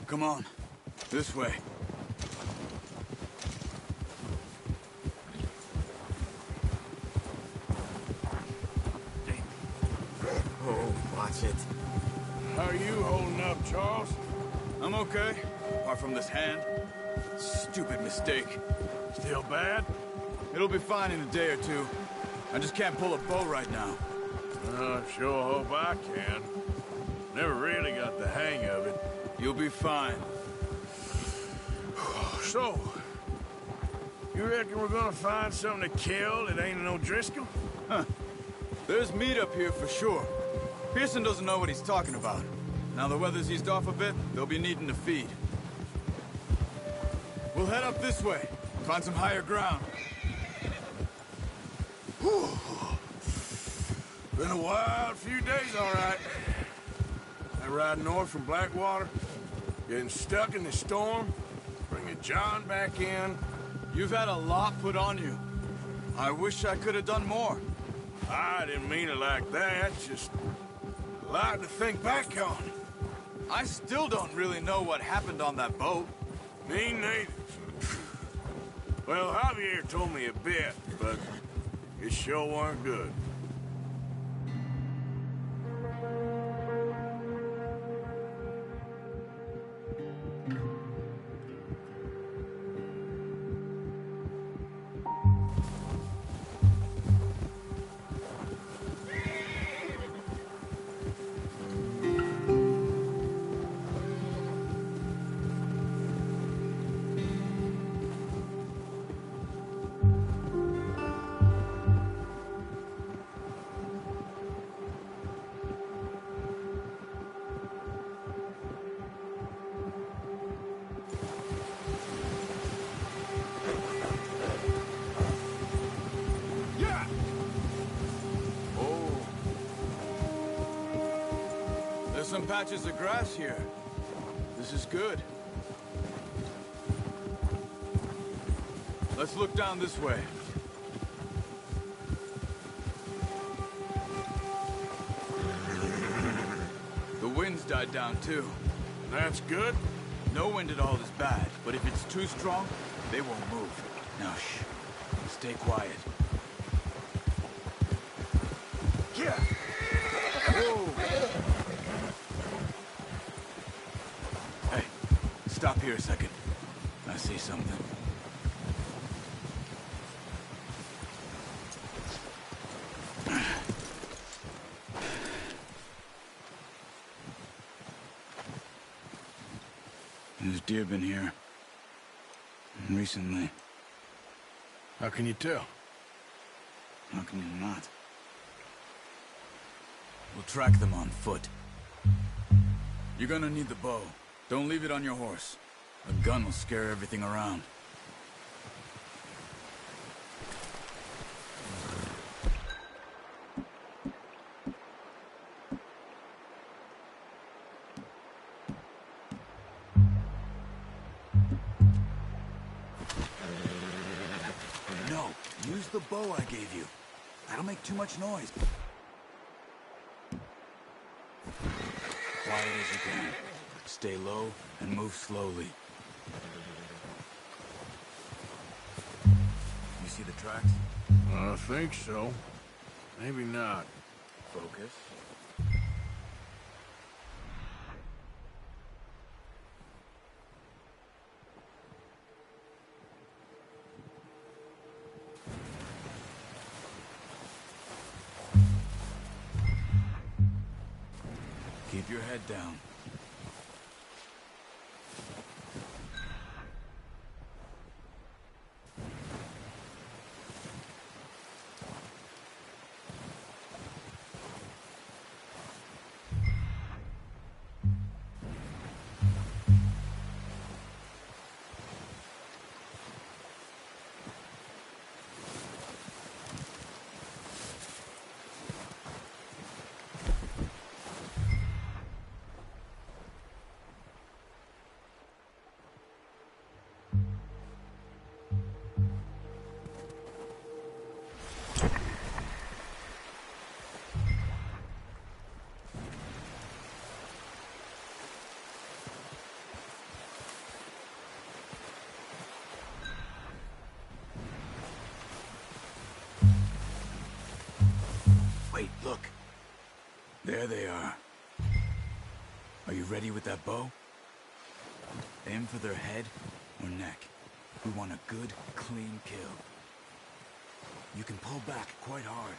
Come on. This way. Oh, watch it. How are you holding up, Charles? I'm okay, apart from this hand. Stupid mistake. Still bad? It'll be fine in a day or two. I just can't pull a bow right now. Sure hope I can. Never really got the hang of it. You'll be fine. So, you reckon we're gonna find something to kill that ain't no Driscoll? Huh. There's meat up here for sure. Pearson doesn't know what he's talking about. Now the weather's eased off a bit, they'll be needing to feed. We'll head up this way, find some higher ground. Whew. Been a wild few days, all right. I ride north from Blackwater, getting stuck in the storm, bringing John back in. You've had a lot put on you. I wish I could have done more. I didn't mean it like that, just a lot to think back on. I still don't really know what happened on that boat. Me neither. Well, Javier told me a bit, but it sure weren't good. Some patches of grass here. This is good. Let's look down this way. The wind's died down too. That's good. No wind at all is bad, but if it's too strong, they won't move. Now shh. Stay quiet. Yeah. Whoa! Stop here a second. I see something. There's deer been here. Recently. How can you tell? How can you not? We'll track them on foot. You're gonna need the bow. Don't leave it on your horse. A gun will scare everything around. No, use the bow I gave you. That'll make too much noise. Quiet as you can. Stay low and move slowly. You see the tracks? I think so. Maybe not. Focus. Keep your head down. There they are. Are you ready with that bow? Aim for their head or neck. We want a good, clean kill. You can pull back quite hard.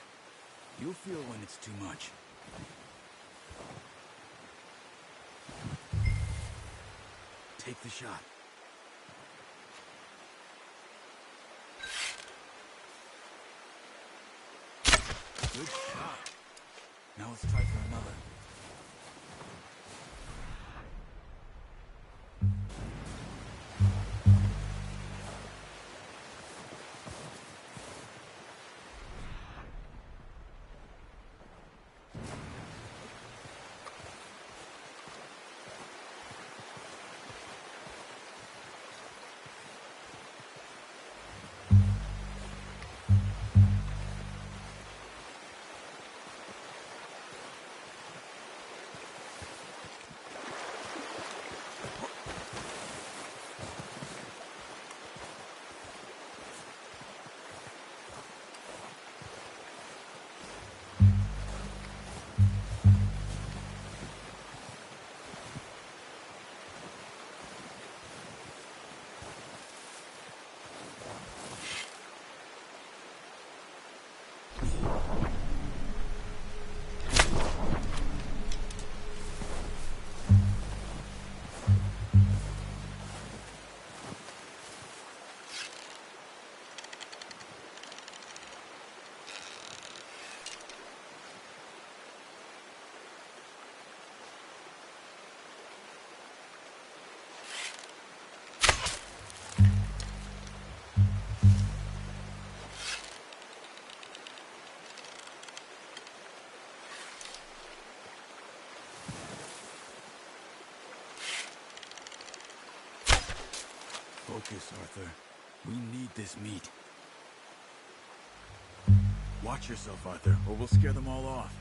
You'll feel when it's too much. Take the shot. Good shot. Now let's try for another. Focus, Arthur. We need this meat. Watch yourself, Arthur, or we'll scare them all off.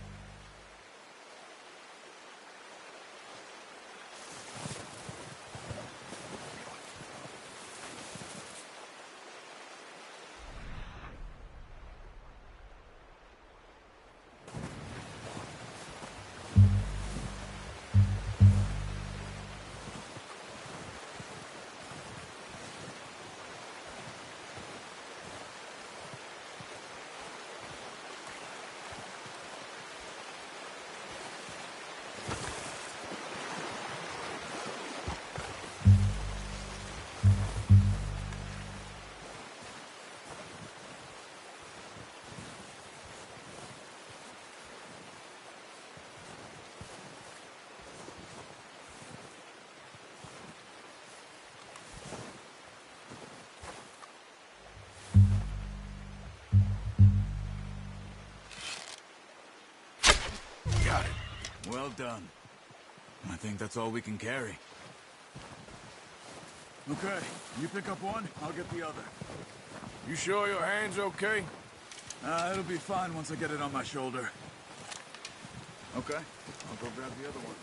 Well done. I think that's all we can carry. Okay, you pick up one, I'll get the other. You sure your hand's okay? It'll be fine once I get it on my shoulder. Okay, I'll go grab the other one.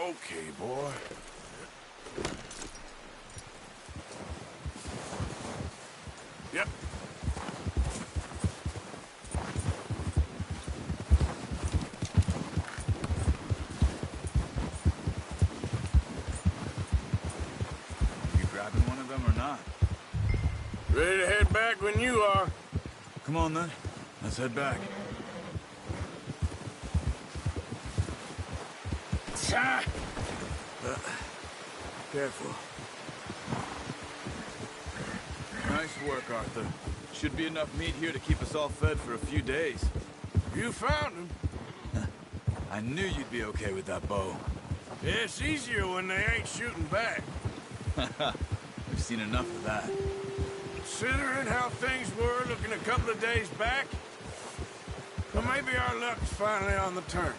Okay, boy. Yep. You grabbing one of them or not? Ready to head back when you are. Come on then, let's head back. time. Careful. Nice work, Arthur. Should be enough meat here to keep us all fed for a few days. You found him. I knew you'd be okay with that bow. Yeah, it's easier when they ain't shooting back. We've seen enough of that. Considering how things were looking a couple of days back, well, maybe our luck's finally on the turn.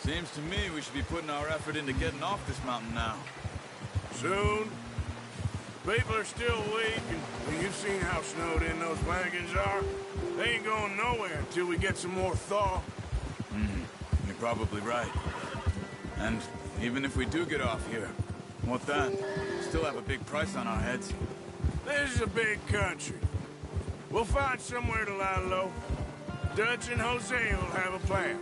Seems to me we should be putting our effort into getting off this mountain now. Soon. People are still weak, and you've seen how snowed in those wagons are. They ain't going nowhere until we get some more thaw. You're probably right. And even if we do get off here, what then? We still have a big price on our heads. This is a big country. We'll find somewhere to lie low. Dutch and Jose will have a plan.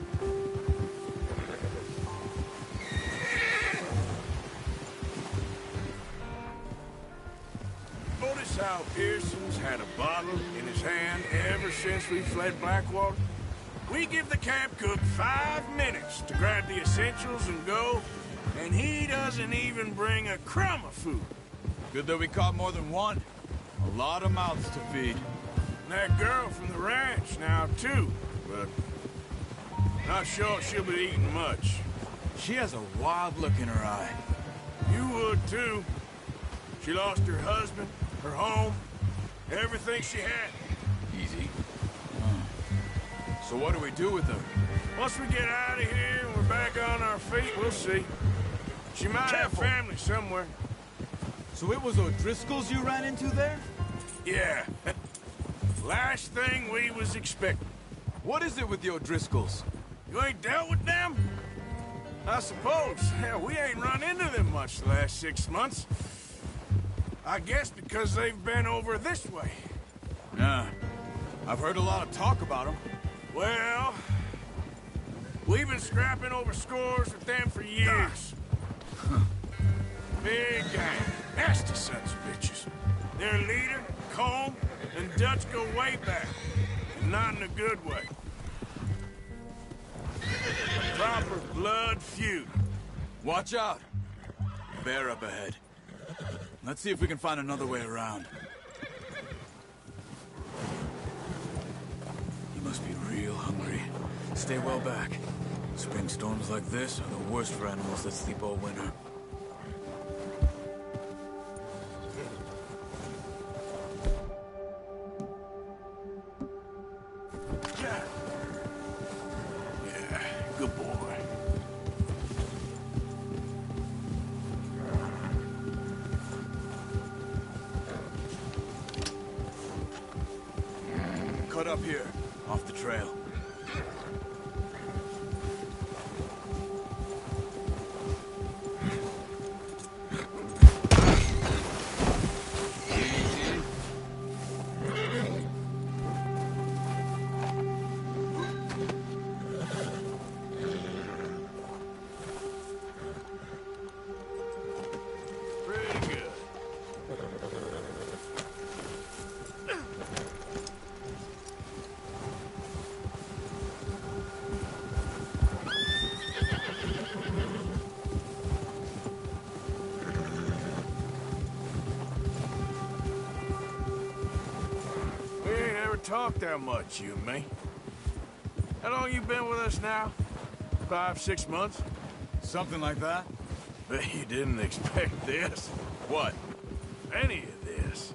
Notice how Pearson's had a bottle in his hand ever since we fled Blackwater? We give the camp cook 5 minutes to grab the essentials and go, and he doesn't even bring a crumb of food. Good that we caught more than one. A lot of mouths to feed. And that girl from the ranch now, too, but not sure she'll be eating much. She has a wild look in her eye. You would, too. She lost her husband, her home, everything she had. Easy. So what do we do with her? Once we get out of here and we're back on our feet, we'll see. She might have family somewhere. So it was O'Driscoll's you ran into there? Yeah. Last thing we was expecting. What is it with the O'Driscolls? You ain't dealt with them? I suppose. Hell, we ain't run into them much the last 6 months. I guess because they've been over this way. Yeah. I've heard a lot of talk about them. Well, we've been scrapping over scores with them for years. Big gang. Nasty sons of bitches. Their leader, Colm, and Dutch go way back. Not in a good way. A proper blood feud. Watch out. Bear up ahead. Let's see if we can find another way around. You must be real hungry. Stay well back. Spring storms like this are the worst for animals that sleep all winter. Yeah, good boy. Cut up here, off the trail. Pretty good. We ain't ever talked that much, you and me. How long you been with us now? 5, 6 months? Something like that? Bet you didn't expect this. What? Any of this.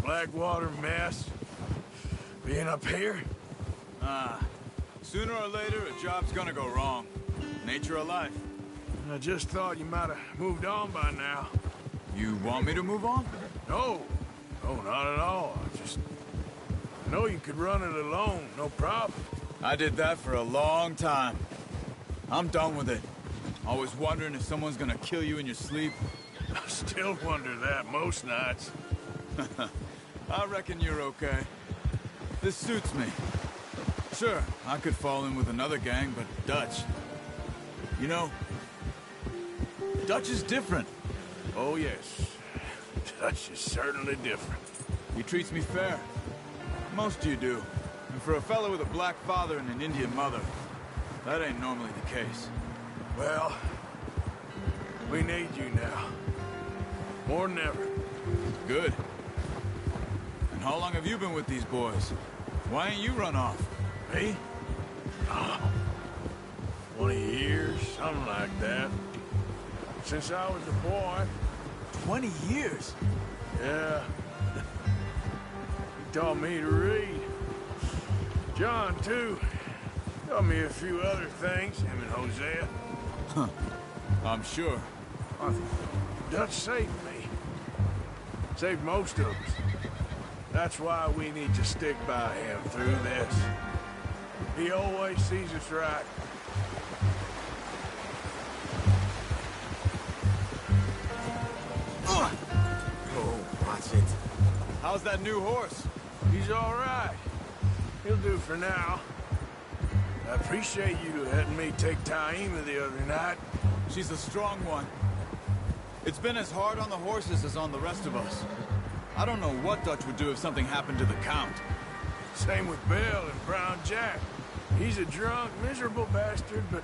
Blackwater mess. Being up here. Sooner or later, a job's gonna go wrong. Nature of life. I just thought you might have moved on by now. You want me to move on? No. No, not at all. I know you could run it alone, no problem. I did that for a long time. I'm done with it. Always wondering if someone's gonna kill you in your sleep. I still wonder that most nights. I reckon you're okay. This suits me. Sure, I could fall in with another gang, but Dutch... You know, Dutch is different. Oh, yes. Dutch is certainly different. He treats me fair. Most of you do. And for a fellow with a black father and an Indian mother, that ain't normally the case. Well, we need you now. More than ever. Good. And how long have you been with these boys? Why ain't you run off? Me? Oh, 20 years, something like that. Since I was a boy. 20 years? Yeah. He taught me to read. John, too. Taught me a few other things, him and Hosea. Huh. I'm sure. Dutch saved me. Saved most of us. That's why we need to stick by him through this. He always sees us right. Oh, watch it. How's that new horse? He's all right. He'll do for now. I appreciate you letting me take Taima the other night. She's a strong one. It's been as hard on the horses as on the rest of us. I don't know what Dutch would do if something happened to the Count. Same with Bill and Brown Jack. He's a drunk, miserable bastard, but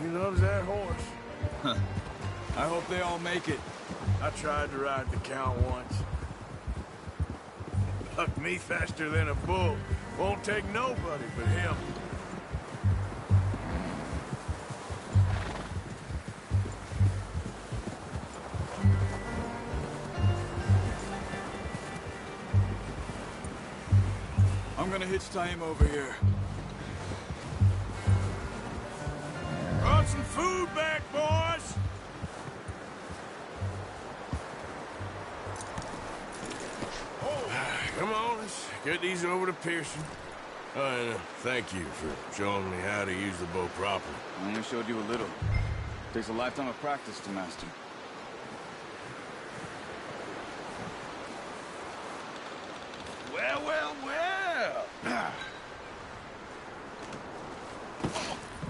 he loves that horse. I hope they all make it. I tried to ride the Count once. Bucked me faster than a bull. Won't take nobody but him. I'm gonna hitch Taima over here. Brought some food back, boys! Come on, let's get these over to Pearson. And thank you for showing me how to use the bow properly. I only showed you a little. Takes a lifetime of practice to master. Well, well, well!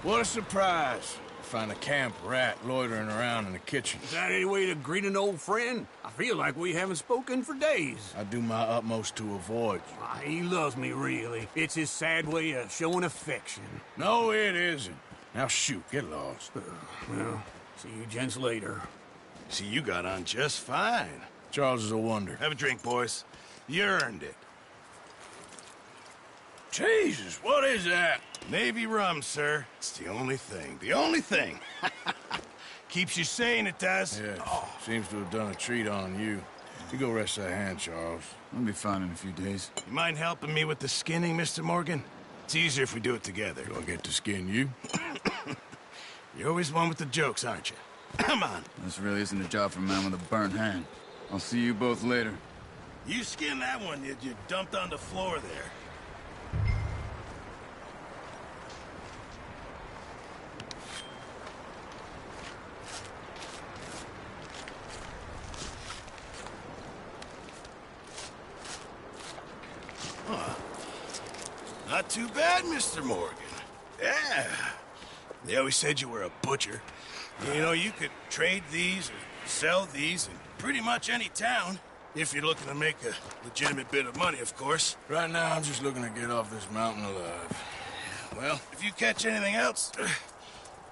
What a surprise. Find a camp rat loitering around in the kitchen. Is that any way to greet an old friend? I feel like we haven't spoken for days. I do my utmost to avoid you. He loves me, really. It's his sad way of showing affection. No, it isn't. Now shoot, get lost. Well, see you gents later. See, you got on just fine. Charles is a wonder. Have a drink, boys. You earned it. Jesus, what is that? Navy rum, sir. It's the only thing. The only thing. Keeps you sane, it does. Yes, seems to have done a treat on you. You go rest that hand, Charles. I'll be fine in a few days. You mind helping me with the skinning, Mr. Morgan? It's easier if we do it together. Do I get to skin you? You're always one with the jokes, aren't you? Come on. This really isn't a job for a man with a burnt hand. I'll see you both later. You skinned that one you dumped on the floor there. Not too bad, Mr. Morgan. Yeah. They always said you were a butcher. You know, you could trade these or sell these in pretty much any town. If you're looking to make a legitimate bit of money, of course. Right now, I'm just looking to get off this mountain alive. Well, if you catch anything else,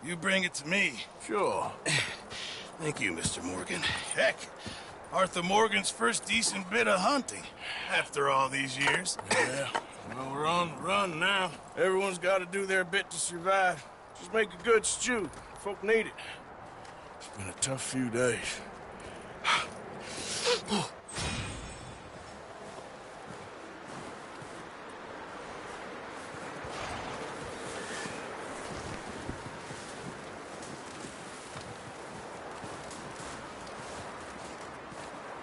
you bring it to me. Sure. Thank you, Mr. Morgan. Heck, Arthur Morgan's first decent bit of hunting after all these years. Yeah. Well, we're on the run now. Everyone's got to do their bit to survive. Just make a good stew. Folk need it. It's been a tough few days.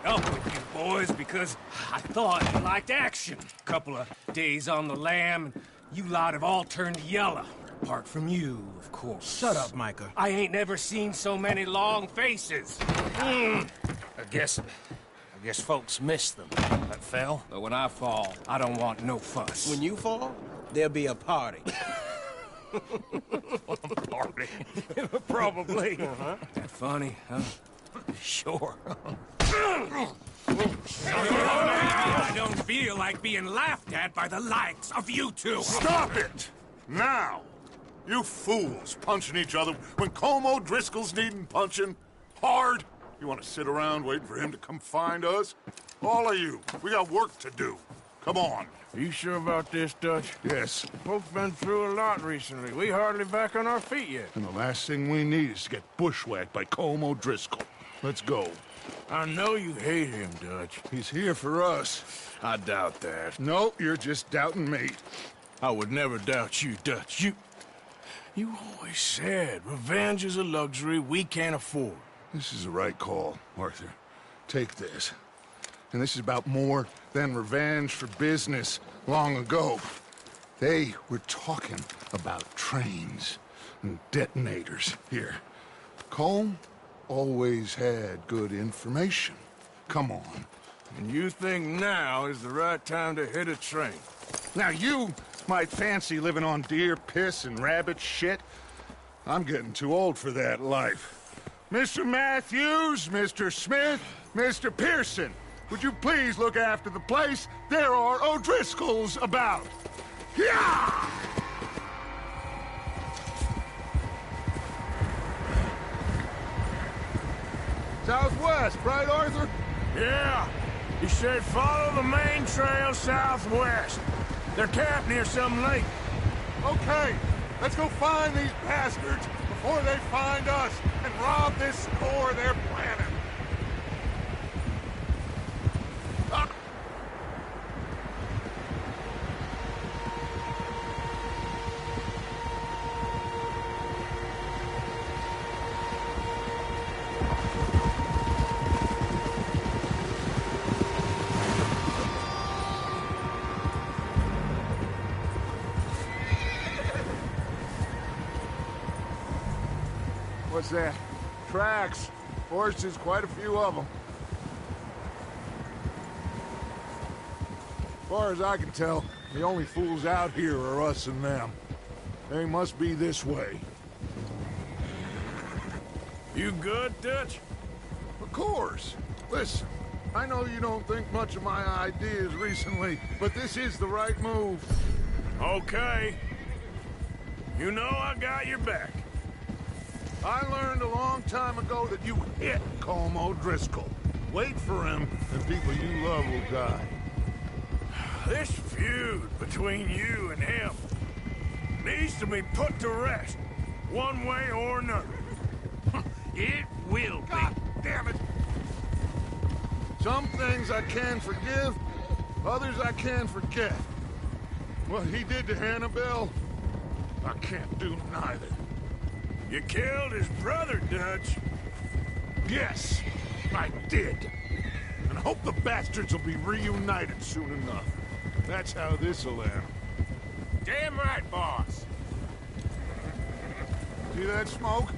Up with you boys because I thought you liked action. Couple of days on the lam, and you lot have all turned yellow. Apart from you, of course. Shut up, Micah. I ain't never seen so many long faces. I guess folks miss them. That fell. But when I fall, I don't want no fuss. When you fall, there'll be a party. Party. Probably. That funny, huh? Sure. I don't feel like being laughed at by the likes of you two. Stop it! Now! You fools punching each other when Colm O'Driscoll's needing punching. Hard. You want to sit around waiting for him to come find us? All of you, we got work to do. Come on. Are you sure about this, Dutch? Yes. Folks been through a lot recently. We hardly back on our feet yet. And the last thing we need is to get bushwhacked by Colm O'Driscoll. Let's go. I know you hate him, Dutch. He's here for us. I doubt that. No, you're just doubting me. I would never doubt you, Dutch. You always said revenge is a luxury we can't afford. This is the right call, Arthur. Take this. And this is about more than revenge for business long ago. They were talking about trains and detonators here. Colm always had good information. Come on. And you think now is the right time to hit a train? Now you might fancy living on deer piss and rabbit shit. I'm getting too old for that life. Mr. Matthews, Mr. Smith, Mr. Pearson, would you please look after the place? There are O'Driscolls about. Yeah! Southwest, right, Arthur? Yeah. He said follow the main trail southwest. They're camped near some lake. Okay, let's go find these bastards before they find us and rob this store they're planning. What's that? Tracks. Horses, quite a few of them. As far as I can tell, the only fools out here are us and them. They must be this way. You good, Dutch? Of course. Listen, I know you don't think much of my ideas recently, but this is the right move. Okay. You know I got your back. I learned a long time ago that you hit Colm O'Driscoll. Wait for him, and people you love will die. This feud between you and him needs to be put to rest, one way or another. It will be. God damn it! Some things I can forgive, others I can forget. What he did to Annabelle, I can't do neither. You killed his brother, Dutch. Yes, I did. And I hope the bastards will be reunited soon enough. That's how this'll end. Damn right, boss. See that smoke?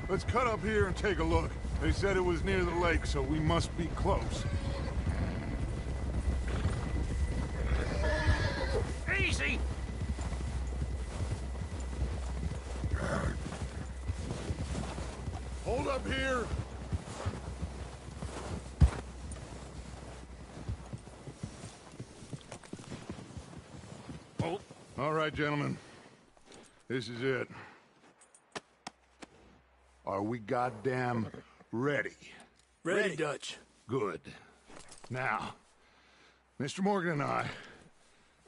Let's cut up here and take a look. They said it was near the lake, so we must be close. Easy! Hold up here. Oh. All right, gentlemen. This is it. Are we goddamn ready? Ready, Dutch. Good. Now, Mr. Morgan and I,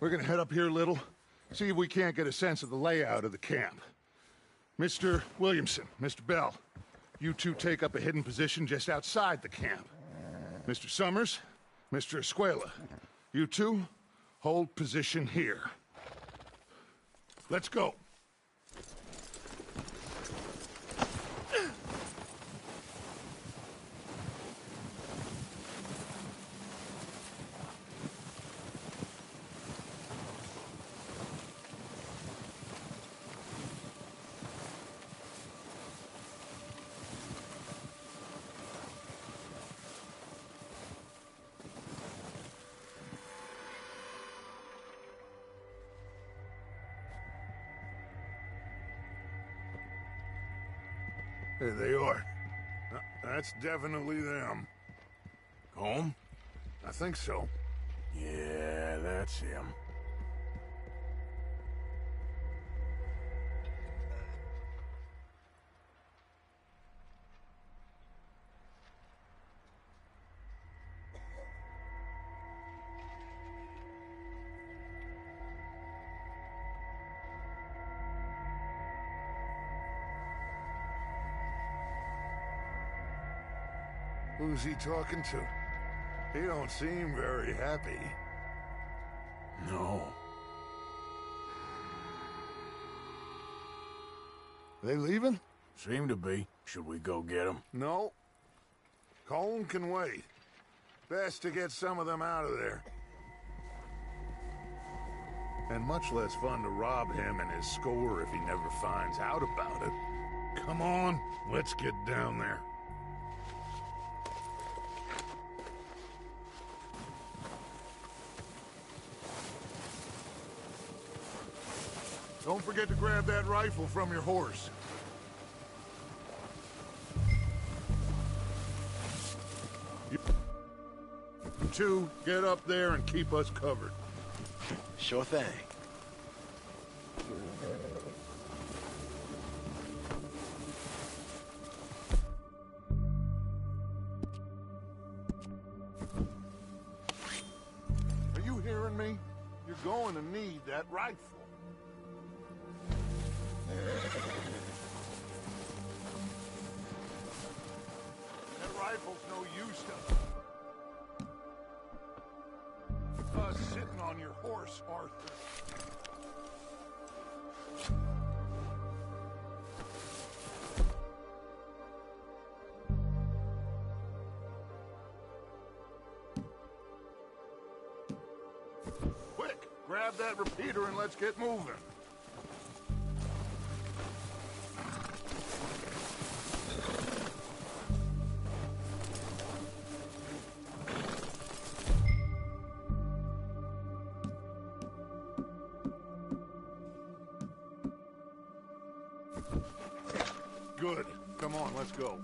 we're gonna head up here a little, see if we can't get a sense of the layout of the camp. Mr. Williamson, Mr. Bell, you two take up a hidden position just outside the camp. Mr. Summers, Mr. Escuela, you two hold position here. Let's go. There they are. That's definitely them. Home? I think so. Yeah, that's him. Who's he talking to? He don't seem very happy. No. They leaving? Seem to be. Should we go get them? No. Colm can wait. Best to get some of them out of there. And much less fun to rob him and his score if he never finds out about it. Come on, let's get down there. Don't forget to grab that rifle from your horse. You two, get up there and keep us covered. Sure thing. Are you hearing me? You're going to need that rifle. That rifle's no use to us sitting on your horse, Arthur. Quick, grab that repeater and let's get moving. Good. Come on, let's go.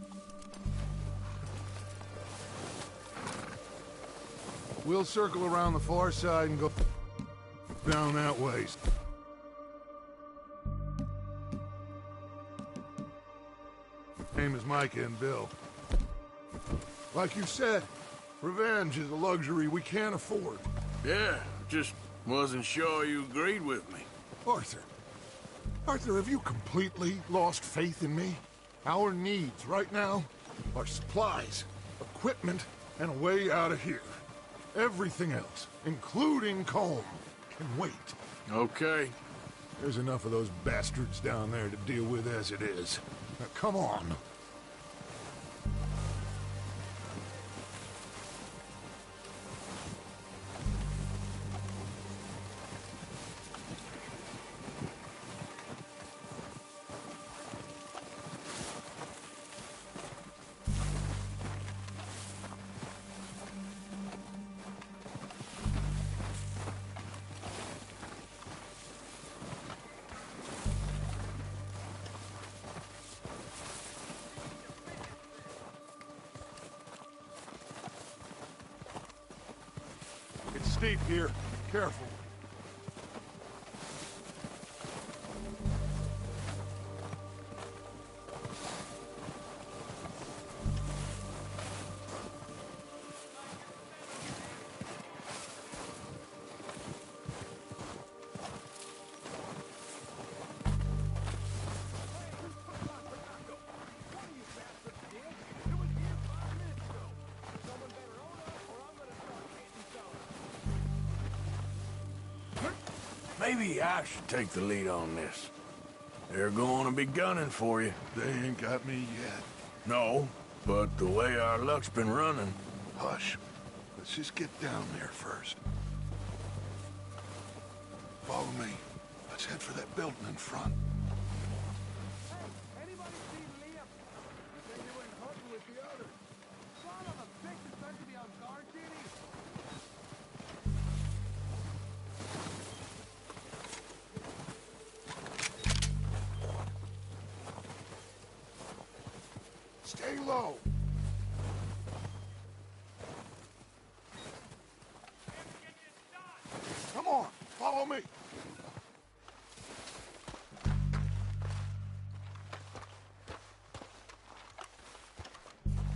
We'll circle around the far side and go down that way. Name is Micah and Bill. Like you said, revenge is a luxury we can't afford. Yeah, just wasn't sure you agreed with me. Arthur. Arthur, have you completely lost faith in me? Our needs right now are supplies, equipment, and a way out of here. Everything else, including Colm, can wait. Okay. There's enough of those bastards down there to deal with as it is. Now, come on. It's steep here. Careful. Maybe I should take the lead on this. They're going to be gunning for you. They ain't got me yet. No, but the way our luck's been running... Hush. Let's just get down there first. Follow me. Let's head for that building in front. Hey, anybody see Liam? He said they went hunting with the others. Son of a bitch is meant to be on guard duty. Stay low. Come on, follow me.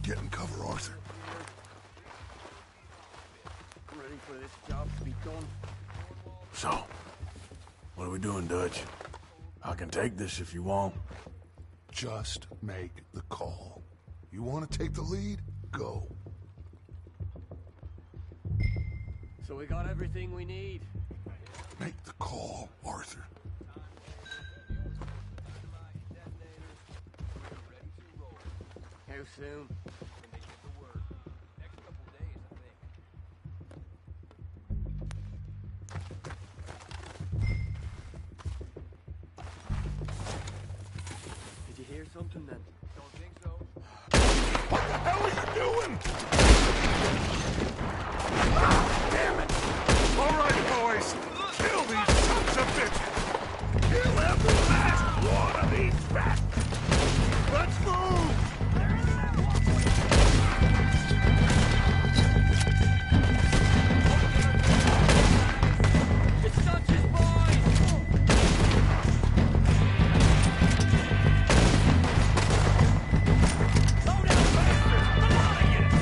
Get in cover, Arthur. Ready for this job to be done. So, what are we doing, Dutch? I can take this if you want. Just make the call. You want to take the lead? go. So we got everything we need. Make the call, Arthur. How soon? Did you hear something then? Don't think so. What the hell are you doing? Ah, damn it! All right, boys. Kill these sons of bitches. Kill every last one of these bastards. Let's move! It's Dutch's boys! Slow down, bastards! Come on, get it!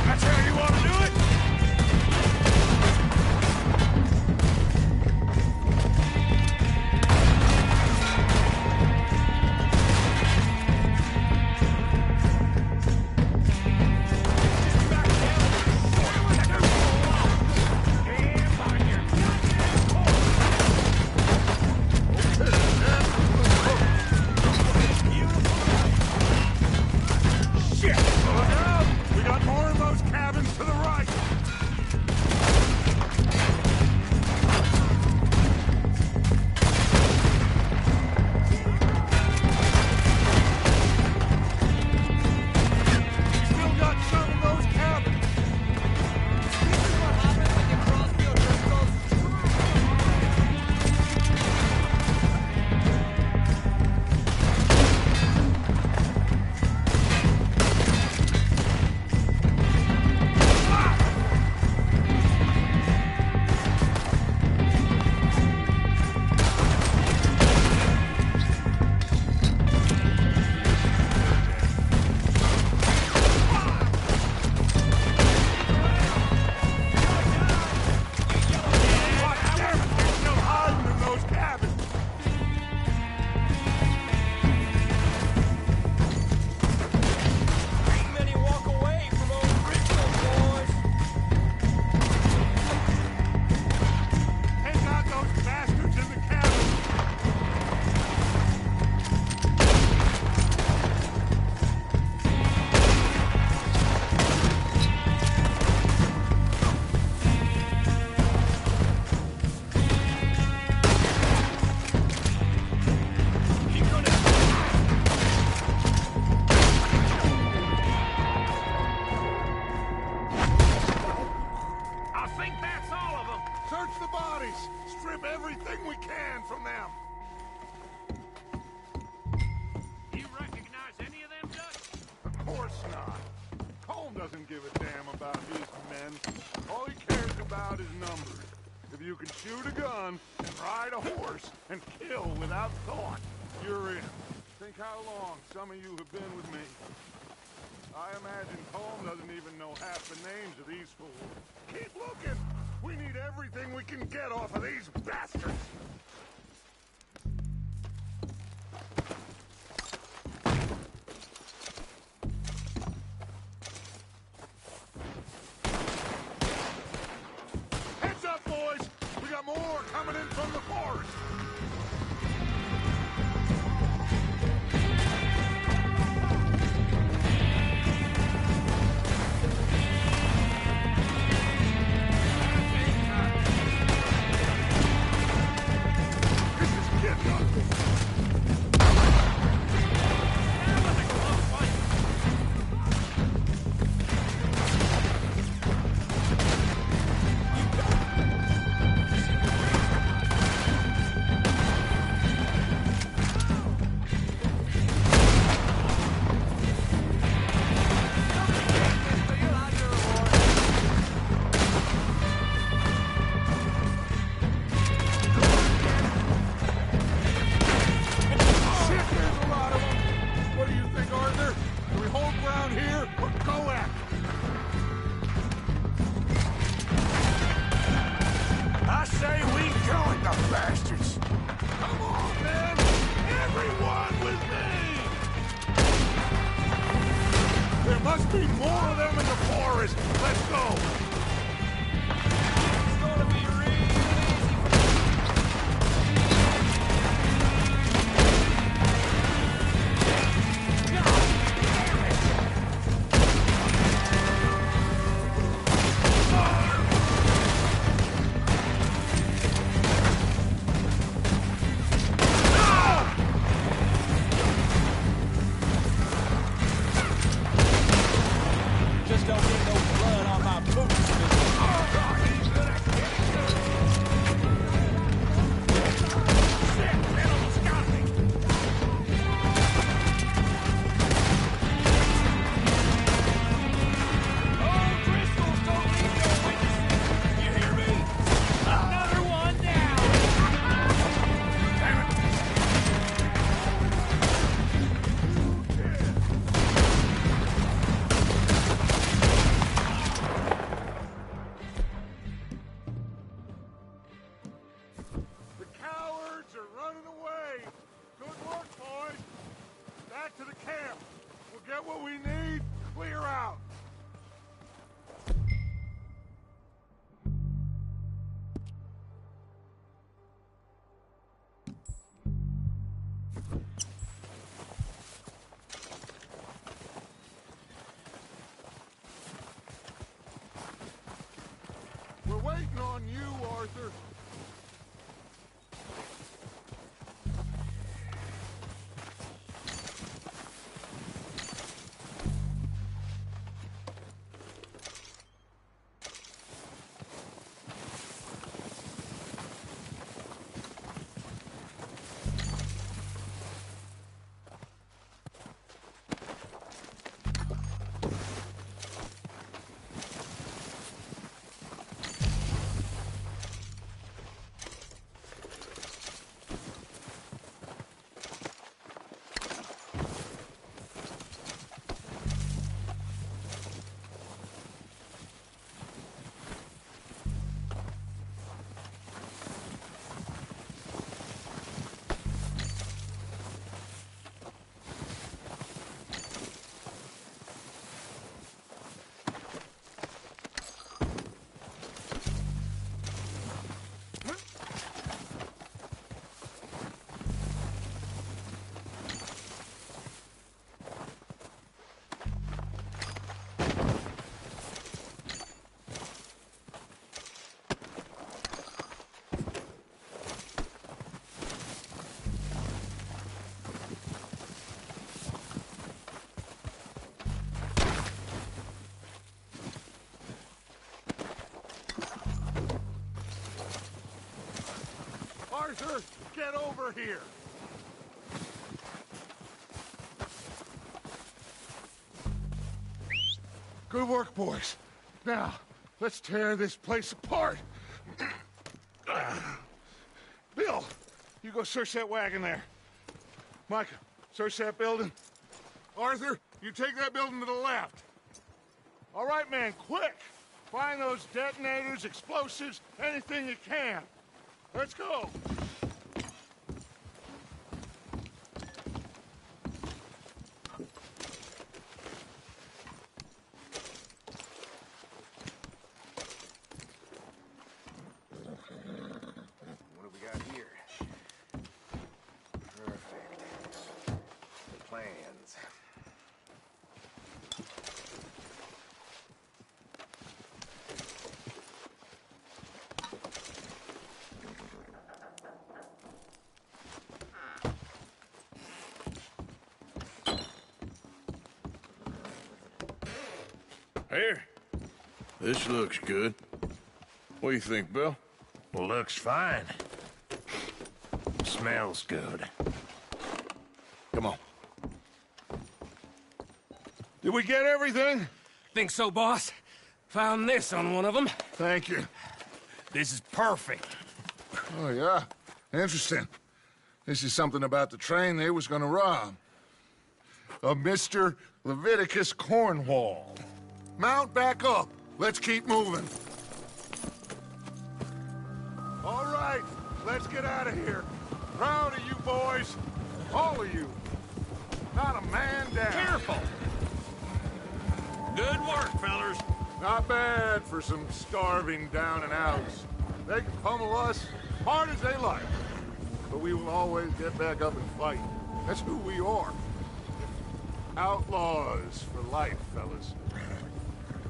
That's how you want to do it? Shit! Look out! We got more of those cabins to the right! Still got some of those cabins! This is what happens when you cross the O'Driscolls. God damn it! They're still hiding in those cabins! Ain't many walk away from O'Driscoll, boys. Take out those bastards in the cabin! I think that's all of them. Search the bodies! Strip everything we can from them! You recognize any of them, Dutch? Of course not. Colm doesn't give a damn about his men. All he cares about is numbers. If you can shoot a gun and ride a horse and kill without thought, you're in. Think how long some of you have been with me. I imagine Colm doesn't even know half the names of these fools. Keep looking! We need everything we can get off of these bastards! Heads up, boys! We got more coming in from the forest! boys. Let's go. It's gonna be real easy. Just don't get no blood on my boots. The cowards are running away. Good work, boys. Back to the camp. We'll get what we need. Clear out. We're waiting on you, Arthur. Arthur, get over here. Good work, boys. Now, let's tear this place apart. Bill, you go search that wagon there. Micah, search that building. Arthur, you take that building to the left. All right, man, quick. Find those detonators, explosives, anything you can. Let's go. What do we got here? Perfect. The plans. Here. This looks good. What do you think, Bill? Looks fine. Smells good. Come on. Did we get everything? Think so, boss? Found this on one of them. Thank you. This is perfect. Oh, yeah? Interesting. This is something about the train they was gonna rob. A Mr. Leviticus Cornwall. Mount back up. Let's keep moving. All right, let's get out of here. Proud of you boys. All of you. Not a man down. Careful. Good work, fellers. Not bad for some starving down and outs. They can pummel us hard as they like, but we will always get back up and fight. That's who we are. Outlaws for life, fellas.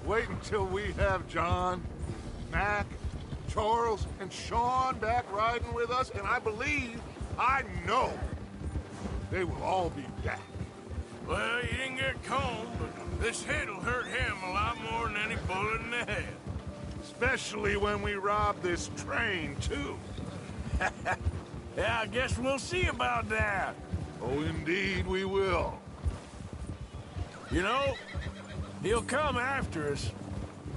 Wait until we have John, Mac, Charles, and Sean back riding with us, and I know, they will all be back. Well, you didn't get combed, but this hit'll hurt him a lot more than any bullet in the head. Especially when we rob this train, too. Yeah, I guess we'll see about that. Oh, indeed we will. You know, he'll come after us.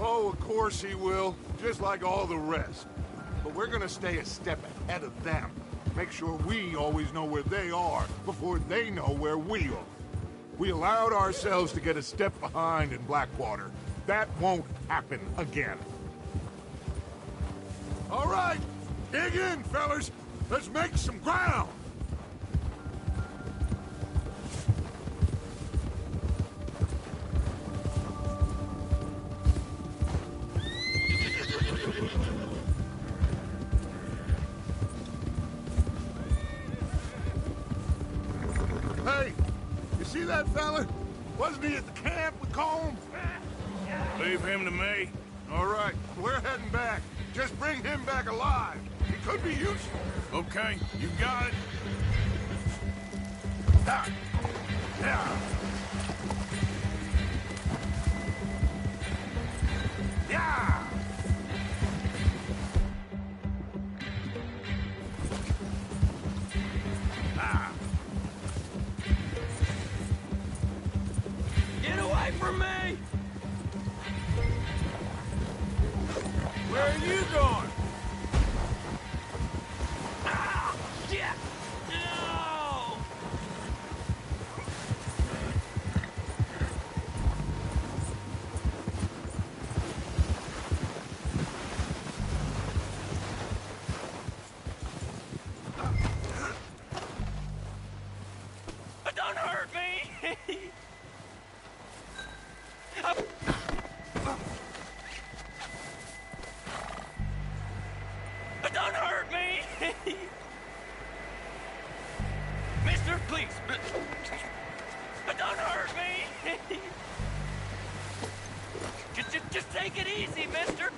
Oh, of course he will, just like all the rest. But we're gonna stay a step ahead of them. Make sure we always know where they are before they know where we are. We allowed ourselves to get a step behind in Blackwater. That won't happen again. All right, dig in, fellas. Let's make some ground. Hey, you see that fella? Wasn't he at the camp with Colm? Leave him to me. All right, we're heading back. Just bring him back alive. He could be useful. Okay, you got it. Ah. Yeah. Yeah. Ah. Get away from me! Where are you going? Ah! Shit! No! Don't hurt me! Don't hurt me! Mister, please. Don't hurt me! Just take it easy, mister!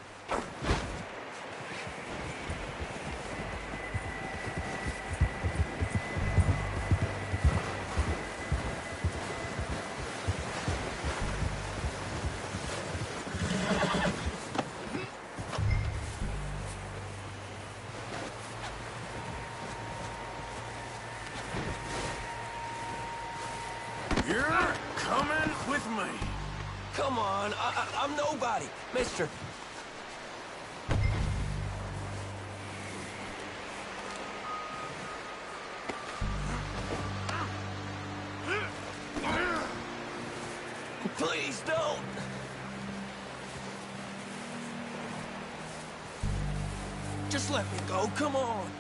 You're coming with me. Come on, I'm nobody, mister. Please don't. Just let me go, come on.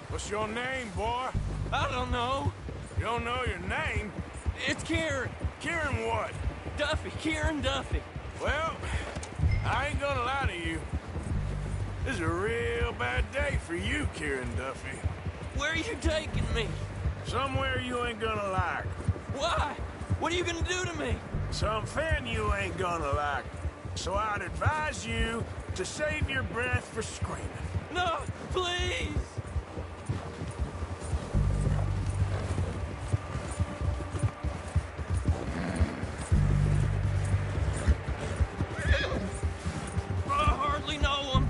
What's your name, boy? I don't know. You don't know your name? It's Kieran. Kieran what? Duffy, Kieran Duffy. Well, I ain't gonna lie to you. This is a real bad day for you, Kieran Duffy. Where are you taking me? Somewhere you ain't gonna like. Why? What are you gonna do to me? Something you ain't gonna like. So I'd advise you to save your breath for screaming. No, please. I hardly know him.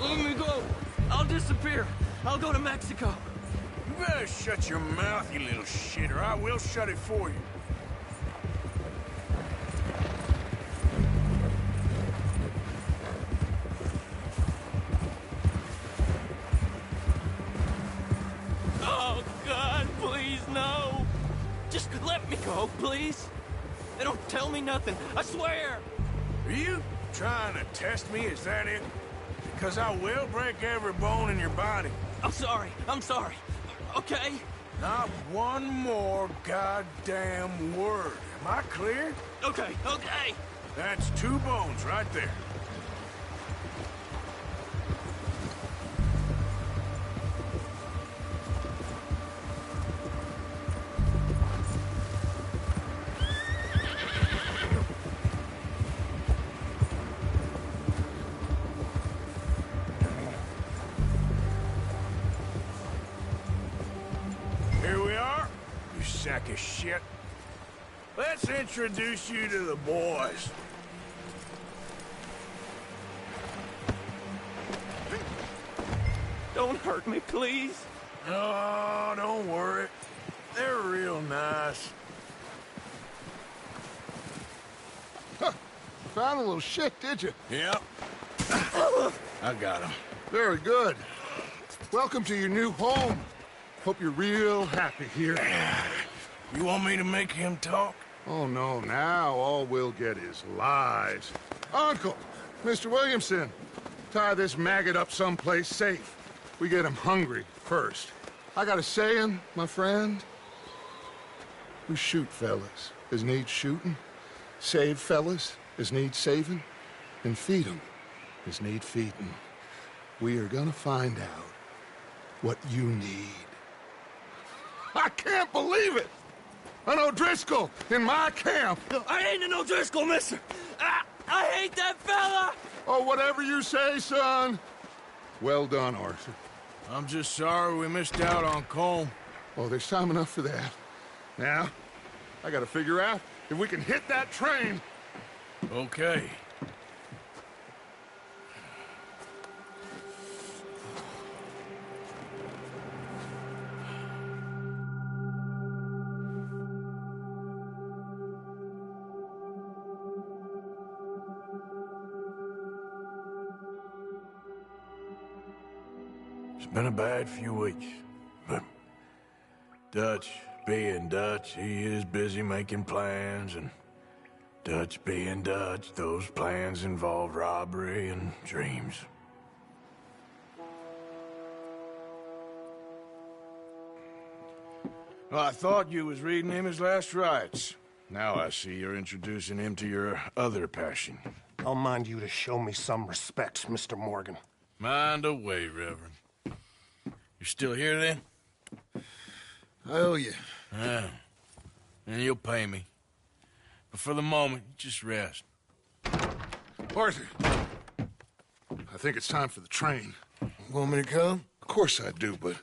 Let me go. I'll disappear. I'll go to Mexico. You better shut your mouth, you little shit, or I will shut it for you. Oh, God, please, no. Just let me go, please. They don't tell me nothing, I swear. Are you Trying to test me, is that it? Because I will break every bone in your body. I'm sorry. Okay? Not one more goddamn word. Am I clear? Okay. That's 2 bones right there. Here we are, you sack of shit. Let's introduce you to the boys. Don't hurt me, please. Oh, don't worry. They're real nice. Found a little shit, did you? Yep. I got him. Very good. Welcome to your new home. Hope you're real happy here. You want me to make him talk? Oh, no, now all we'll get is lies. Uncle, Mr. Williamson, tie this maggot up someplace safe. We get him hungry first. I got a saying, my friend. We shoot fellas as need shooting, save fellas as need saving, and feed 'em as need feeding. We are gonna find out what you need. I can't believe it! An O'Driscoll in my camp! I ain't an O'Driscoll, mister! I hate that fella! Oh, whatever you say, son. Well done, Arthur. I'm just sorry we missed out on Colm. Oh, there's time enough for that. Now, I gotta figure out if we can hit that train. Okay. It's been a bad few weeks, but Dutch being Dutch, he is busy making plans, and Dutch being Dutch, those plans involve robbery and dreams. Well, I thought you was reading him his last rites. Now I see you're introducing him to your other passion. I'll mind you to show me some respect, Mr. Morgan. Mind away, Reverend. You still here, then? I owe you. Yeah. And you'll pay me. But for the moment, just rest. Arthur, I think it's time for the train. Want me to come? Of course I do, but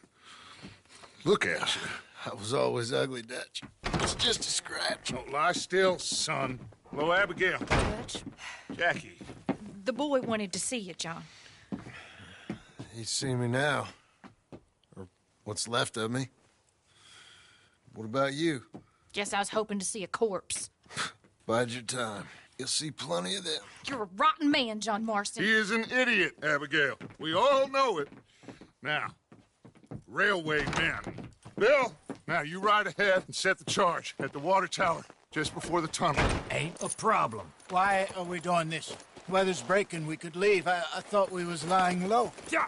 look at you. I was always ugly, Dutch. It's just a scratch. Don't lie still, son. Hello, Abigail. Dutch, Jackie. the boy wanted to see you, John. He's seen me now. Or what's left of me. What about you? Guess I was hoping to see a corpse. Bide your time. You'll see plenty of them. You're a rotten man, John Marston. He is an idiot, Abigail. We all know it. Now, railway men. Bill, now you ride ahead and set the charge at the water tower just before the tunnel. Ain't a problem. Why are we doing this? Weather's breaking, we could leave. I thought we was lying low. Yeah,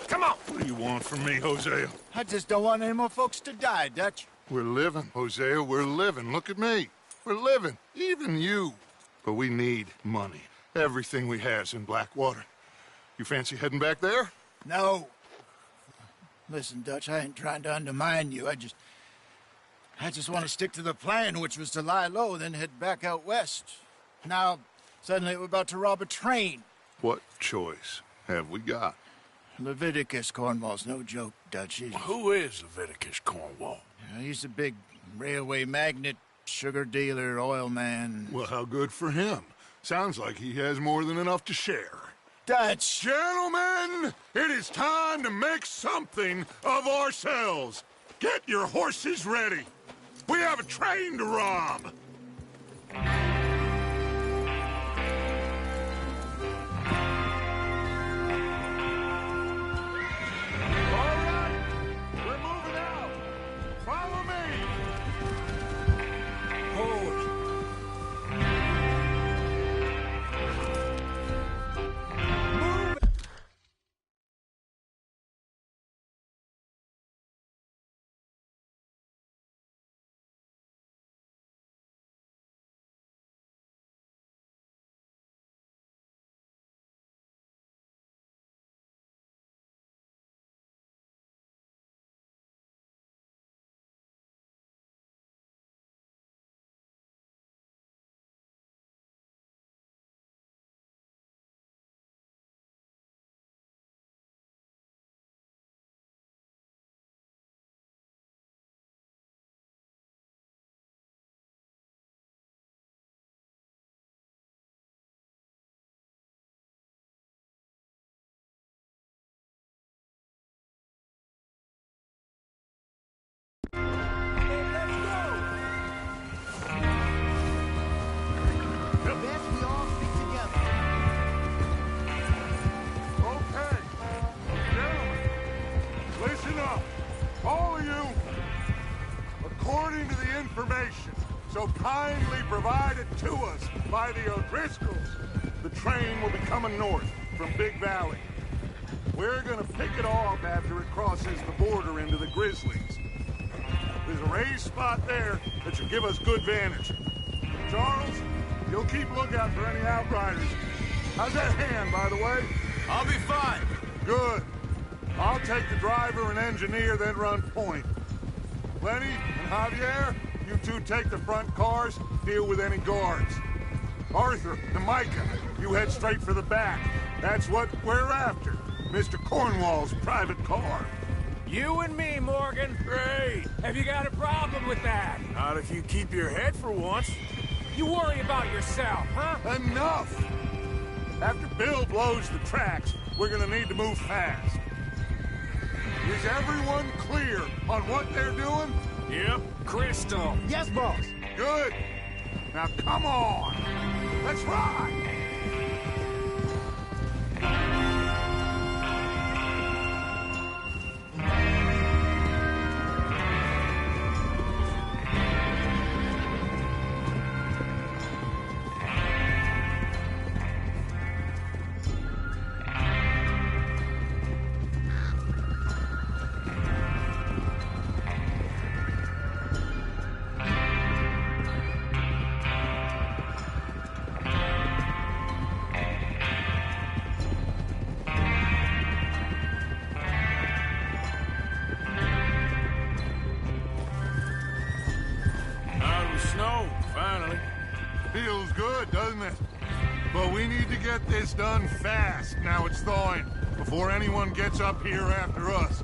come on. What do you want from me, Hosea? I just don't want any more folks to die, Dutch. We're living, Hosea, we're living. Look at me. We're living. Even you. But we need money. Everything we have's in Blackwater. You fancy heading back there? No. Listen, Dutch, I ain't trying to undermine you. I just want to stick to the plan, which was to lie low, then head back out west. Now, suddenly we're about to rob a train. What choice have we got? Leviticus Cornwall's no joke, Dutch. Who is Leviticus Cornwall? He's a big railway magnate, sugar dealer, oil man. Well, how good for him. Sounds like he has more than enough to share. Dutch! Gentlemen, it is time to make something of ourselves. Get your horses ready. We have a train to rob. All right, we're moving out. Follow me. information, so kindly provide it to us by the O'Driscolls. The train will be coming north from Big Valley. We're gonna pick it off after it crosses the border into the Grizzlies. There's a raised spot there that should give us good vantage. Charles, you'll keep lookout for any outriders. How's that hand, by the way? I'll be fine. Good. I'll take the driver and engineer, then run point. Lenny and Javier, you two take the front cars, deal with any guards. Arthur and Micah, you head straight for the back. That's what we're after. Mr. Cornwall's private car. You and me, Morgan. Great. Have you got a problem with that? Not if you keep your head for once. You worry about yourself, huh? Enough! After Bill blows the tracks, we're gonna need to move fast. Is everyone clear on what they're doing? Yep. Crystal. Yes, boss. Good. Now come on. Let's ride. Snow, finally. Feels good, doesn't it? But we need to get this done fast, now it's thawing, before anyone gets up here after us.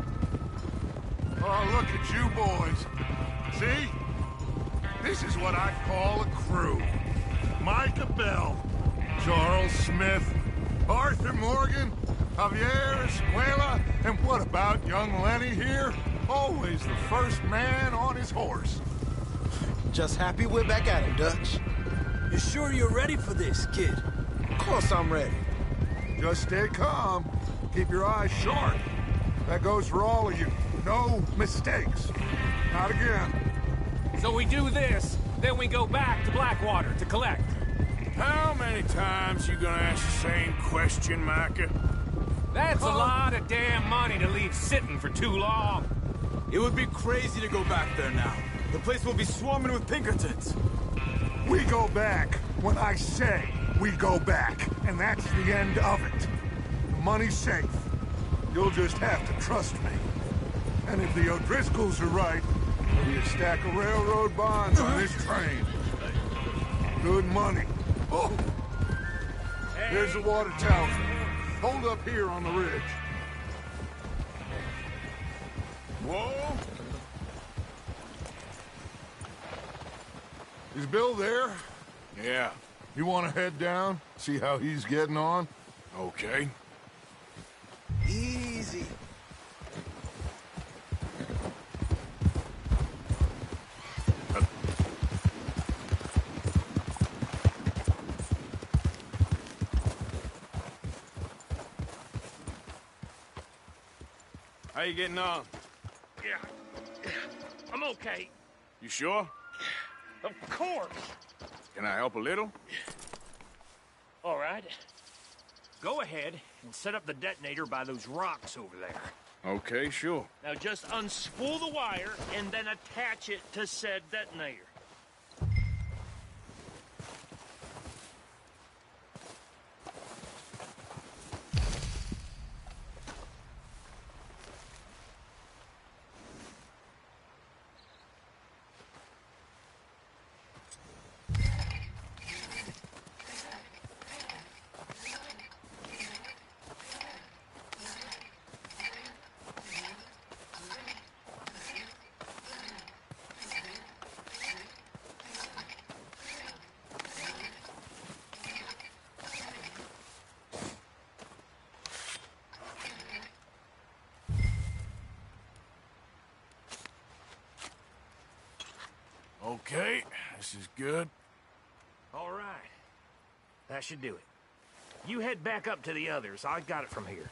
Oh, look at you boys. See? This is what I call a crew. Micah Bell, Charles Smith, Arthur Morgan, Javier Escuela, and what about young Lenny here? Always the first man on his horse. Just happy we're back at it, Dutch. You sure you're ready for this, kid? Of course I'm ready. Just stay calm. Keep your eyes sharp. That goes for all of you. No mistakes. Not again. So we do this, then we go back to Blackwater to collect. How many times you gonna ask the same question, Micah? That's a lot of damn money to leave sitting for too long. It would be crazy to go back there now. The place will be swarming with Pinkertons. We go back when I say we go back, and that's the end of it. The money's safe. You'll just have to trust me. And if the O'Driscolls are right, there'll be a stack of railroad bonds on this train. Good money. Oh! There's the water tower. Hold up here on the ridge. Whoa! Is Bill there? Yeah. You want to head down, see how he's getting on? Okay. Easy. How you getting on? Yeah. I'm okay. You sure? Of course. Can I help a little? All right. Go ahead and set up the detonator by those rocks over there. Okay, sure. Now just unspool the wire and then attach it to said detonator. Okay, this is good. All right. That should do it. You head back up to the others. I got it from here.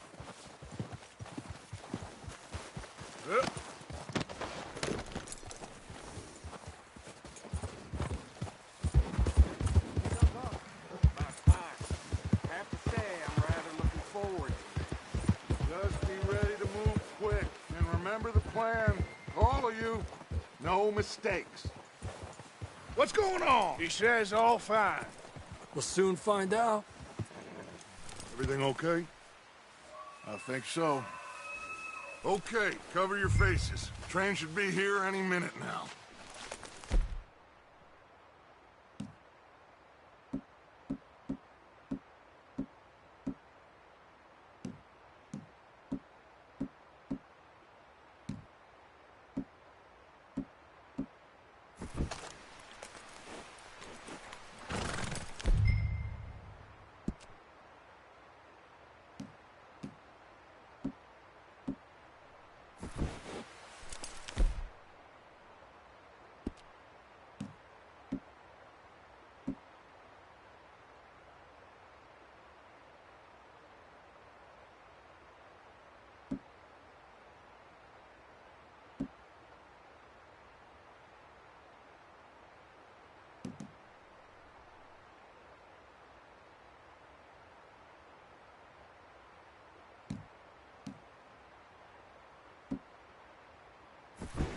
remember the plan? All of you. No mistakes. What's going on? He says all fine. We'll soon find out. Everything okay? I think so. Okay, cover your faces. Train should be here any minute now.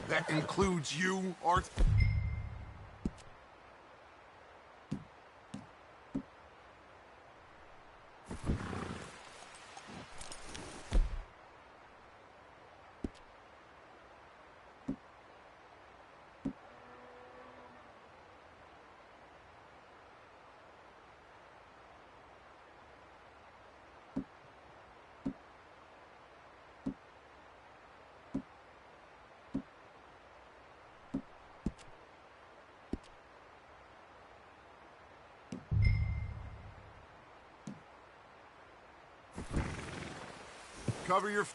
That includes you, Arthur? Cover your...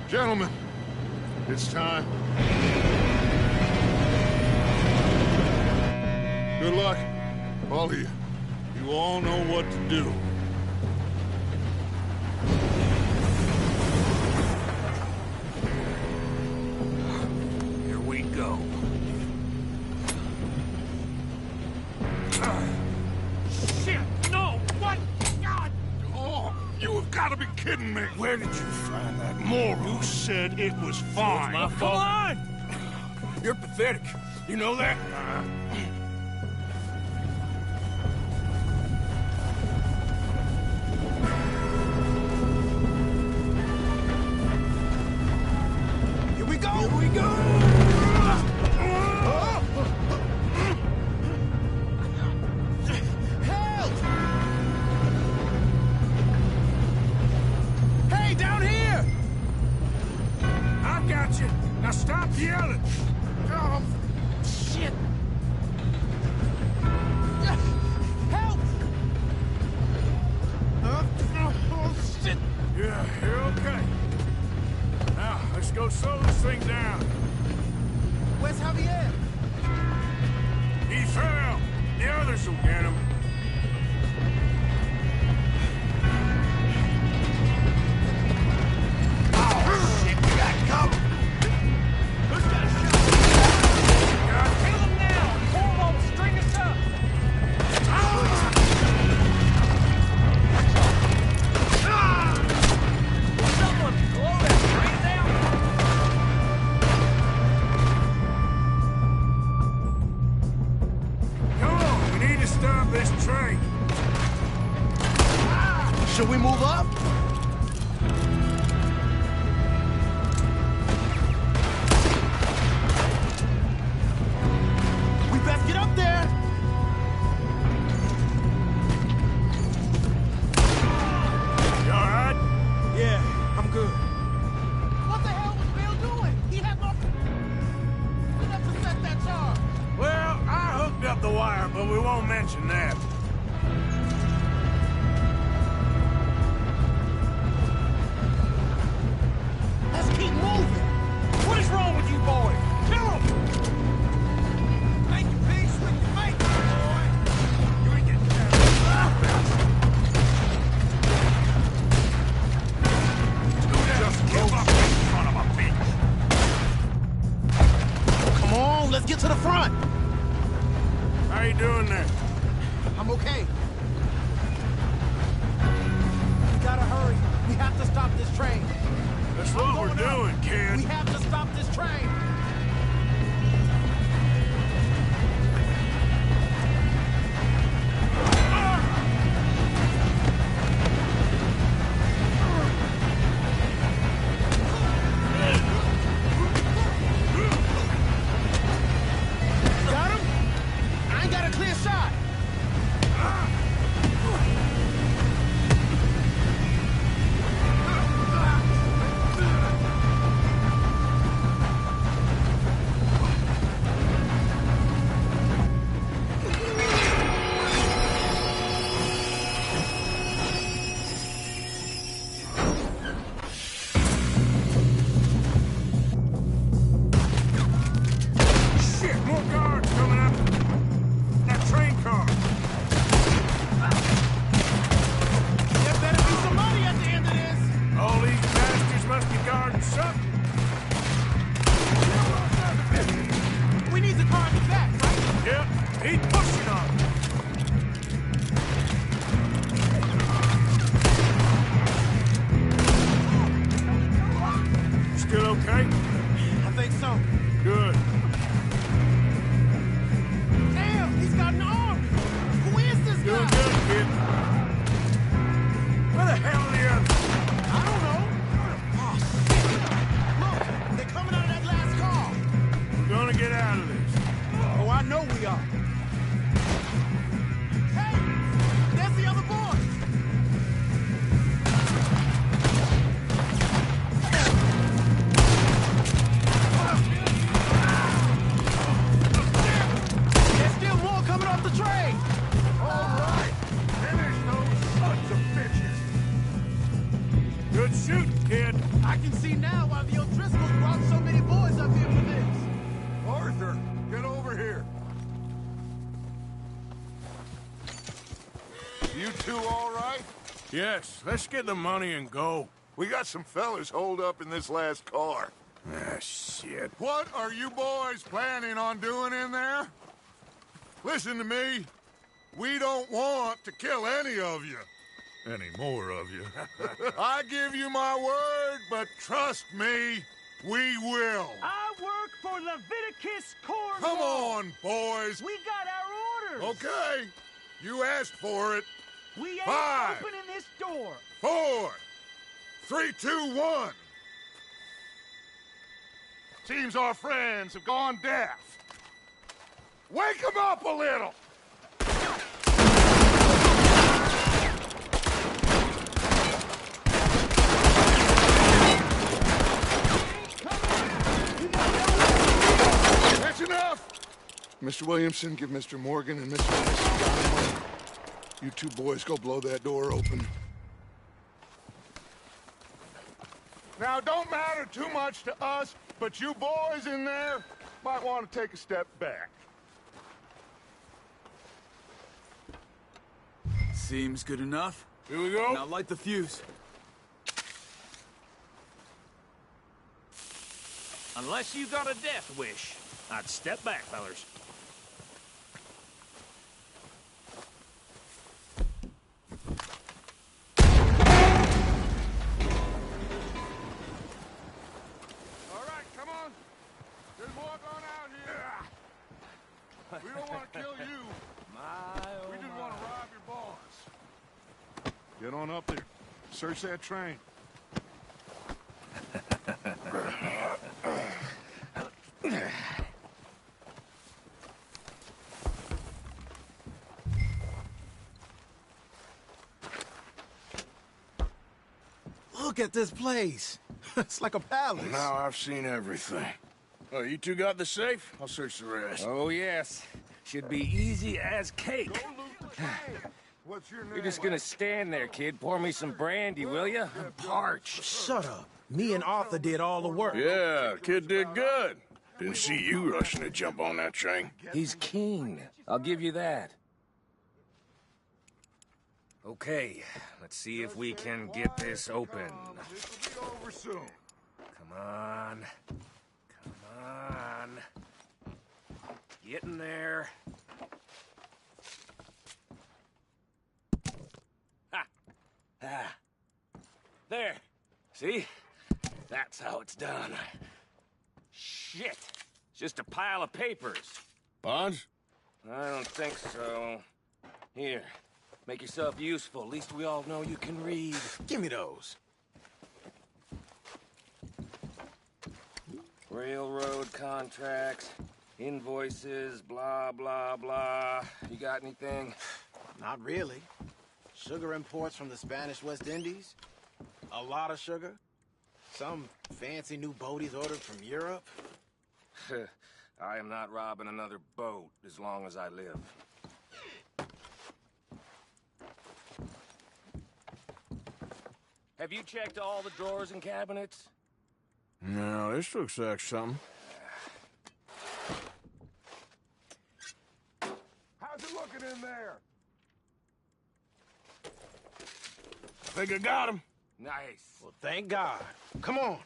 Gentlemen, it's time. Good luck, all of you. You all know what to do. Here we go. Shit! No! What? God! Oh, you have got to be kidding me. Where did you find that moron? You said it was fine. My fault. Come on! You're pathetic. You know that? Here we go! Here we go! Help! Hey, down here! I've got you. Now stop yelling. Oh, shit! Help! Oh, shit! Yeah, you're okay. Now, let's go slow this thing down. Where's Javier? He fell. The others will get him. Oh, shit! We got cover! Who's got a shot? Kill him now! Corvo, string us up! Someone blow that train down! Come on, we need to stop this train. Should we move up? We best get up there! You all right? Yeah, I'm good. What the hell was Bill doing? He had no... Enough to set that charge. Well, I hooked up the wire, but we won't mention that. train! Got him? I ain't got a clear shot. Shit, more guards coming up. That train car. There better be some money at the end of this. All these bastards must be guarding something. We need the car in the back, right? Yep, he's pushing on it. Still okay? I think so. Good. Damn, he's got an army. Who is this Doing guy? good, kid. Where the hell are the others? I don't know. Oh, shit. Look, they're coming out of that last car. We're gonna get out of this. Oh, I know we are. Hey, there's the other boys. There's still more coming off the train. All right. Finish those sons of bitches. Good shooting, kid. I can see now why the O'Driscolls brought so many boys up here for this. Arthur, get over here. You two all right? Yes, let's get the money and go. We got some fellas holed up in this last car. Ah, shit. What are you boys planning on doing in there? Listen to me. We don't want to kill any of you. Any more of you. I give you my word, but trust me, we will. I work for Leviticus Corps. Come on, boys. We got our orders. Okay. You asked for it. We ain't 5, opening this door. 4, 3, 2, 1. Seems our friends have gone deaf. Wake them up a little. That's enough. Mr. Williamson, give Mr. Morgan and Mr. Wilson. You two boys go blow that door open. Now, don't matter too much to us, but you boys in there might want to take a step back. Seems good enough. Here we go. Now light the fuse. Unless you got a death wish, I'd step back, fellers. All right, come on. There's more going out here. We don't want to kill you. We just want to rob your boss. Get on up there. Search that train. Look at this place. It's like a palace. Now I've seen everything. Oh, you two got the safe? I'll search the rest. Oh, yes. Should be easy as cake. What's your name? You're just gonna stand there, kid. Pour me some brandy, will you? I'm parched. Shut up. Me and Arthur did all the work. Yeah, kid did good. Didn't see you rushing to jump on that train. He's keen. I'll give you that. Okay, let's see if we can get this open. This will be over soon. Come on. Come on. Get in there. Ha! Ah. There. See? That's how it's done. Shh. shit. It's just a pile of papers. Bonds? I don't think so. Here, make yourself useful. At least we all know you can read. Give me those. Railroad contracts, invoices, blah, blah, blah. You got anything? Not really. Sugar imports from the Spanish West Indies. A lot of sugar. Some fancy new boat he's ordered from Europe. I am not robbing another boat as long as I live. Have you checked all the drawers and cabinets? No, this looks like something. How's it looking in there? I think I got him. Nice. Well, thank God. Come on.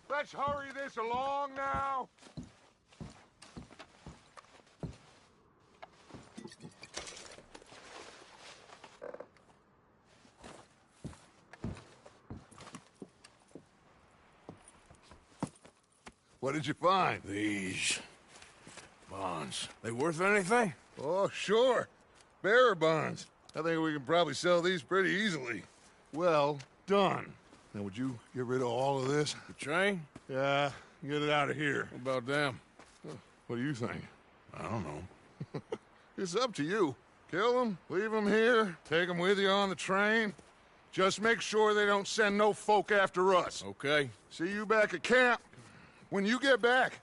Let's hurry this along now. What did you find? These bonds. They worth anything? Oh, sure. Bearer bonds. I think we can probably sell these pretty easily. Well done. Now, would you get rid of all of this? The train? Yeah, get it out of here. What about them? What do you think? I don't know. It's up to you. Kill them, leave them here, take them with you on the train. Just make sure they don't send no folk after us. Okay. See you back at camp. When you get back,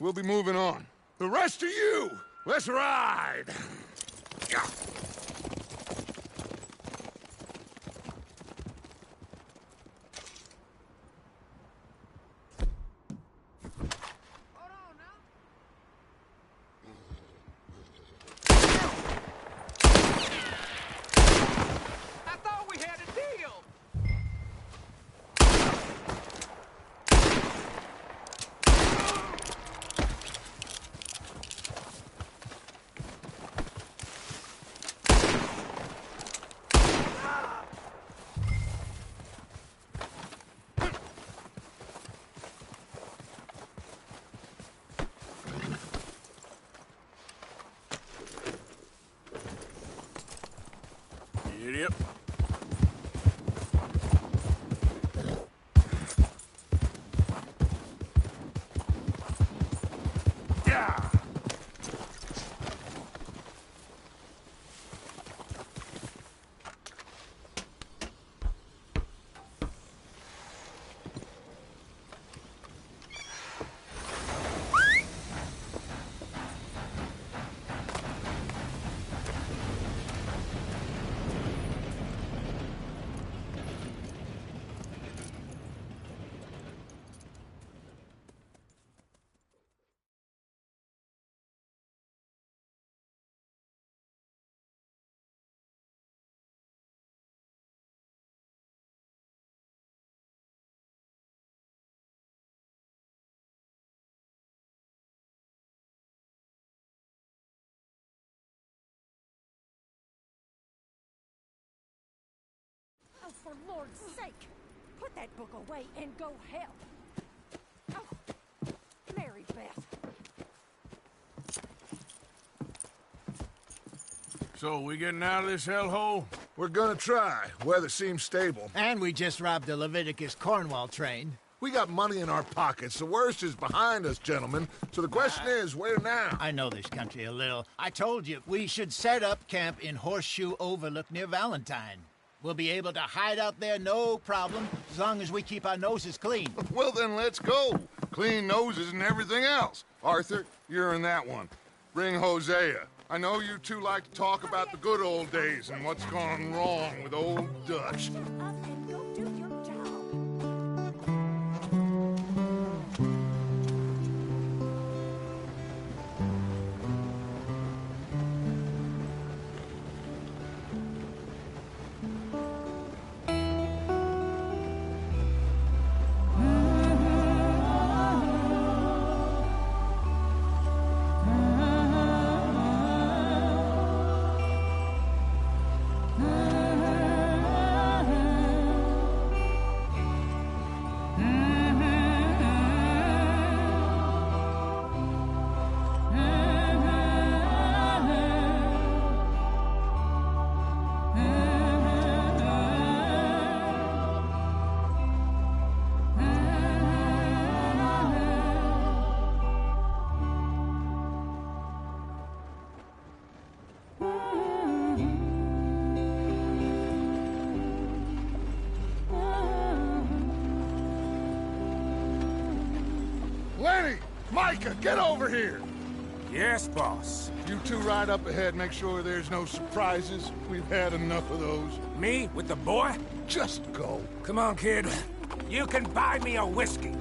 we'll be moving on. The rest of you, let's ride! Yeah. I thought we had a deal. Idiot. Yeah! Oh, for Lord's sake, put that book away and go help. Oh, Mary Beth. So, we getting out of this hellhole? We're gonna try. Weather seems stable. And we just robbed a Leviticus Cornwall train. We got money in our pockets. The worst is behind us, gentlemen. So the question is, where now? I know this country a little. I told you, we should set up camp in Horseshoe Overlook near Valentine. We'll be able to hide out there no problem, as long as we keep our noses clean. Well, then let's go. Clean noses and everything else. Arthur, you're in that one. Bring Hosea. I know you two like to talk about the good old days and what's gone wrong with old Dutch. Up and go do your job. Micah, get over here! Yes, boss. You two ride up ahead, make sure there's no surprises. We've had enough of those. Me with the boy? Just go. Come on, kid. You can buy me a whiskey.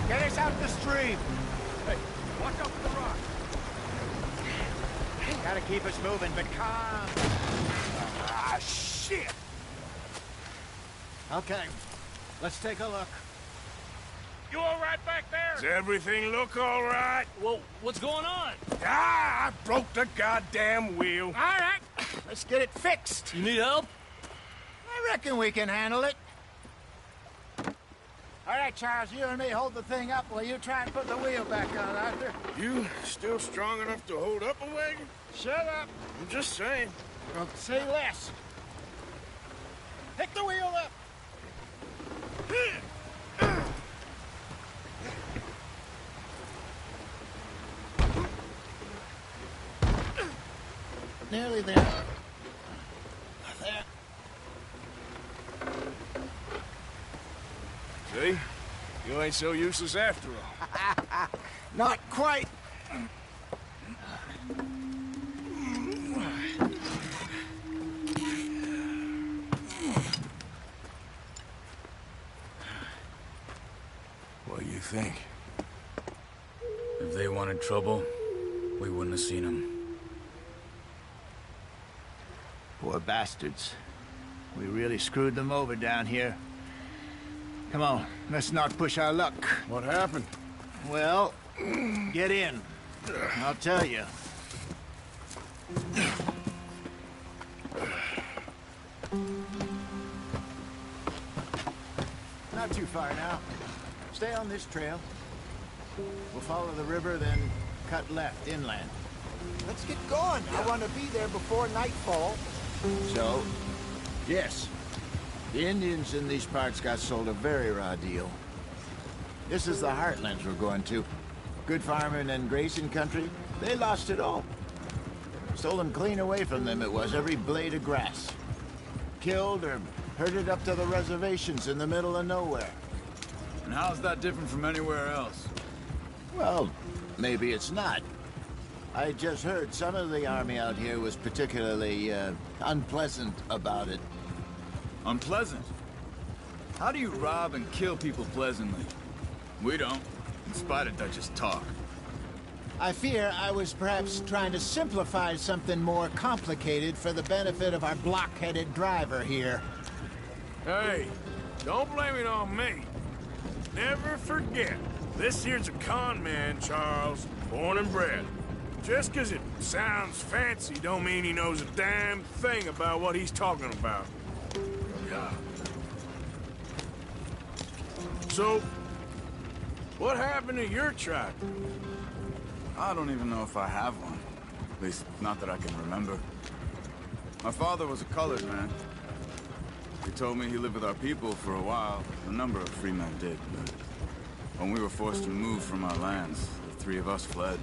Get us out the stream. Hey, watch out for the rock. Gotta keep us moving, but calm. Ah, shit! Okay, let's take a look. You all right back there? Does everything look all right? Well, what's going on? Ah, I broke the goddamn wheel. All right, let's get it fixed. You need help? I reckon we can handle it. All right, Charles, you and me hold the thing up while you try and put the wheel back on, Arthur. You still strong enough to hold up a wagon? Shut up. I'm just saying. Well, say less. Pick the wheel up. Nearly there. There. See? You ain't so useless after all. Not quite. What do you think? If they wanted trouble, we wouldn't have seen them. Poor bastards. We really screwed them over down here. Come on, let's not push our luck. What happened? Well, get in. I'll tell you. Not too far now. Stay on this trail. We'll follow the river, then cut left inland. Let's get going. I want to be there before nightfall. So, yes. The Indians in these parts got sold a very raw deal. This is the heartlands we're going to. Good farming and grazing country, they lost it all. Stolen clean away from them it was, every blade of grass. Killed or herded up to the reservations in the middle of nowhere. And how's that different from anywhere else? Well, maybe it's not. I just heard some of the army out here was particularly, unpleasant about it. Unpleasant? How do you rob and kill people pleasantly? We don't, in spite of Dutch's talk. I fear I was perhaps trying to simplify something more complicated for the benefit of our block-headed driver here. Hey, don't blame it on me. Never forget, this here's a con man, Charles, born and bred. Just 'cause it sounds fancy don't mean he knows a damn thing about what he's talking about. Yeah. So, what happened to your tractor? I don't even know if I have one. At least, not that I can remember. My father was a colored man. He told me he lived with our people for a while. A number of free men did, but when we were forced to move from our lands, the three of us fled.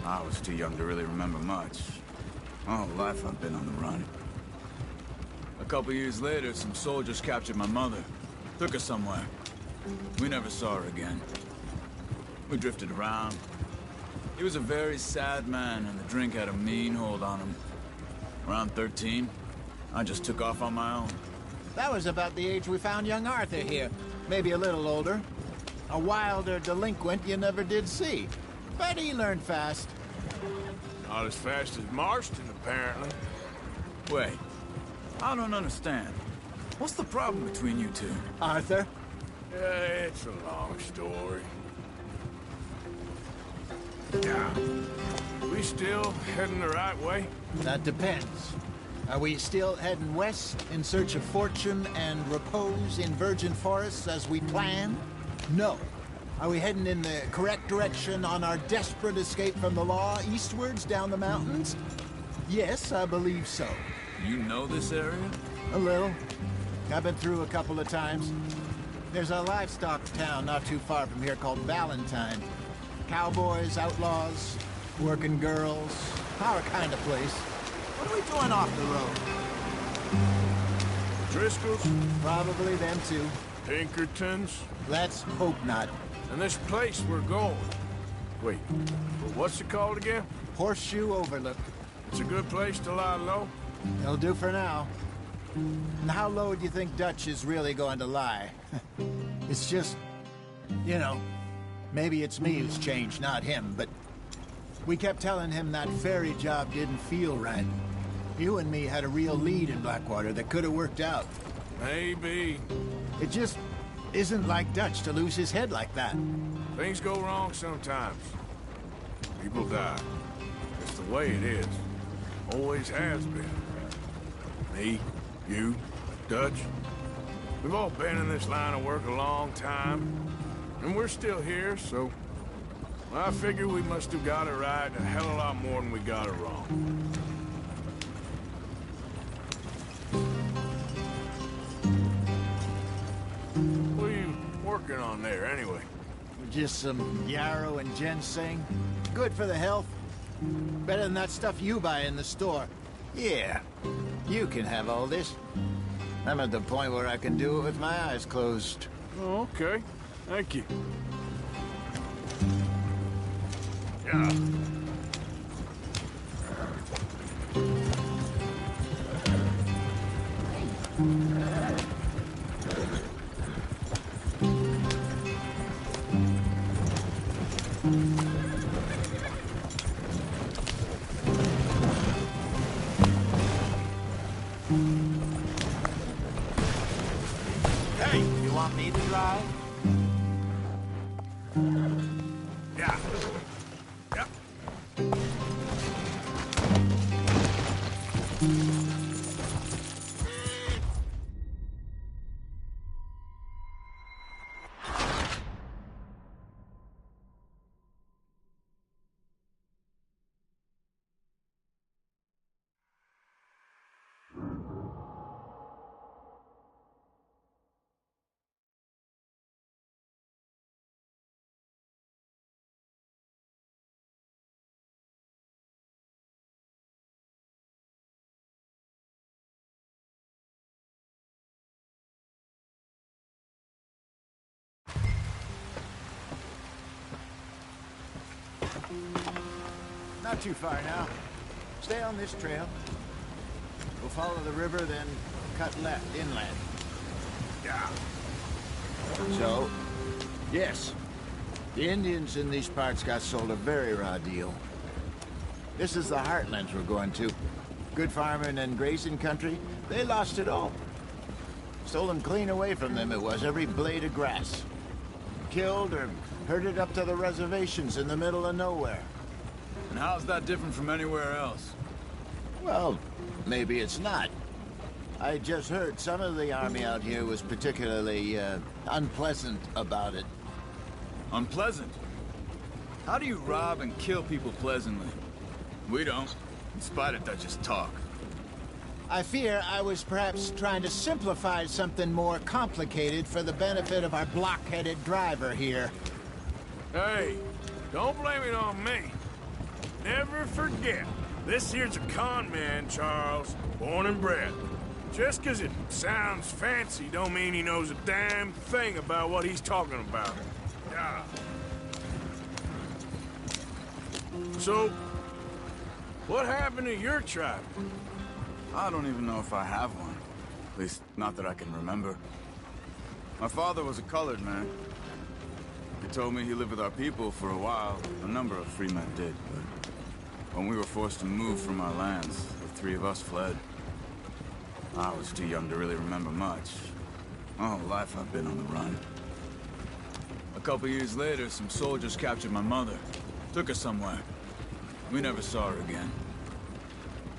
I was too young to really remember much. My whole life I've been on the run. A couple years later, some soldiers captured my mother. Took her somewhere. We never saw her again. We drifted around. He was a very sad man, and the drink had a mean hold on him. Around 13, I just took off on my own. That was about the age we found young Arthur here. Maybe a little older. A wilder delinquent you never did see. But he learned fast. Not as fast as Marston, apparently. Wait, I don't understand. What's the problem between you two? Arthur? It's a long story. Yeah. We we still heading the right way? That depends. Are we still heading west in search of fortune and repose in virgin forests as we planned? No. Are we heading in the correct direction on our desperate escape from the law eastwards down the mountains? Yes, I believe so. You know this area? A little. I've been through a couple of times. There's a livestock town not too far from here called Valentine. Cowboys, outlaws, working girls, our kind of place. What are we doing off the road? Driscoll's? Probably them too. Pinkertons? Let's hope not. And this place we're going. Wait, what's it called again? Horseshoe Overlook. It's a good place to lie low? It'll do for now. And how low do you think Dutch is really going to lie? It's just, you know, maybe it's me who's changed, not him, but we kept telling him that ferry job didn't feel right. You and me had a real lead in Blackwater that could have worked out. Maybe. It just isn't like Dutch to lose his head like that. Things go wrong sometimes. People die. It's the way it is. Always has been. Me, you, Dutch. We've all been in this line of work a long time. And we're still here, so... I figure we must have got it right a hell of a lot more than we got it wrong. What are you working on there, anyway? Just some yarrow and ginseng. Good for the health. Better than that stuff you buy in the store. Yeah, you can have all this. I'm at the point where I can do it with my eyes closed. Oh, okay. Thank you. Yeah. Hey, you want me to drive? Yeah. Yep. Not too far now. Stay on this trail. We'll follow the river, then cut left inland. Yeah. So, yes, the Indians in these parts got sold a very raw deal. This is the heartlands we're going to. Good farming and grazing country, they lost it all. Stolen clean away from them it was, every blade of grass. Killed or herded up to the reservations in the middle of nowhere. And how's that different from anywhere else? Well, maybe it's not. I just heard some of the army out here was particularly, unpleasant about it. Unpleasant? How do you rob and kill people pleasantly? We don't, in spite of Dutch's talk. I fear I was perhaps trying to simplify something more complicated for the benefit of our block-headed driver here. Hey, don't blame it on me. Never forget, this here's a con man, Charles, born and bred. Just 'cause it sounds fancy don't mean he knows a damn thing about what he's talking about. Yeah. So, what happened to your tribe? I don't even know if I have one. At least, not that I can remember. My father was a colored man. He told me he lived with our people for a while. A number of free men did, but when we were forced to move from our lands, the three of us fled. I was too young to really remember much. My whole life I've been on the run. A couple years later, some soldiers captured my mother. Took her somewhere. We never saw her again.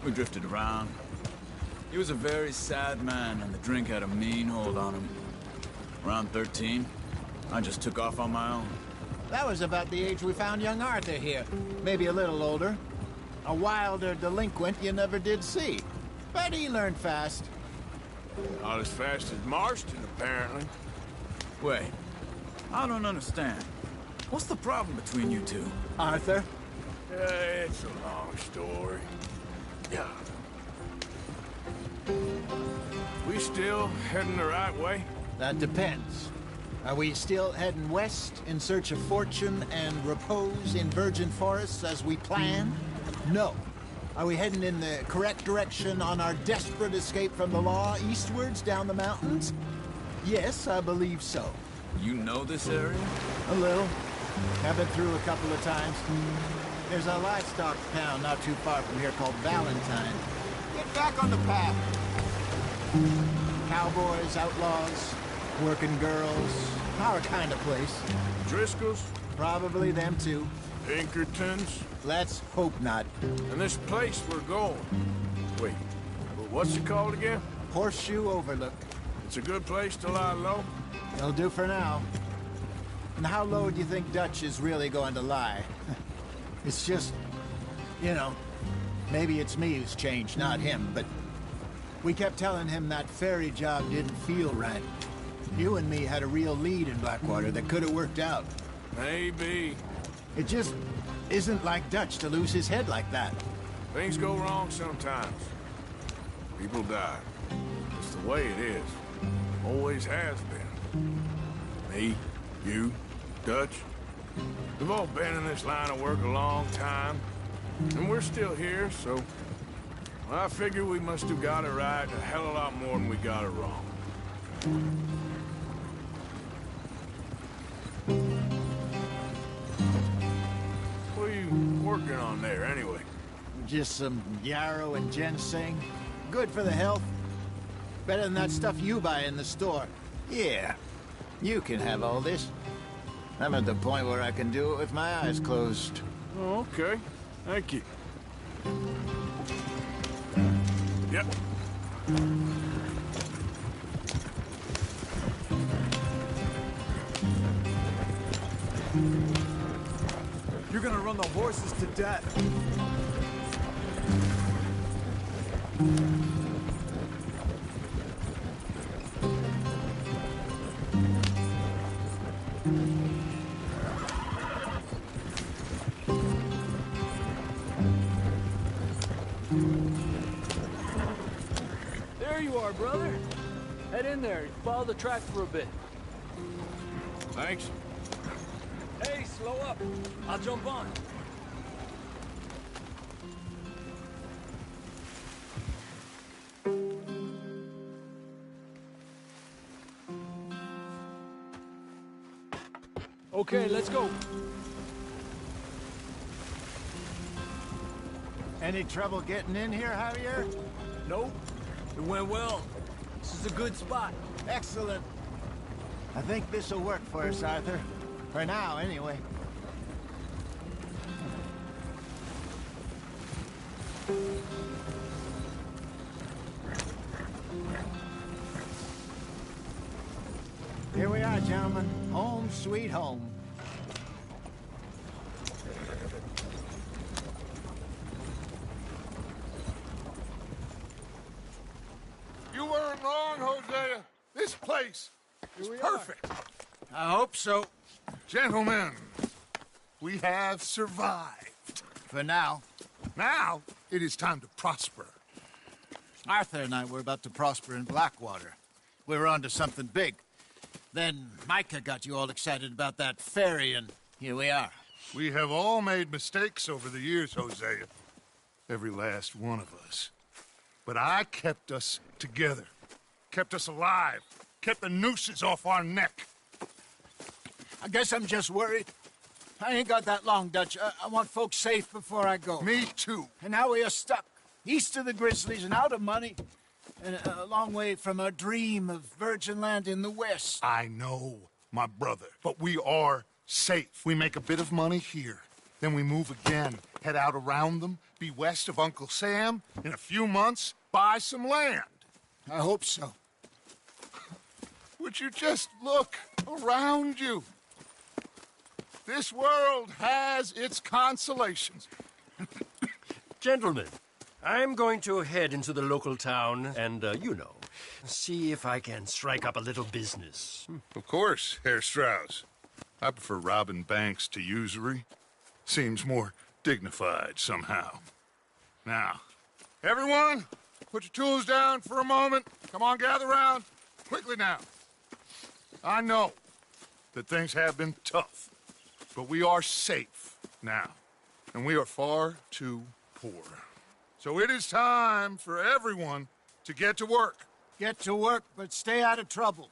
We drifted around. He was a very sad man, and the drink had a mean hold on him. Around 13, I just took off on my own. That was about the age we found young Arthur here. Maybe a little older. A wilder delinquent you never did see. But he learned fast. Not as fast as Marston, apparently. Wait, I don't understand. What's the problem between you two? Arthur? It's a long story. Yeah. We still heading the right way? That depends. Are we still heading west in search of fortune and repose in virgin forests as we planned? No. Are we heading in the correct direction on our desperate escape from the law eastwards down the mountains? Yes, I believe so. You know this area? A little. I've been through a couple of times. There's a livestock town not too far from here called Valentine. Get back on the path. Cowboys, outlaws, working girls, our kind of place. Driscoll's? Probably them too. Pinkertons? Let's hope not. And this place we're going. Wait, what's it called again? Horseshoe Overlook. It's a good place to lie low? It'll do for now. And how low do you think Dutch is really going to lie? It's just, you know, maybe it's me who's changed, not him, but we kept telling him that ferry job didn't feel right. You and me had a real lead in Blackwater that could have worked out. Maybe. It just isn't like Dutch to lose his head like that. Things go wrong sometimes. People die. It's the way it is. Always has been. Me, you, Dutch. We've all been in this line of work a long time. And we're still here, so... well, I figure we must have got it right a hell of a lot more than we got it wrong. What are you working on there, anyway? Just some yarrow and ginseng. Good for the health. Better than that stuff you buy in the store. Yeah, you can have all this. I'm at the point where I can do it with my eyes closed. Oh, okay. Thank you. Yep. You're gonna run the horses to death. There you are, brother. Head in there. Follow the track for a bit. Thanks. Hey, slow up. I'll jump on. Okay, let's go. Any trouble getting in here, Javier? Nope. It went well. This is a good spot. Excellent. I think this'll work for us, Arthur. For now, anyway. Here we are, gentlemen. Home sweet home. You weren't wrong, Hosea. This place is perfect. I hope so. Gentlemen, we have survived. For now. Now, it is time to prosper. Arthur and I were about to prosper in Blackwater. We were onto something big. Then Micah got you all excited about that ferry, and here we are. We have all made mistakes over the years, Hosea. Every last one of us. But I kept us together. Kept us alive. Kept the nooses off our neck. I guess I'm just worried. I ain't got that long, Dutch. I want folks safe before I go. Me too. And now we are stuck. East of the Grizzlies and out of money. And a long way from our dream of virgin land in the west. I know, my brother. But we are safe. We make a bit of money here. Then we move again, head out around them, be west of Uncle Sam. In a few months, buy some land. I hope so. Would you just look around you? This world has its consolations. Gentlemen, I'm going to head into the local town and, see if I can strike up a little business. Of course, Herr Strauss. I prefer robbing banks to usury. Seems more dignified somehow. Now, everyone, put your tools down for a moment. Come on, gather round. Quickly now. I know that things have been tough, but we are safe now, and we are far too poor. So it is time for everyone to get to work. Get to work, but stay out of trouble.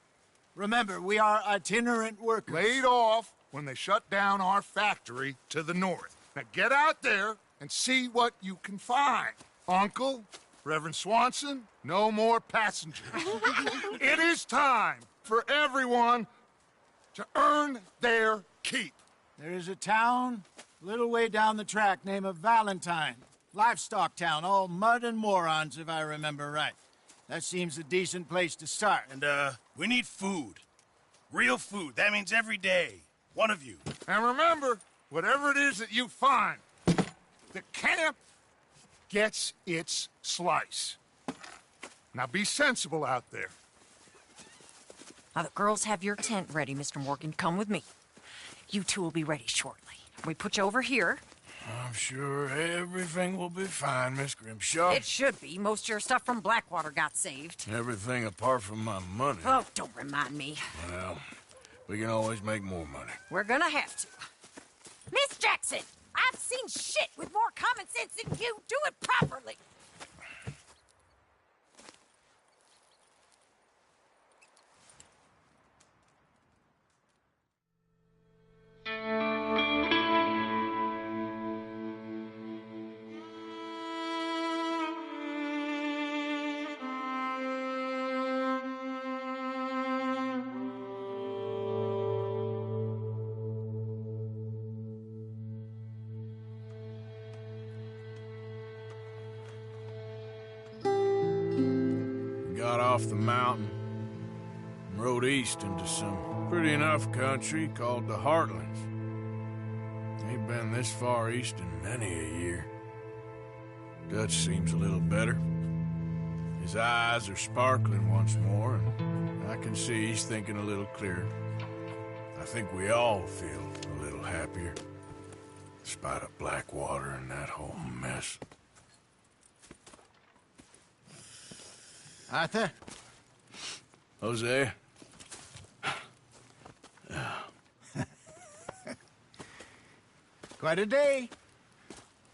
Remember, we are itinerant workers. Laid off when they shut down our factory to the north. Now get out there and see what you can find. Uncle, Reverend Swanson, no more passengers. It is time for everyone to earn their keep. There is a town a little way down the track named Valentine. Livestock town, all mud and morons, if I remember right. That seems a decent place to start. And, we need food. Real food. That means every day. One of you. And remember, whatever it is that you find, the camp gets its slice. Now be sensible out there. Now, the girls have your tent ready, Mr. Morgan. Come with me. You two will be ready shortly. We put you over here. I'm sure everything will be fine, Miss Grimshaw. It should be. Most of your stuff from Blackwater got saved. Everything apart from my money. Oh, don't remind me. Well, we can always make more money. We're gonna have to. Miss Jackson, I've seen shit with more common sense than you. Do it properly. Got off the mountain and rode east into some pretty enough country called the Heartlands. Ain't been this far east in many a year. Dutch seems a little better. His eyes are sparkling once more, and I can see he's thinking a little clearer. I think we all feel a little happier, despite of Blackwater and that whole mess. Arthur? Jose? Quite a day.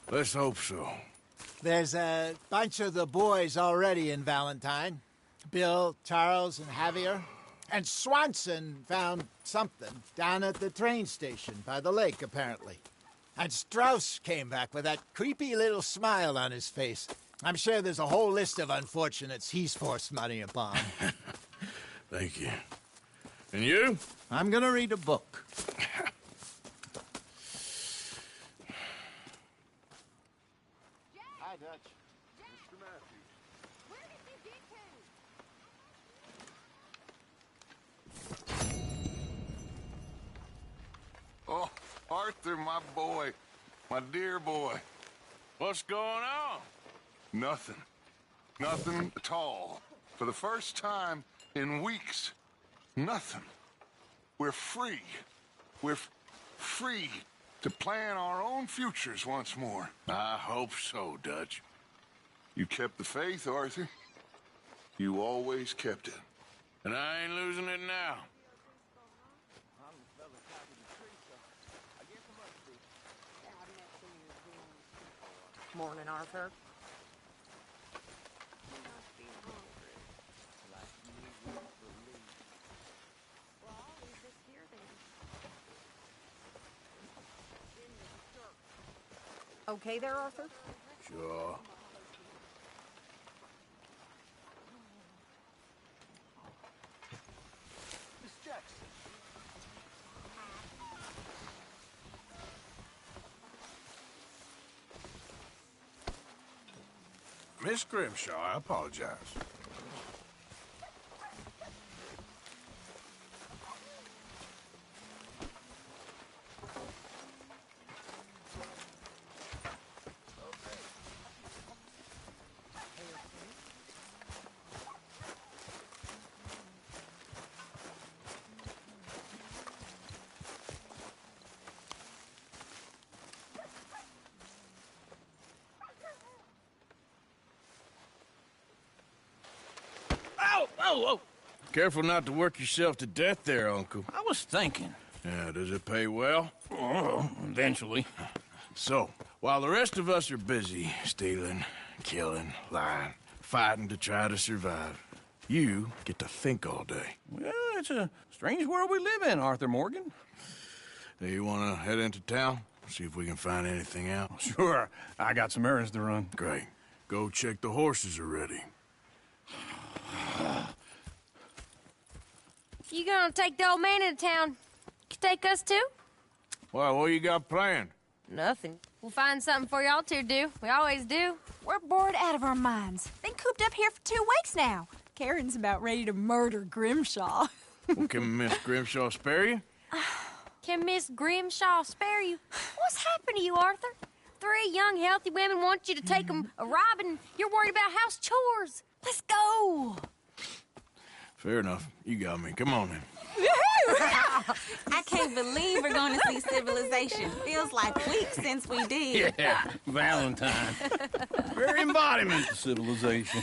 Let's hope so. There's a bunch of the boys already in Valentine. Bill, Charles, and Javier. And Swanson found something down at the train station by the lake, apparently. And Strauss came back with that creepy little smile on his face. I'm sure there's a whole list of unfortunates he's forced money upon. Thank you. And you? I'm gonna read a book. Hi, Dutch. Mr. Matthews. Where did you get to? Oh, Arthur, my boy. My dear boy. What's going on? Nothing. Nothing at all. For the first time in weeks. Nothing. We're free. We're free to plan our own futures once more. I hope so, Dutch. You kept the faith, Arthur. You always kept it. And I ain't losing it now. Morning, Arthur. Okay there, Arthur? Sure. Miss Jackson. Miss Grimshaw, I apologize. Whoa! Careful not to work yourself to death there, Uncle. I was thinking. Yeah, does it pay well? Oh, eventually. So, while the rest of us are busy stealing, killing, lying, fighting to try to survive, you get to think all day. Well, it's a strange world we live in, Arthur Morgan. Do you want to head into town? See if we can find anything out? Sure. I got some errands to run. Great. Go check the horses are ready. You gonna take the old man into town? You take us too? Well, what you got planned? Nothing. We'll find something for y'all to do. We always do. We're bored out of our minds. Been cooped up here for 2 weeks now. Karen's about ready to murder Grimshaw. Well, can Miss Grimshaw spare you? Can Miss Grimshaw spare you? What's happened to you, Arthur? 3 young, healthy women want you to take them a robbing. You're worried about house chores. Let's go. Fair enough. You got me. Come on then. I can't believe we're going to see civilization. Feels like weeks since we did. Yeah, Valentine. Very embodiment of civilization.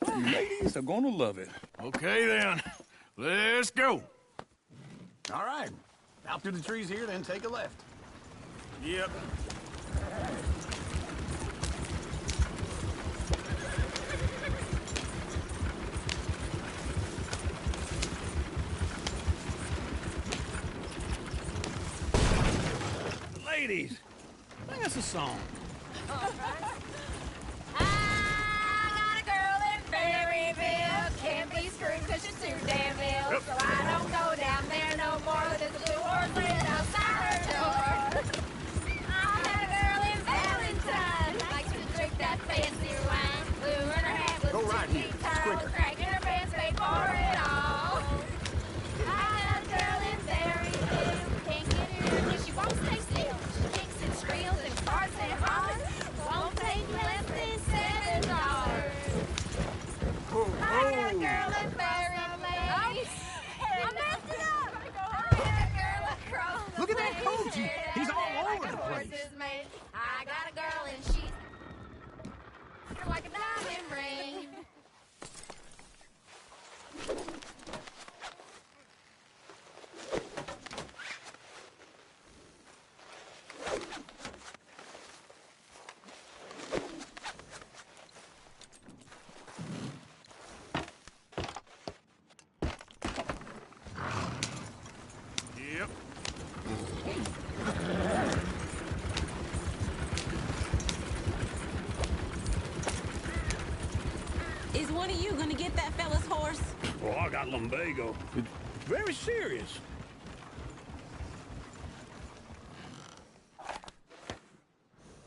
You ladies are gonna love it. Okay then. Let's go. All right. Out through the trees here, then take a left. Yep. Ladies, sing us a song. I got a girl in Berryville. Can't be screwed 'cause she's too damn ill. So I don't go down there no more. There's a blue horse laying outside her door. I had a girl in Valentine. Likes to drink that fancy wine. Blue in her hat with Go right here. cheeky towel. Cracking her pants, paid for it all. I had a girl in Berryville. Can't get her because she won't stay still. She kicks and squeals and farts and hollers. Won't take less than $7. I got a girl in Berryville. I messed it up. I got a girl across the Look at that place. Koji. He's all Like over a the place. horse's mate. I got a girl and she's like a diamond ring. Yep. Is one of you gonna get that fella's horse? Oh, I got lumbago. It's very serious.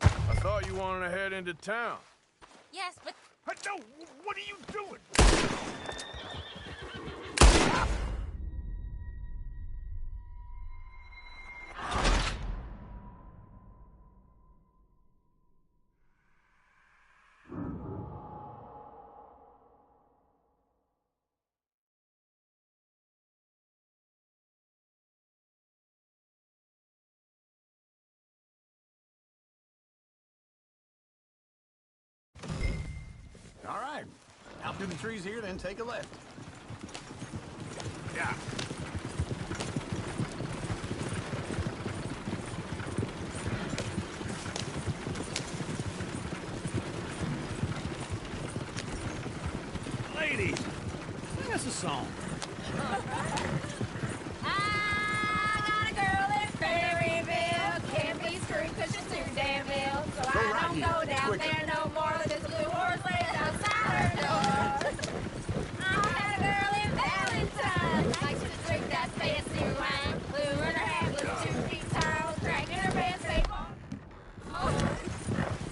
I thought you wanted to head into town. Yes, but No, what are you doing? All right. Out through the trees here, then take a left. Yeah. Ladies, sing us a song. I got a girl in Berryville. Can't be screwed 'cause she's too damn ill. So Go I right don't here. go down Quicker. there no more. There's a blue horse laying outside her door. I had a girl in Valentine. Likes to drink that fancy wine. Blue in her hat with 2 feet towels. Cracking her pants, paid for.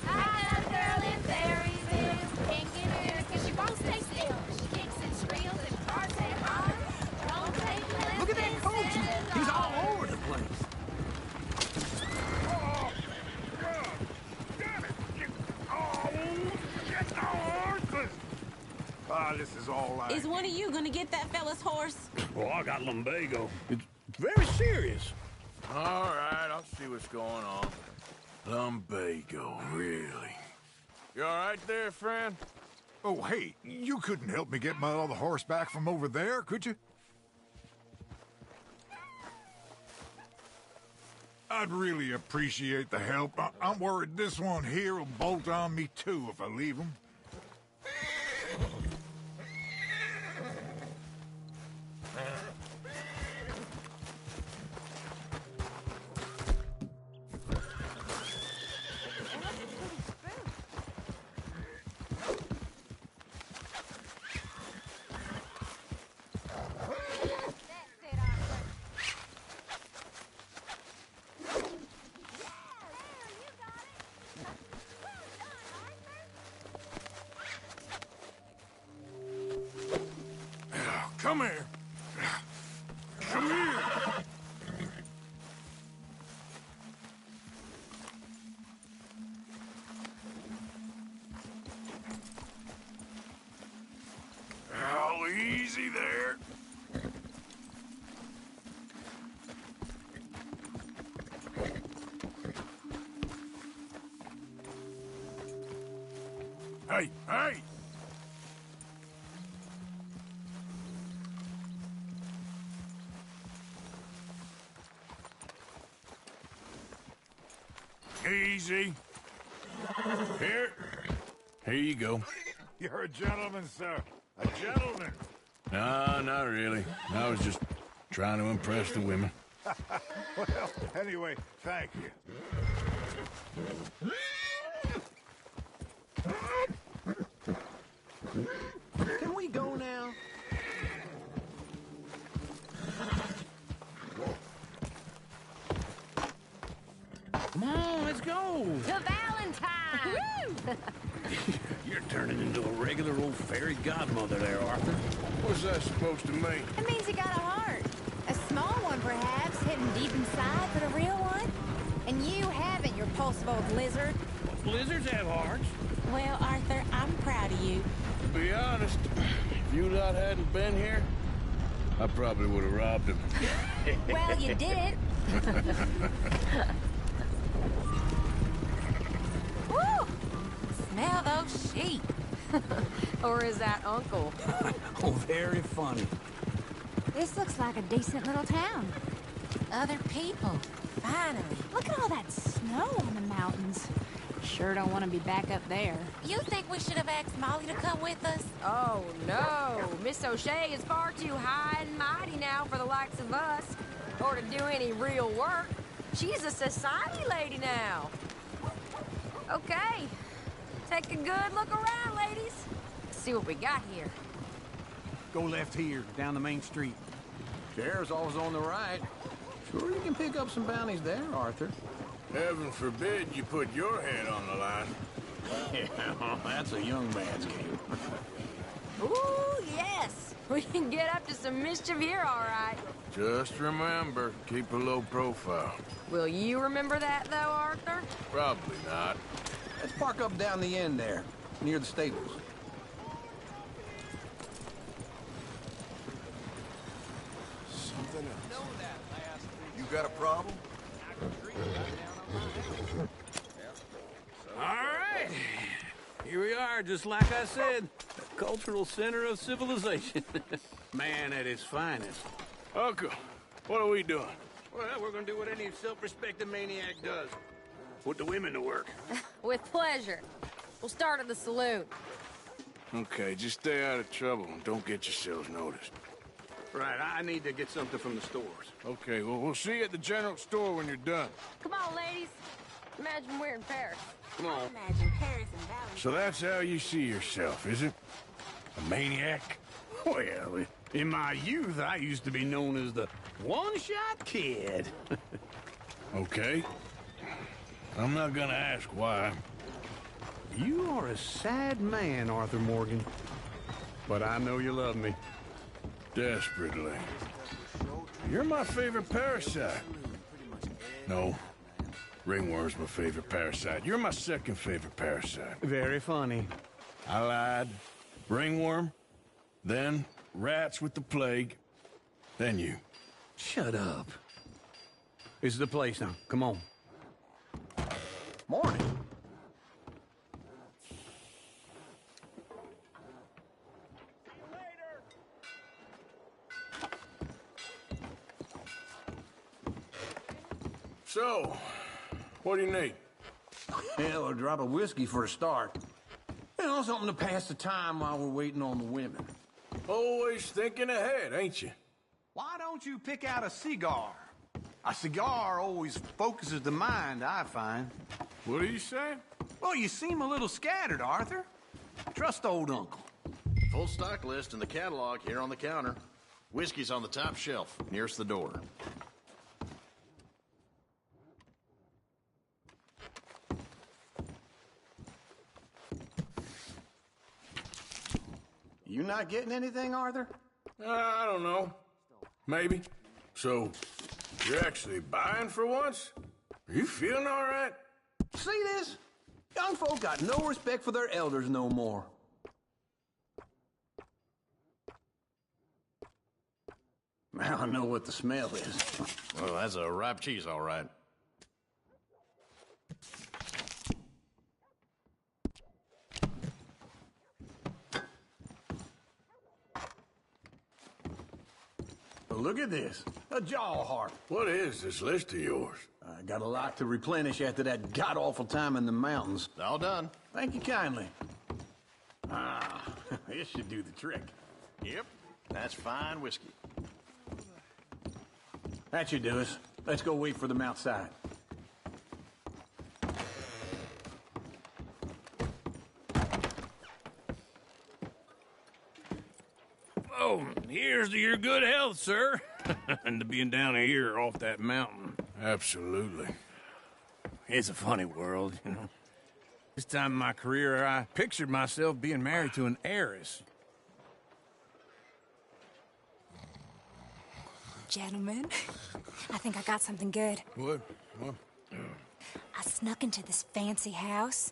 I had a girl in Berryville. Can't this is all I... Is one of you gonna get that fella's horse? Well, I got lumbago. It's very serious. All right, I'll see what's going on. Lumbago, really? You all right there, friend? Oh, hey, you couldn't help me get my other horse back from over there, could you? I'd really appreciate the help. I'm worried this one here will bolt on me too if I leave him. Come here. Come here. Oh, easy there. Hey, hey! Easy. Here you go. You're a gentleman, sir. A gentleman. No, not really. I was just trying to impress the women. Well, anyway, thank you. Can we go now? Come on, let's go. To Valentine! You're turning into a regular old fairy godmother there, Arthur. What's that supposed to mean? It means you got a heart. A small one, perhaps, hidden deep inside, but a real one. And you haven't, you repulsive old lizard. Lizards have hearts. Well, Arthur, I'm proud of you. To be honest, if you lot hadn't been here, I probably would have robbed him. Well, you did. Woo! Smell those sheep. Or is that Uncle? Oh, very funny. This looks like a decent little town. Other people. Finally. Look at all that snow on the mountains. Sure don't want to be back up there. You think we should have asked Molly to come with us? Oh, no. Miss O'Shea is far too high and mighty now for the likes of us, or to do any real work. She's a society lady now. Okay. Take a good look around, ladies. See what we got here. Go left here, down the main street. Sheriff's always on the right. Sure, you can pick up some bounties there, Arthur. Heaven forbid you put your head on the line. Yeah, well, that's a young man's game. Ooh, yes. We can get up to some mischief here, all right. Just remember, keep a low profile. Will you remember that, though, Arthur? Probably not. Let's park up down the end there, near the stables. Something else. You got a problem? All right. Here we are, just like I said. A cultural center of civilization. Man at his finest. Uncle, what are we doing? Well, we're gonna do what any self-respecting maniac does. Put the women to work. With pleasure. We'll start at the saloon. Okay, just stay out of trouble and don't get yourselves noticed. Right, I need to get something from the stores. Okay, well, we'll see you at the general store when you're done. Come on, ladies. Imagine we're in Paris. Come on. Imagine Paris and Valentine. So that's how you see yourself, is it? A maniac? Well, in my youth, I used to be known as the one-shot kid. Okay. I'm not gonna ask why. You are a sad man, Arthur Morgan. But I know you love me. Desperately. You're my favorite parasite. No. Ringworm's my favorite parasite. You're my second favorite parasite. Very funny. I lied. Ringworm, then rats with the plague, then you. Shut up. This is the place now. Come on. Morning. So, what do you need? Hell, a drop of whiskey for a start. You know, something to pass the time while we're waiting on the women. Always thinking ahead, ain't you? Why don't you pick out a cigar? A cigar always focuses the mind, I find. What are you saying? Well, you seem a little scattered, Arthur. Trust old uncle. Full stock list in the catalog here on the counter. Whiskey's on the top shelf, nearest the door. You not getting anything, Arthur? I don't know. Maybe. So, you're actually buying for once? Are you feeling all right? See this? Young folk got no respect for their elders no more. Now I know what the smell is. Well, that's a ripe cheese, all right. But look at this. A jaw heart. What is this list of yours? I got a lot to replenish after that god-awful time in the mountains. All done. Thank you kindly. Ah, this should do the trick. Yep, that's fine whiskey. That should do us. Let's go wait for them outside. Oh, here's to your good health, sir. And to being down here off that mountain. Absolutely. It's a funny world, you know. This time in my career, I pictured myself being married to an heiress. Gentlemen, I think I got something good. What? I snuck into this fancy house.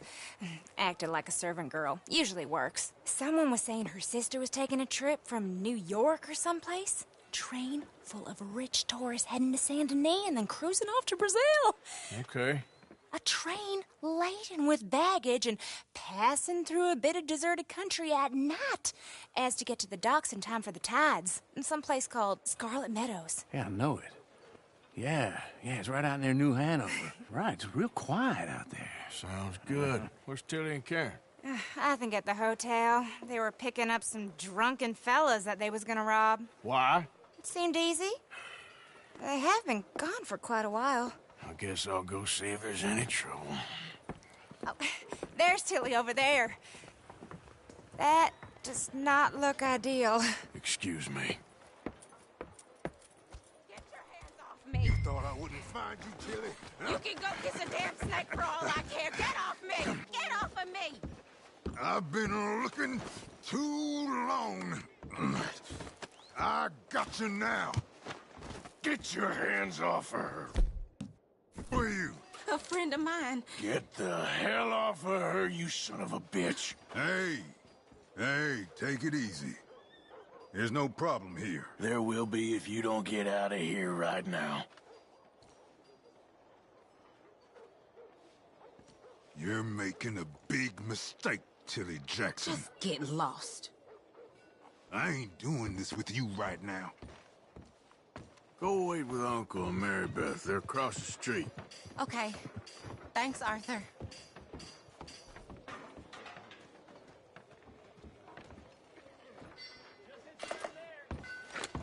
Acted like a servant girl. Usually works. Someone was saying her sister was taking a trip from New York or someplace. Train full of rich tourists heading to Saint Denis and then cruising off to Brazil. Okay. A train laden with baggage and passing through a bit of deserted country at night as to get to the docks in time for the tides in some place called Scarlet Meadows. Yeah, I know it. Yeah, it's right out near New Hanover. Right, it's real quiet out there. Sounds good. Where's Tilly and Karen? I think at the hotel. They were picking up some drunken fellas that they was gonna rob. Why? It seemed easy. They have been gone for quite a while. I guess I'll go see if there's any trouble. Oh, there's Tilly over there. That does not look ideal. Excuse me. Get your hands off me. You thought I wouldn't find you, Tilly? You can go kiss a damn snake for all I care. Get off me! Get off of me! I've been looking too long. I got you now. Get your hands off her. Who are you? A friend of mine. Get the hell off of her, you son of a bitch. Hey, take it easy. There's no problem here. There will be if you don't get out of here right now. You're making a big mistake, Tilly Jackson. Just get lost. I ain't doing this with you right now. Go wait with Uncle and Mary Beth. They're across the street. Okay. Thanks, Arthur.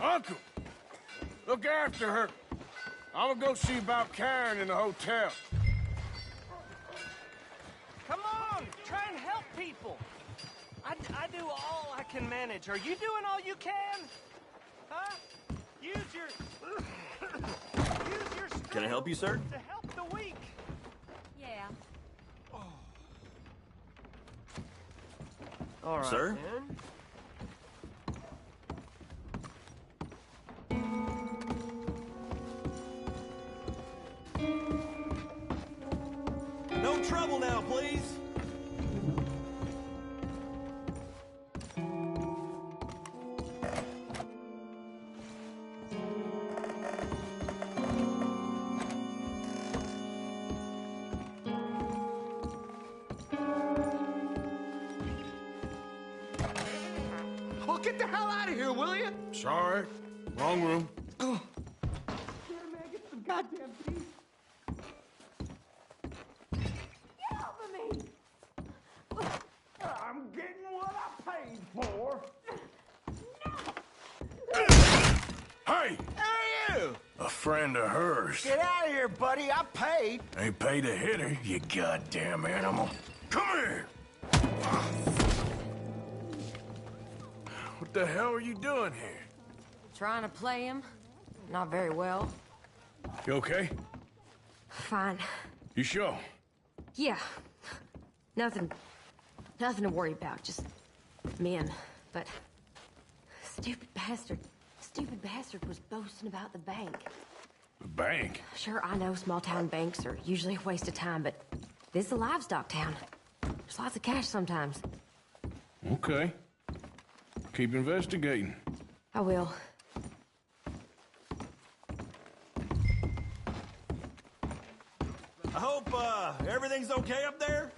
Uncle! Look after her. I'm gonna go see about Karen in the hotel. Come on, try and help people. I do all I can manage. Are you doing all you can? Huh? Use your strength. Can I help you, sir? To help the weak. Yeah. All right, Sir? then. No trouble now, please. Get the hell out of here, will you? Sorry. Wrong room. Get him, man. Get some goddamn peace. Get off of me! I'm getting what I paid for. Hey! Who are you? A friend of hers. Get out of here, buddy. I paid. Ain't paid to hit her, you goddamn animal. Come here! What the hell are you doing here? Trying to play him. Not very well. You okay? Fine. You sure? Yeah. Nothing to worry about. Just men. But stupid bastard was boasting about the bank. The bank? Sure, I know small town banks are usually a waste of time, but this is a livestock town. There's lots of cash sometimes. Okay. Keep investigating. I will. I hope, everything's okay up there?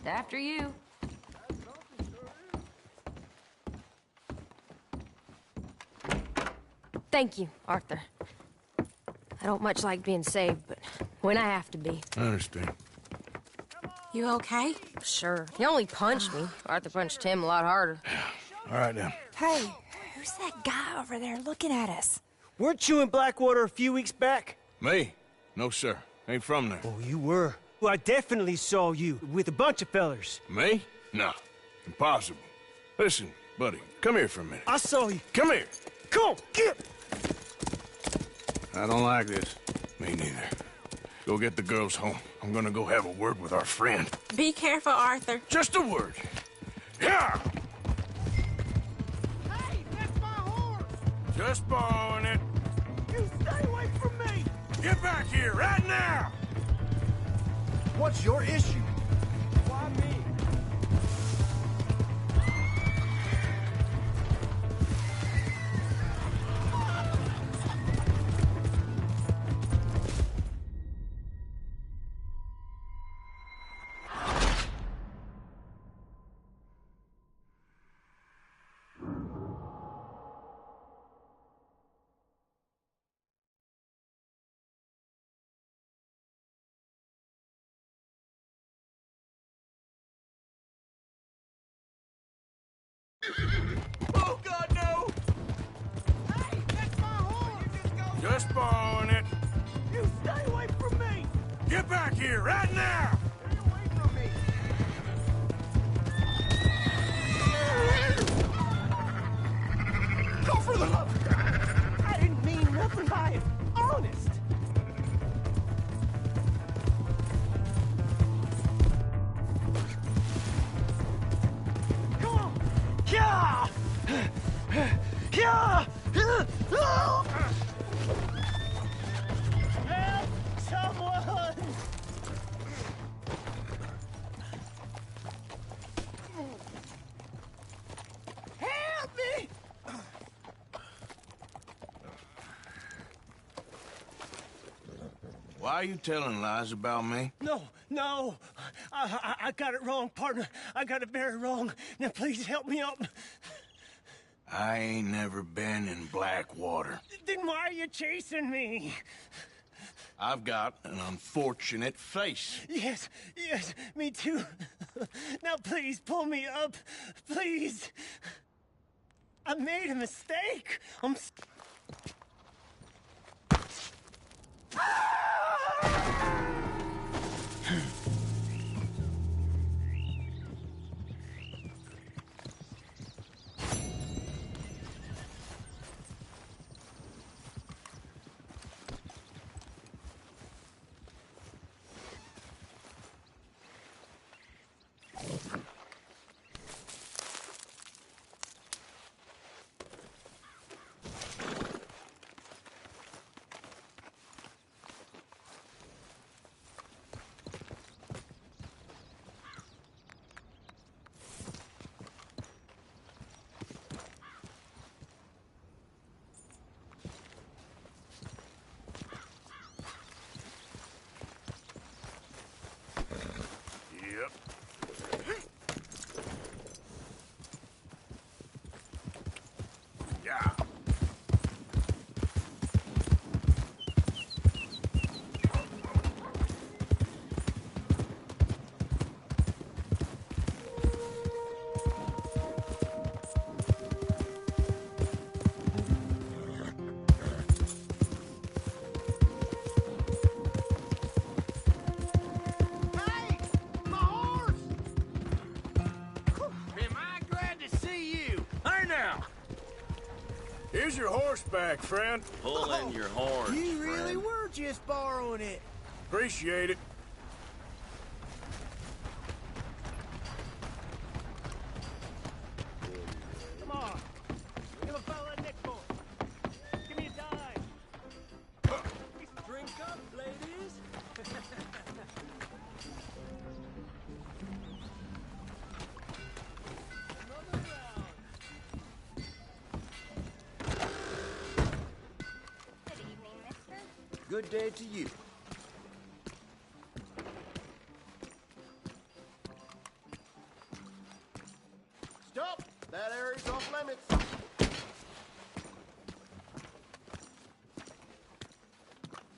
After you. Thank you, Arthur. I don't much like being saved, but when I have to be. I understand. You okay? Sure. He only punched me. Arthur punched him a lot harder. All right, then. Hey, who's that guy over there looking at us? Weren't you in Blackwater a few weeks back? Me? No, sir. Ain't from there. Oh, you were. Well, I definitely saw you with a bunch of fellers. Me? No. Impossible. Listen, buddy, come here for a minute. I saw you. Come here. Come on, get! I don't like this. Me neither. Go get the girls home. I'm gonna go have a word with our friend. Be careful, Arthur. Just a word. Yeah! Hey, that's my horse! Just borrowing it. You stay away from me! Get back here, right now! What's your issue? Why me? Oh, God, no! Hey, that's my horse! Just borrowing it. You stay away from me! Get back here, right now! Stay away from me! Go for the love! I didn't mean nothing by it. Honest! Come on! Yeah! Yeah! Help someone! Help me! Why are you telling lies about me? No. I got it wrong, partner. I got it very wrong. Now, please help me up. I ain't never been in Blackwater. Then why are you chasing me? I've got an unfortunate face. Yes, me too. Now, please, pull me up. Please. I made a mistake. Here's your horseback, friend. Pull in your horns, You really friend. were just borrowing it. Appreciate it. Come on. Give a fella a nickel. Give me a dime. Drink up, ladies. Good day to you. Stop! That area's off limits.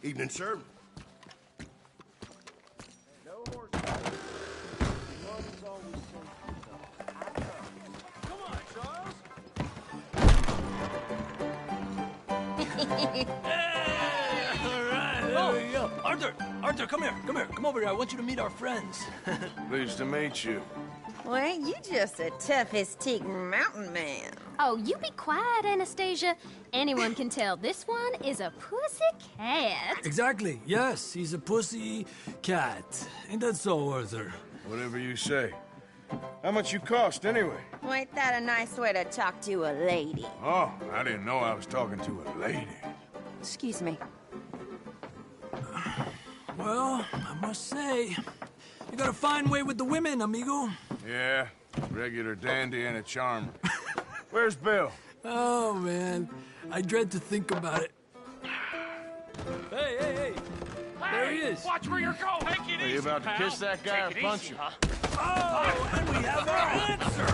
Evening, sir. No horse. One's always safe. Come on, Charles. There we go. Arthur, come here. Come over here. I want you to meet our friends. Pleased to meet you. Well, ain't you just a toughest-teak mountain man? Oh, you be quiet, Anastasia. Anyone can tell this one is a pussy cat. Exactly. Yes, he's a pussy cat. Ain't that so, Arthur? Whatever you say. How much you cost, anyway? Well, ain't that a nice way to talk to a lady? Oh, I didn't know I was talking to a lady. Excuse me. Well, I must say, you got a fine way with the women, amigo. Yeah, regular dandy and a charmer. Where's Bill? Oh, man. I dread to think about it. Hey! There he is. Watch where you're going. Take it Are you about to kiss that guy or punch him? Huh? Oh, and we have our answer.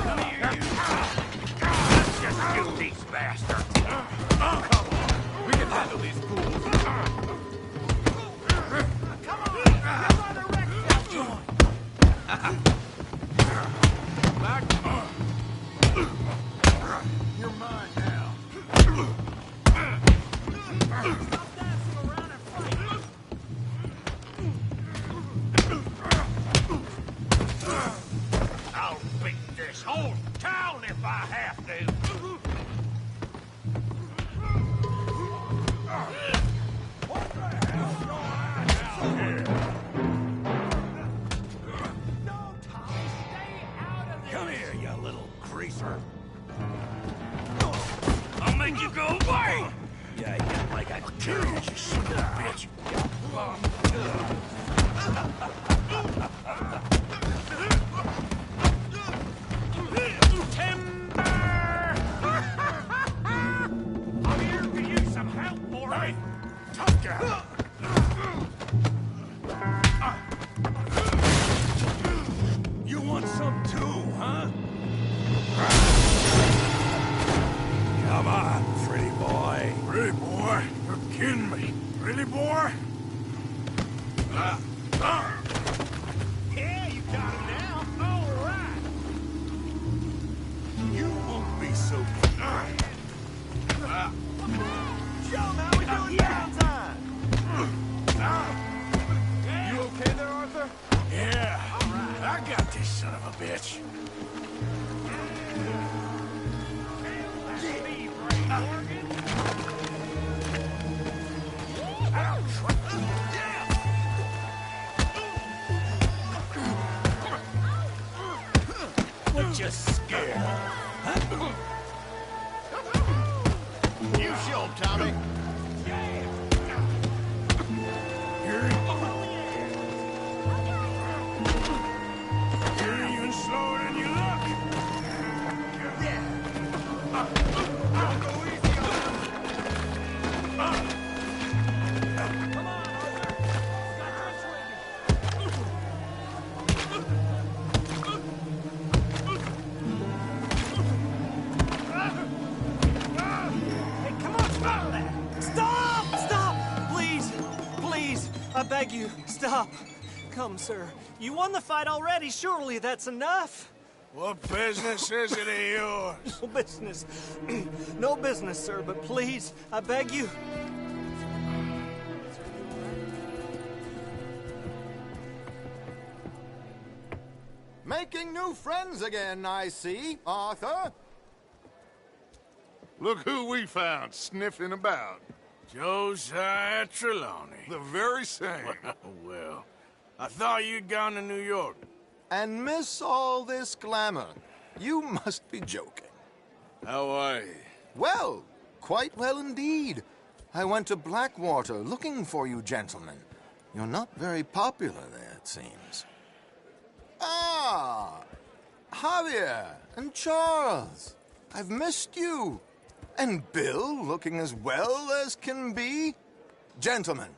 Come here, you. Let's just shoot these bastards. Come on. We can handle these fools. Come on. Come on the wreck joint. Back. You're mine now. Stop dancing around and fight. I'll beat this whole town if I have to. What the hell's going on down here? No, Tommy, stay out of this. Come here, you little greaser. I'll make you go away. Yeah, yeah, like I kill you, you son of a bitch. Timber! I'm here to use some help, Morty. Hey, tough guy. You want some too, huh? Come on, pretty boy. Pretty boy? You're kidding me. Really, boy? Yeah, you got him now. All right. You won't be so... Show him how we do it downtime. You okay there, Arthur? Yeah. All right. I got this son of a bitch. What you scared? Huh? You show him, Tommy. You're even slower than you look. Don't go easy on him. Come on, Arthur. Got this ready. Hey, come on, stop that. Stop! Stop! Please! Please! I beg you, stop. Come, sir. You won the fight already. Surely that's enough. What business is it of yours? No business. No business, sir, but please, I beg you. Make making new friends again, I see, Arthur. Look who we found sniffing about. Josiah Trelawney. The very same. Well, I thought you'd gone to New York. And miss all this glamour. You must be joking. How are you? Well, quite well indeed. I went to Blackwater looking for you gentlemen. You're not very popular there, it seems. Ah, Javier and Charles. I've missed you. And Bill looking as well as can be. Gentlemen,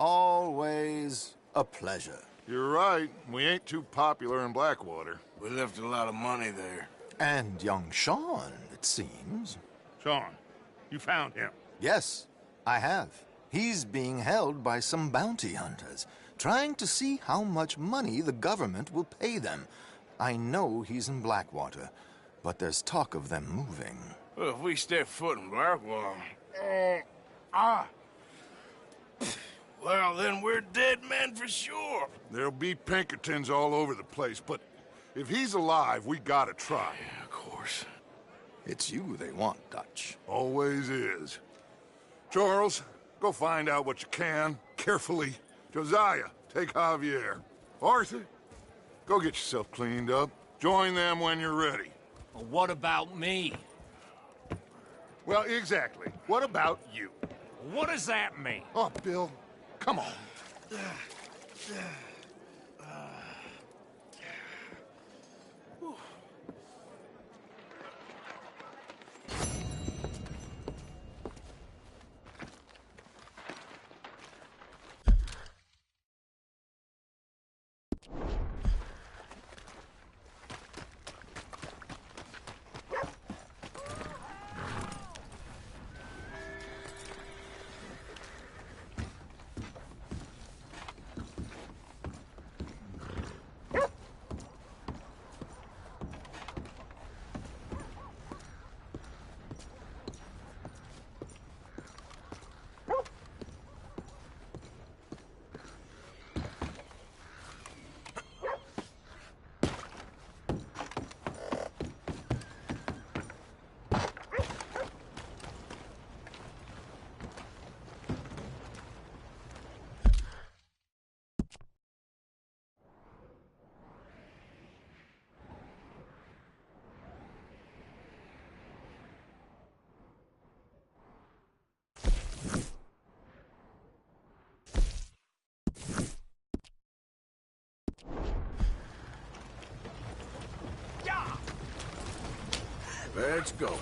always a pleasure. You're right. We ain't too popular in Blackwater. We left a lot of money there. And young Sean, it seems. Sean, you found him? Yes, I have. He's being held by some bounty hunters, trying to see how much money the government will pay them. I know he's in Blackwater, but there's talk of them moving. Well, if we step foot in Blackwater... Well, then we're dead men for sure. There'll be Pinkertons all over the place, but if he's alive, we gotta try. Yeah, of course. It's you they want, Dutch. Always is. Charles, go find out what you can, carefully. Josiah, take Javier. Arthur, go get yourself cleaned up. Join them when you're ready. Well, what about me? Well, exactly. What about you? What does that mean? Oh, Bill, come on. Let's go.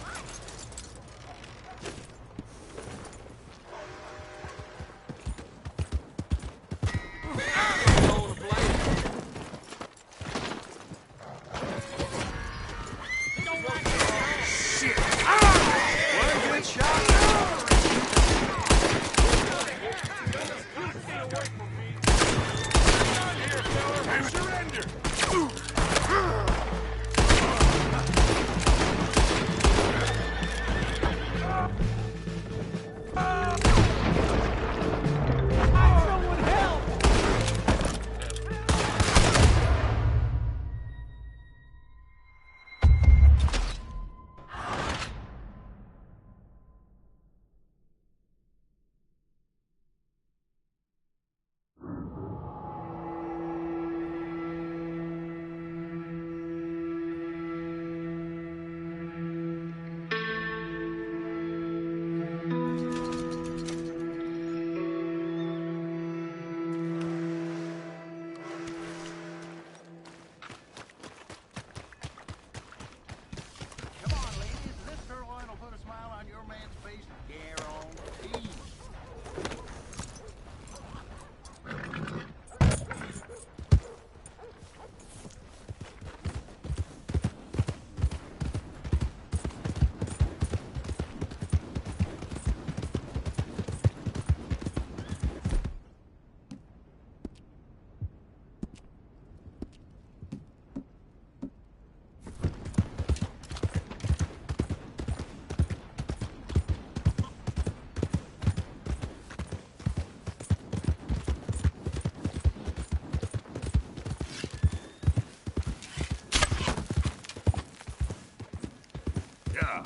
Yeah.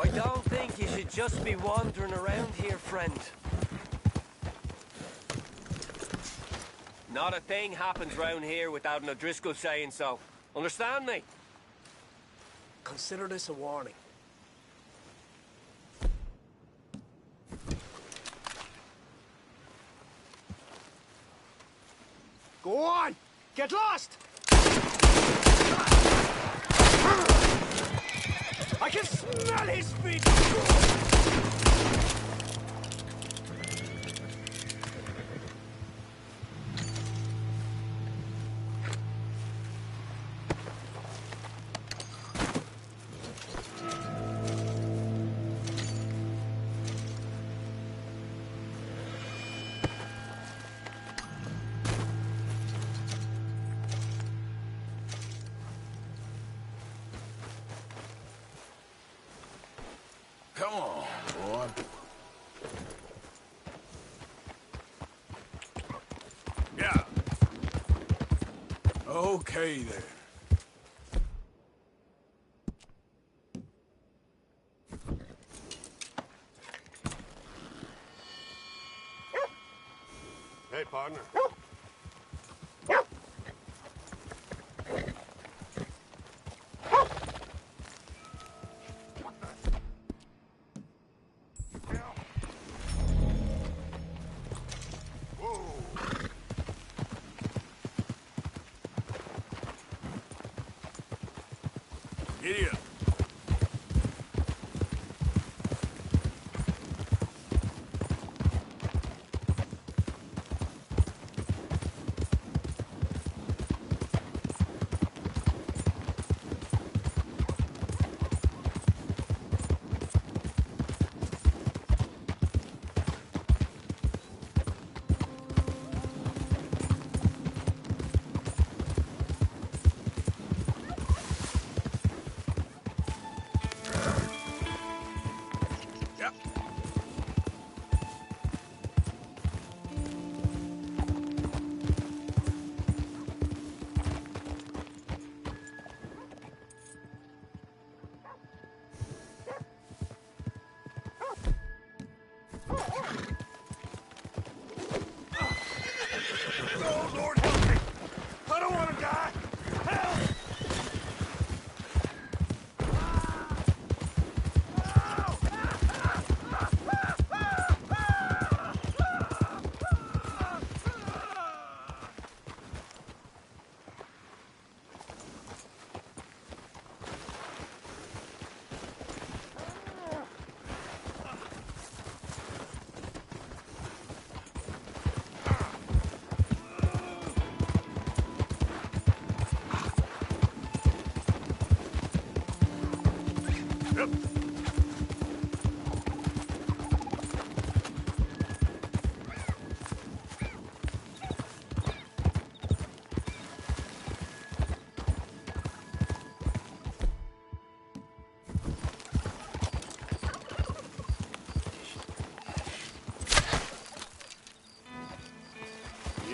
I don't think you should just be wandering around here, friend. Not a thing happens round here without an O'Driscoll saying so. Understand me? Consider this a warning. Go on! Get lost! I can smell his feet! Come on, boy. Yeah. Okay, there. Hey, partner. Giddy up. Oh, Lord, help me! I don't want to die! Help!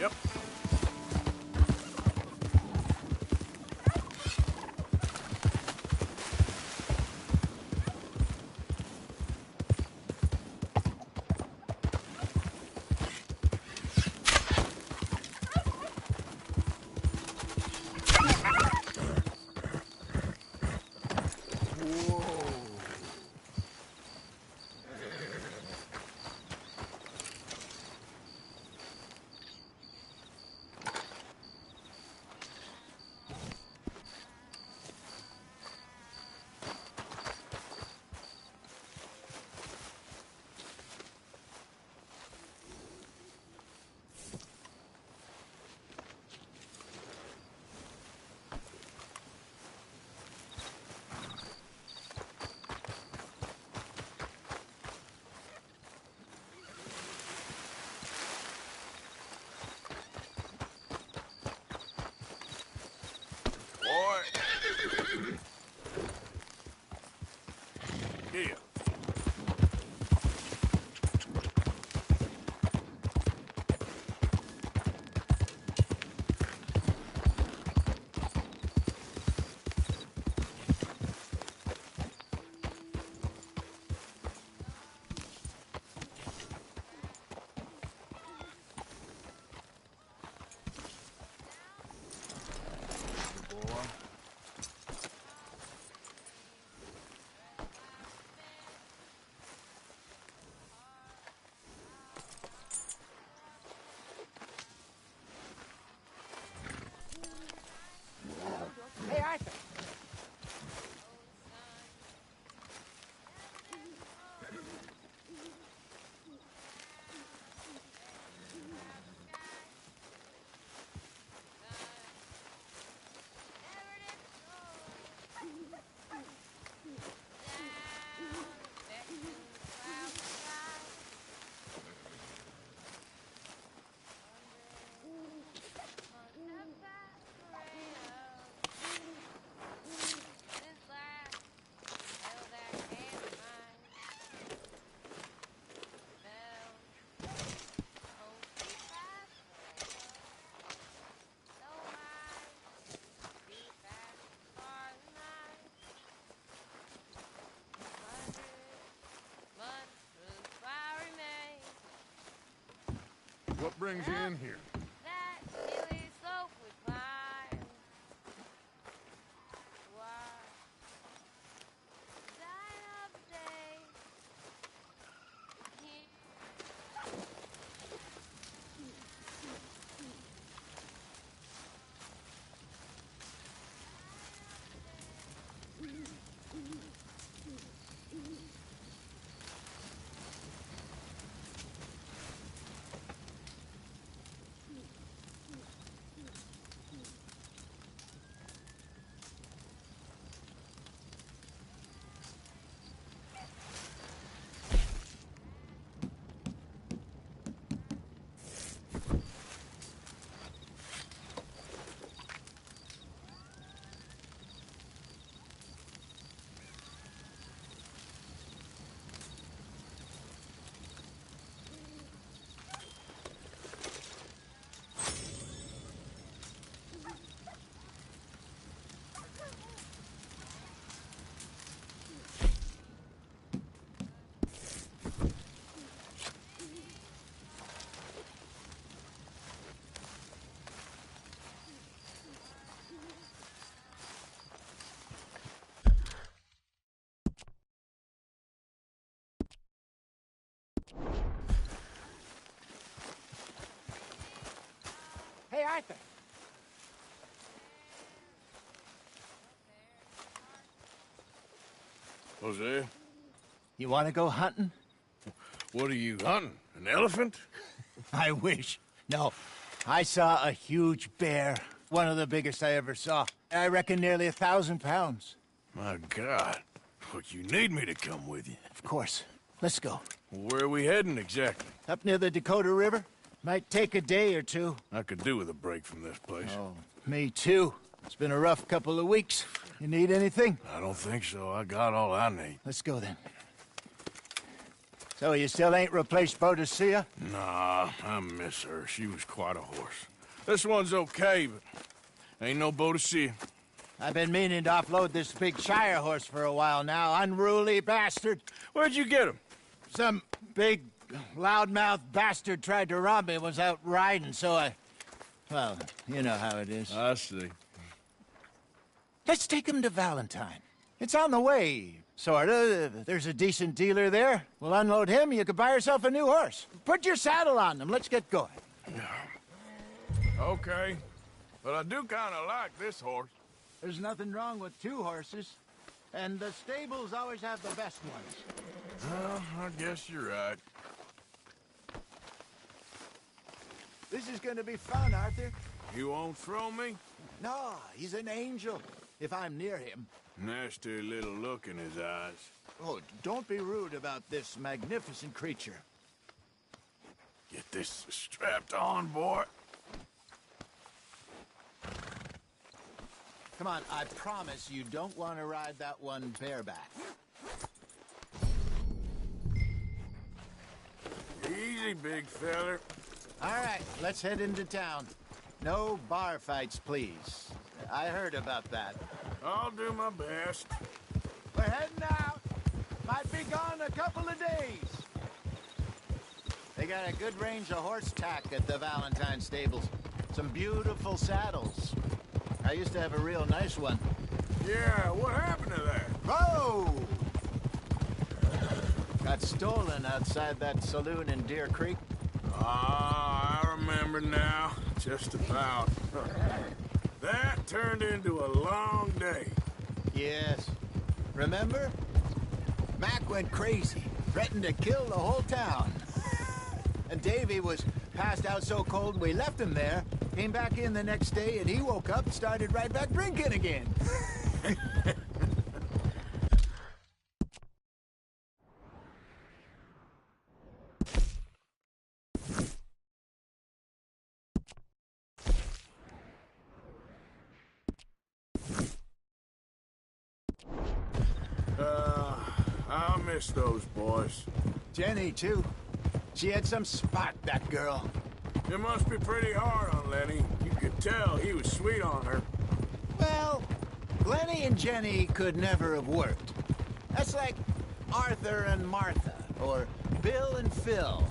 Yep. What brings you in here? That hilly slope we climb. Why? Dying of the day. Hey, Arthur. Jose, You want to go hunting? what are you hunting? An elephant? I wish. No, I saw a huge bear. One of the biggest I ever saw. I reckon nearly 1,000 pounds. My God. Look, you need me to come with you. Of course. Let's go. Where are we heading exactly? Up near the Dakota River. Might take a day or two. I could do with a break from this place. Oh, me too. It's been a rough couple of weeks. You need anything? I don't think so. I got all I need. Let's go then. So you still ain't replaced Boadicea? Nah, I miss her. She was quite a horse. This one's okay, but ain't no Boadicea. I've been meaning to offload this big Shire horse for a while now. Unruly bastard. Where'd you get him? Some big, loudmouth bastard tried to rob me and was out riding, so I... Well, you know how it is. I see. Let's take him to Valentine. It's on the way, sorta. There's a decent dealer there. We'll unload him, you could buy yourself a new horse. Put your saddle on them, let's get going. Okay, but I do kind of like this horse. There's nothing wrong with two horses. And the stables always have the best ones. Well, I guess you're right. This is gonna be fun, Arthur. You won't throw me? No, he's an angel, if I'm near him. Nasty little look in his eyes. Oh, don't be rude about this magnificent creature. Get this strapped on, boy. Come on, I promise you don't want to ride that one bareback. Easy, big feller. All right, let's head into town. No bar fights, please. I heard about that. I'll do my best. We're heading out. Might be gone a couple of days. They got a good range of horse tack at the Valentine stables. Some beautiful saddles. I used to have a real nice one. Yeah, what happened to that? Whoa! Got stolen outside that saloon in Deer Creek. Ah, I remember now. Just about. That turned into a long day. Yes. Remember? Mac went crazy, threatened to kill the whole town. And Davy was passed out so cold we left him there, came back in the next day, and he woke up and started right back drinking again. I miss those boys. Jenny, too. She had some spot, that girl. It must be pretty hard on Lenny. You could tell he was sweet on her. Well, Lenny and Jenny could never have worked. That's like Arthur and Martha, or Bill and Phil.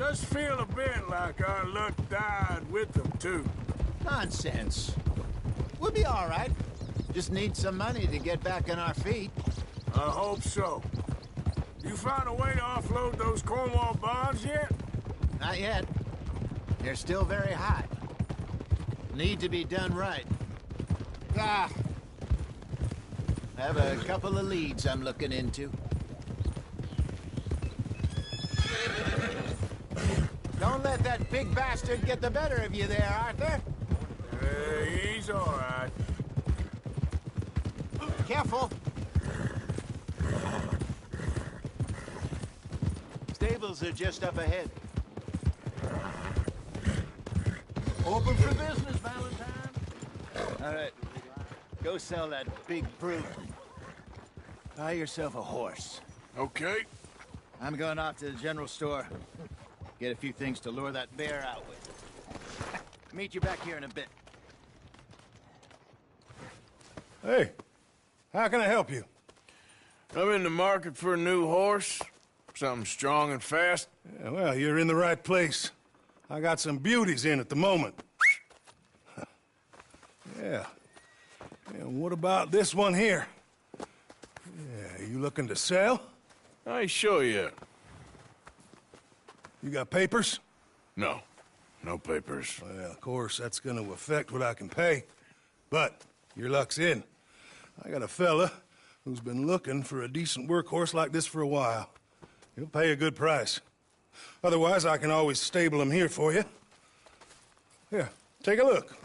Does feel a bit like our luck died with them, too. Nonsense. We'll be all right. Just need some money to get back on our feet. I hope so. You find a way to offload those Cornwall bonds yet? Not yet. They're still very high. Need to be done right. I have a couple of leads I'm looking into. Don't let that big bastard get the better of you there, Arthur. He's all right. Careful. Stables are just up ahead. Open for business, Valentine. All right. Go sell that big brute. Buy yourself a horse. Okay. I'm going off to the general store. Get a few things to lure that bear out with. Meet you back here in a bit. Hey, how can I help you? I'm in the market for a new horse. Something strong and fast. Yeah, well, you're in the right place. I got some beauties in at the moment. Yeah. And what about this one here? Yeah, you looking to sell? I ain't sure yet. You got papers? No. No papers. Well, of course, that's gonna affect what I can pay. But your luck's in. I got a fella who's been looking for a decent workhorse like this for a while. He'll pay a good price. Otherwise, I can always stable him here for you. Here, take a look.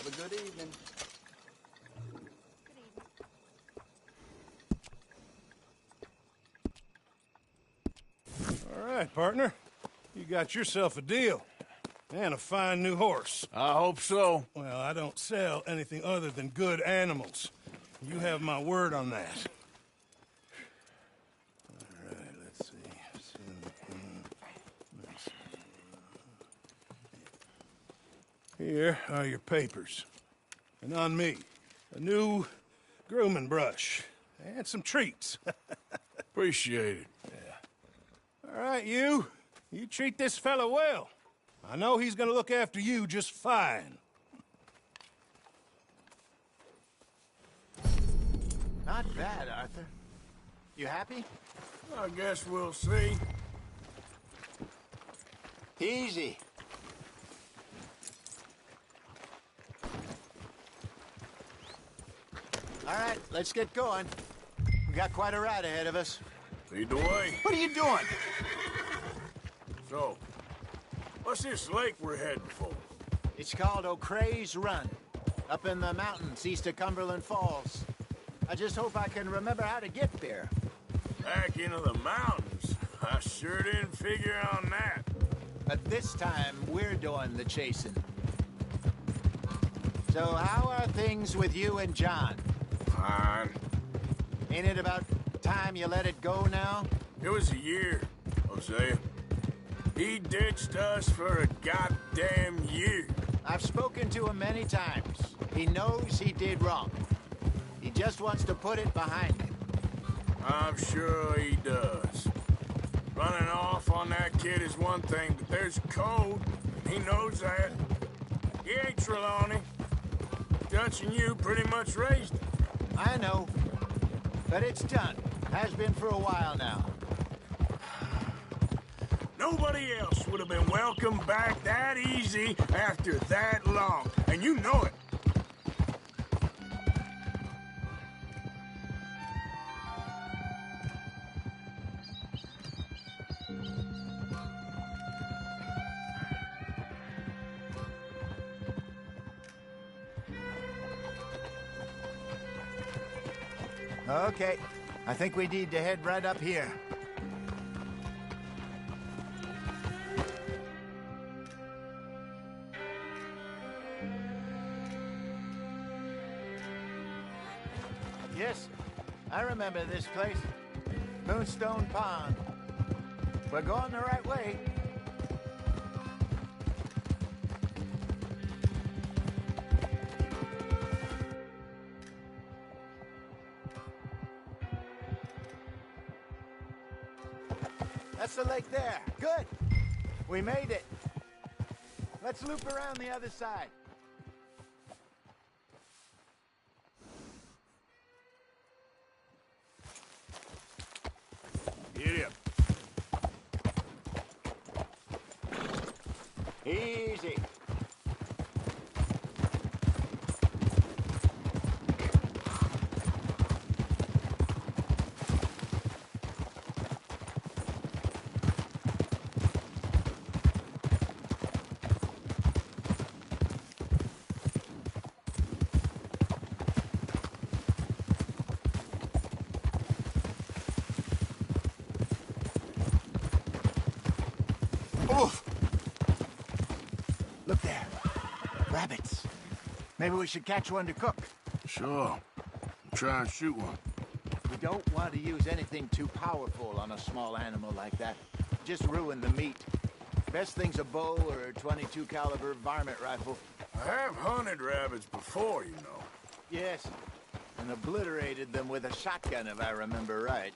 Have a good evening. All right, partner. You got yourself a deal. And a fine new horse. I hope so. Well, I don't sell anything other than good animals. You have my word on that. All right, let's see. Here are your papers. And on me, a new grooming brush. And some treats. Appreciate it. Yeah. All right, you. You treat this fella well. I know he's gonna look after you just fine. Not bad, Arthur. You happy? I guess we'll see. Easy. All right, let's get going. We got quite a ride ahead of us. Lead the way. What are you doing? So, what's this lake we're heading for? It's called O'Creagh's Run, up in the mountains east of Cumberland Falls. I just hope I can remember how to get there. Back into the mountains? I sure didn't figure on that. But this time, we're doing the chasing. So how are things with you and John? Fine. Ain't it about time you let it go now? It was a year, Hosea. He ditched us for a goddamn year. I've spoken to him many times. He knows he did wrong. He just wants to put it behind him. I'm sure he does. Running off on that kid is one thing, but there's code. He knows that. He ain't Trelawney. Dutch and you pretty much raised him. I know. But it's done. Has been for a while now. Nobody else would have been welcomed back that easy after that long. And you know it. Okay. I think we need to head right up here. Yes, I remember this place. Moonstone Pond. We're going the right way. That's the lake there. Good. We made it. Let's loop around the other side. Get up. Easy. Oof! Look there. Rabbits. Maybe we should catch one to cook. Sure. Try and shoot one. We don't want to use anything too powerful on a small animal like that. Just ruin the meat. Best thing's a bow or a .22 caliber varmint rifle. I have hunted rabbits before, you know. Yes, and obliterated them with a shotgun, if I remember right.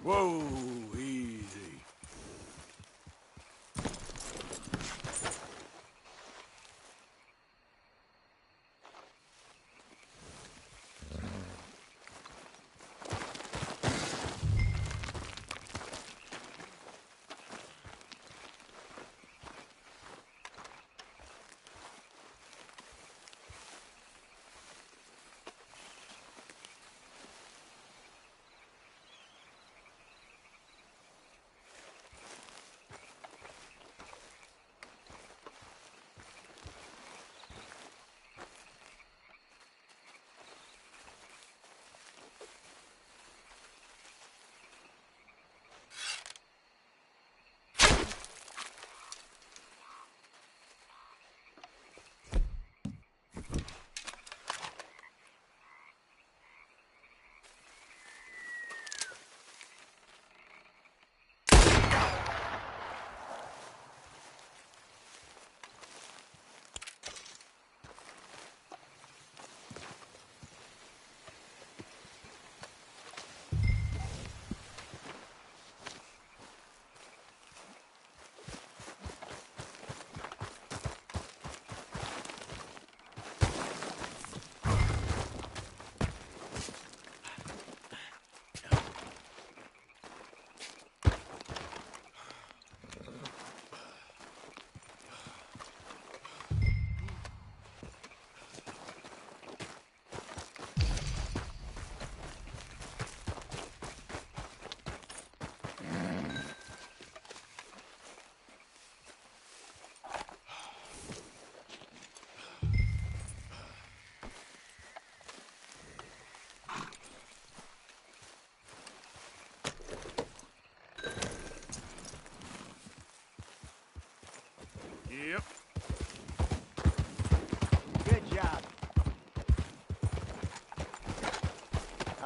Whoa, easy.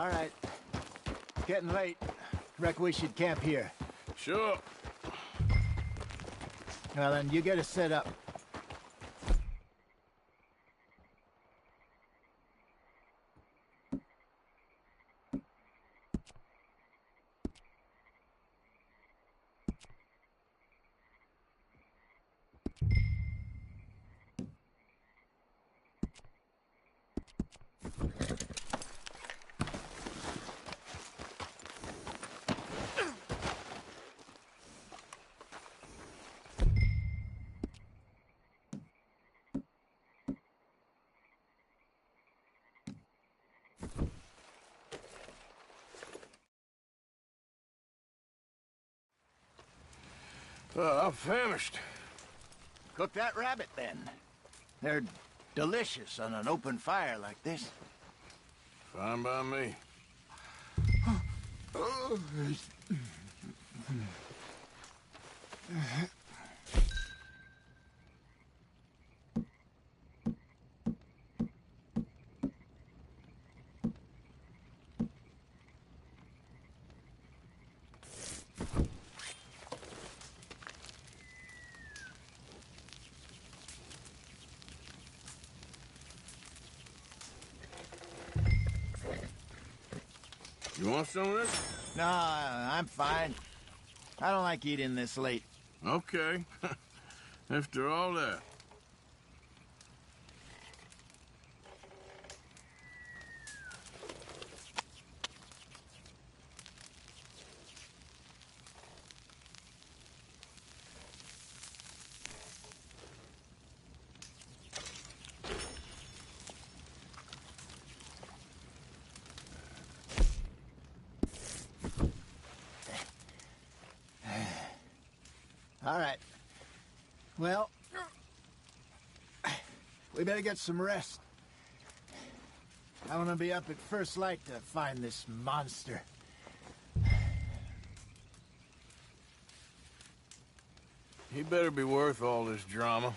All right. It's getting late. Reckon we should camp here. Sure. Well, then, you get us set up. I'm famished. Cook that rabbit, then. They're delicious on an open fire like this. Fine by me. You want some of this? No, I'm fine. I don't like eating this late. Okay. After all that. All right. Well, we better get some rest. I want to be up at first light to find this monster. He better be worth all this drama.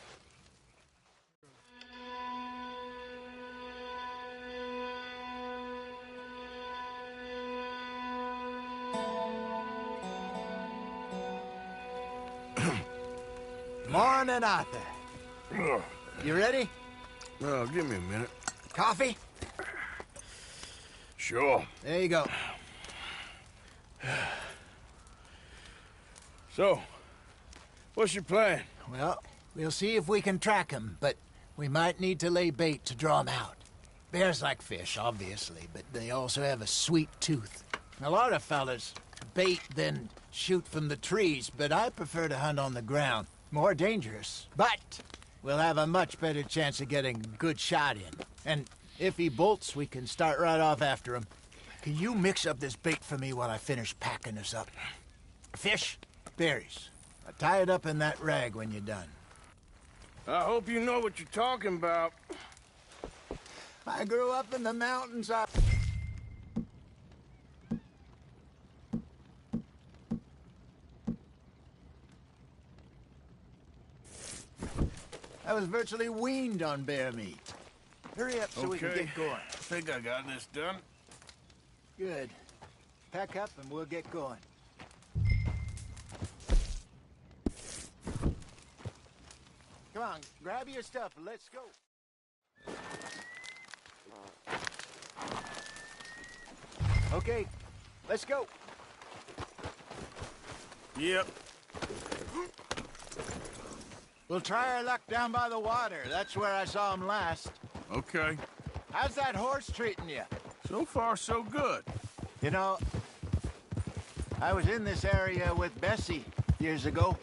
Morning, Arthur. You ready? Well, give me a minute. Coffee? Sure. There you go. So, what's your plan? Well, we'll see if we can track him, but we might need to lay bait to draw him out. Bears like fish, obviously, but they also have a sweet tooth. A lot of fellas bait, then shoot from the trees, but I prefer to hunt on the ground. More dangerous, but we'll have a much better chance of getting a good shot in. And if he bolts, we can start right off after him. Can you mix up this bait for me while I finish packing this up? Fish, berries. I'll tie it up in that rag when you're done. I hope you know what you're talking about. I grew up in the mountains. I was virtually weaned on bear meat. Hurry up so we can get going. I think I got this done. Good. Pack up and we'll get going. Come on, grab your stuff and let's go. Okay, let's go. Yep. We'll try our luck down by the water. That's where I saw him last. Okay. How's that horse treating you? So far, so good. You know, I was in this area with Bessie years ago.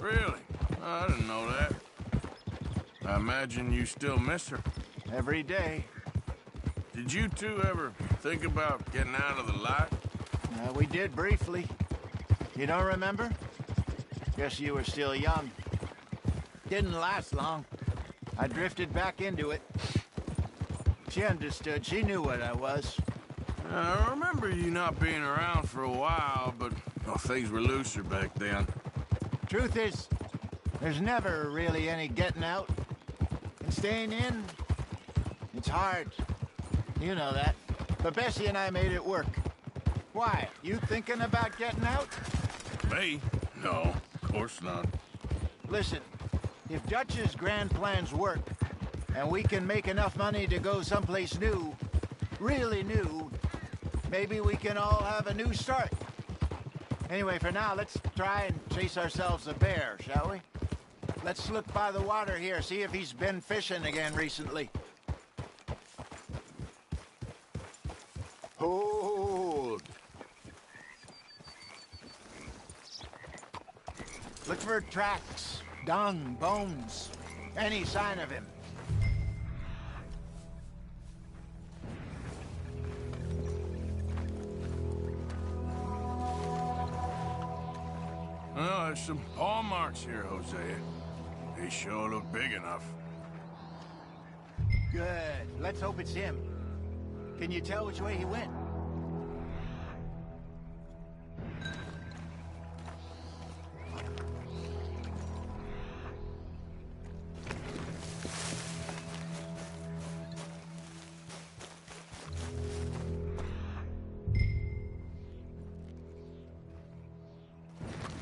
Really? I didn't know that. I imagine you still miss her. Every day. Did you two ever think about getting out of the light? We did briefly. You don't remember? Guess you were still young. Didn't last long. I drifted back into it. She understood. She knew what I was. I remember you not being around for a while, but things were looser back then. Truth is, there's never really any getting out. And staying in, it's hard. You know that. But Bessie and I made it work. Why? You thinking about getting out? Me? No, of course not. Listen, if Dutch's grand plans work, and we can make enough money to go someplace new, really new, maybe we can all have a new start. Anyway, for now, let's try and chase ourselves a bear, shall we? Let's look by the water here, see if he's been fishing again recently. Hold! Look for tracks, dung, bones, any sign of him. Oh, there's some paw marks here, Hosea. They sure look big enough. Good. Let's hope it's him. Can you tell which way he went?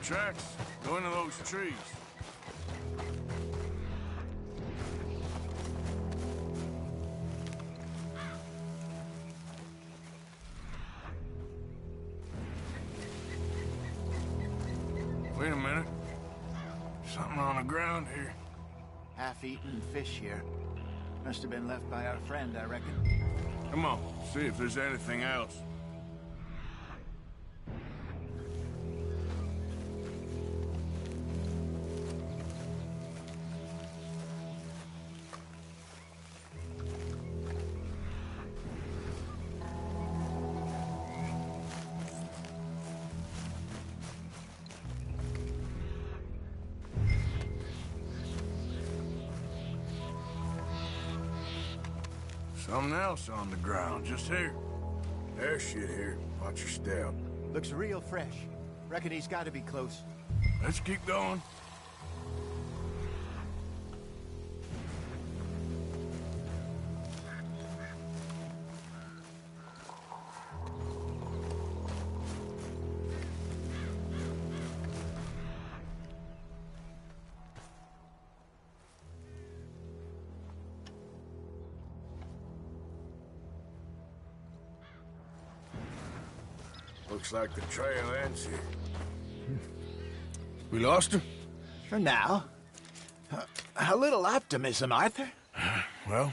Tracks go into those trees. Wait a minute. Something on the ground here. Half-eaten fish here. Must have been left by our friend, I reckon. Come on, see if there's anything else. Something else on the ground, just here. There's shit here. Watch your step. Looks real fresh. Reckon he's got to be close. Let's keep going. Looks like the trail ends here. We lost him? For now. A little optimism, Arthur. Well,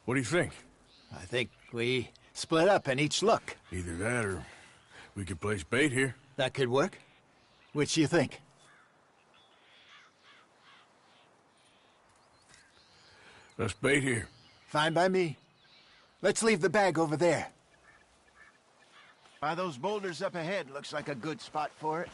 what do you think? I think we split up and each look. Either that or we could place bait here. That could work. Which do you think? Let's bait here. Fine by me. Let's leave the bag over there. By those boulders up ahead, looks like a good spot for it.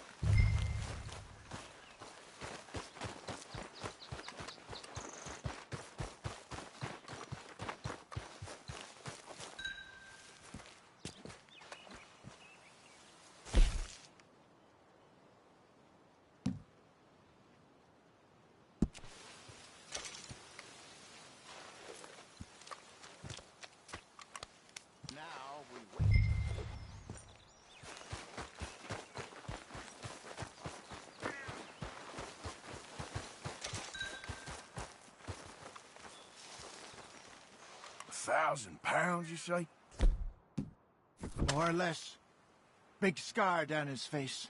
£1,000, you say? More or less. Big scar down his face.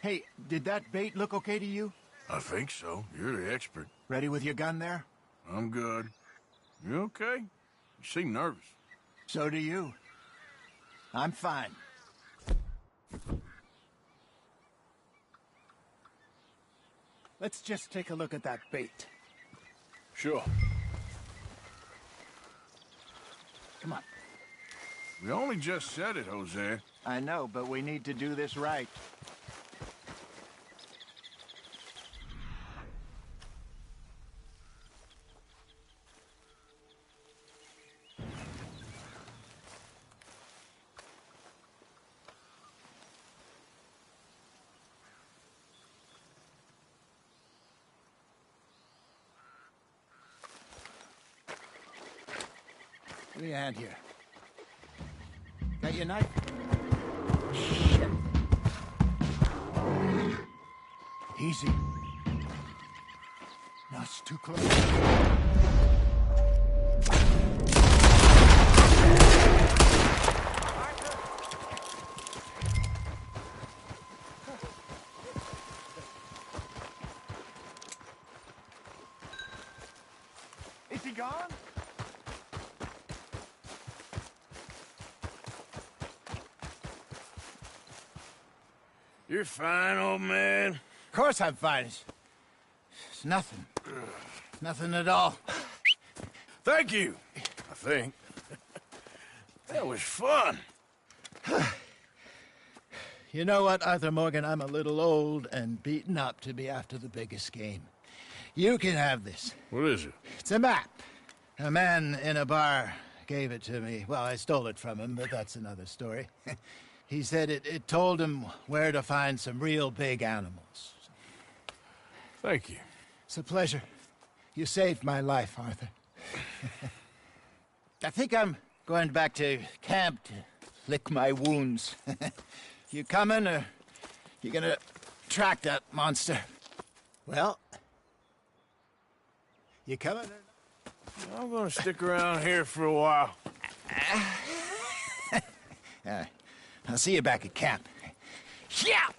Hey, did that bait look okay to you? I think so. You're the expert. Ready with your gun there? I'm good. You okay? You seem nervous. So do you. I'm fine. Let's just take a look at that bait. Sure. Come on. We only just said it, Jose. I know, but we need to do this right. Give me a hand here. Got your knife? Easy. No, it's too close. Is he gone? You're fine, old man. Of course I'm fine. It's nothing. Nothing at all. Thank you, I think. That was fun. You know what, Arthur Morgan? I'm a little old and beaten up to be after the biggest game. You can have this. What is it? It's a map. A man in a bar gave it to me. Well, I stole it from him, but that's another story. He said it told him where to find some real big animals. Thank you. It's a pleasure. You saved my life, Arthur. I think I'm going back to camp to lick my wounds. You coming, or you gonna track that monster? Well, you coming? I'm gonna stick around here for a while. All right. I'll see you back at camp. Yeah!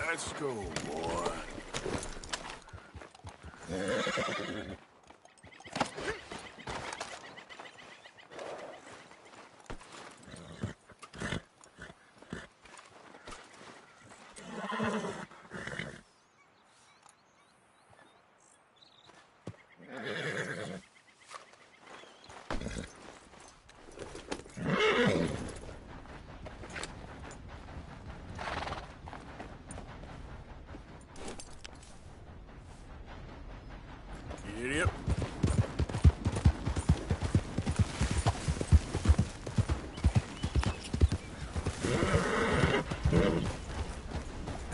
Let's go, boy. Idiot.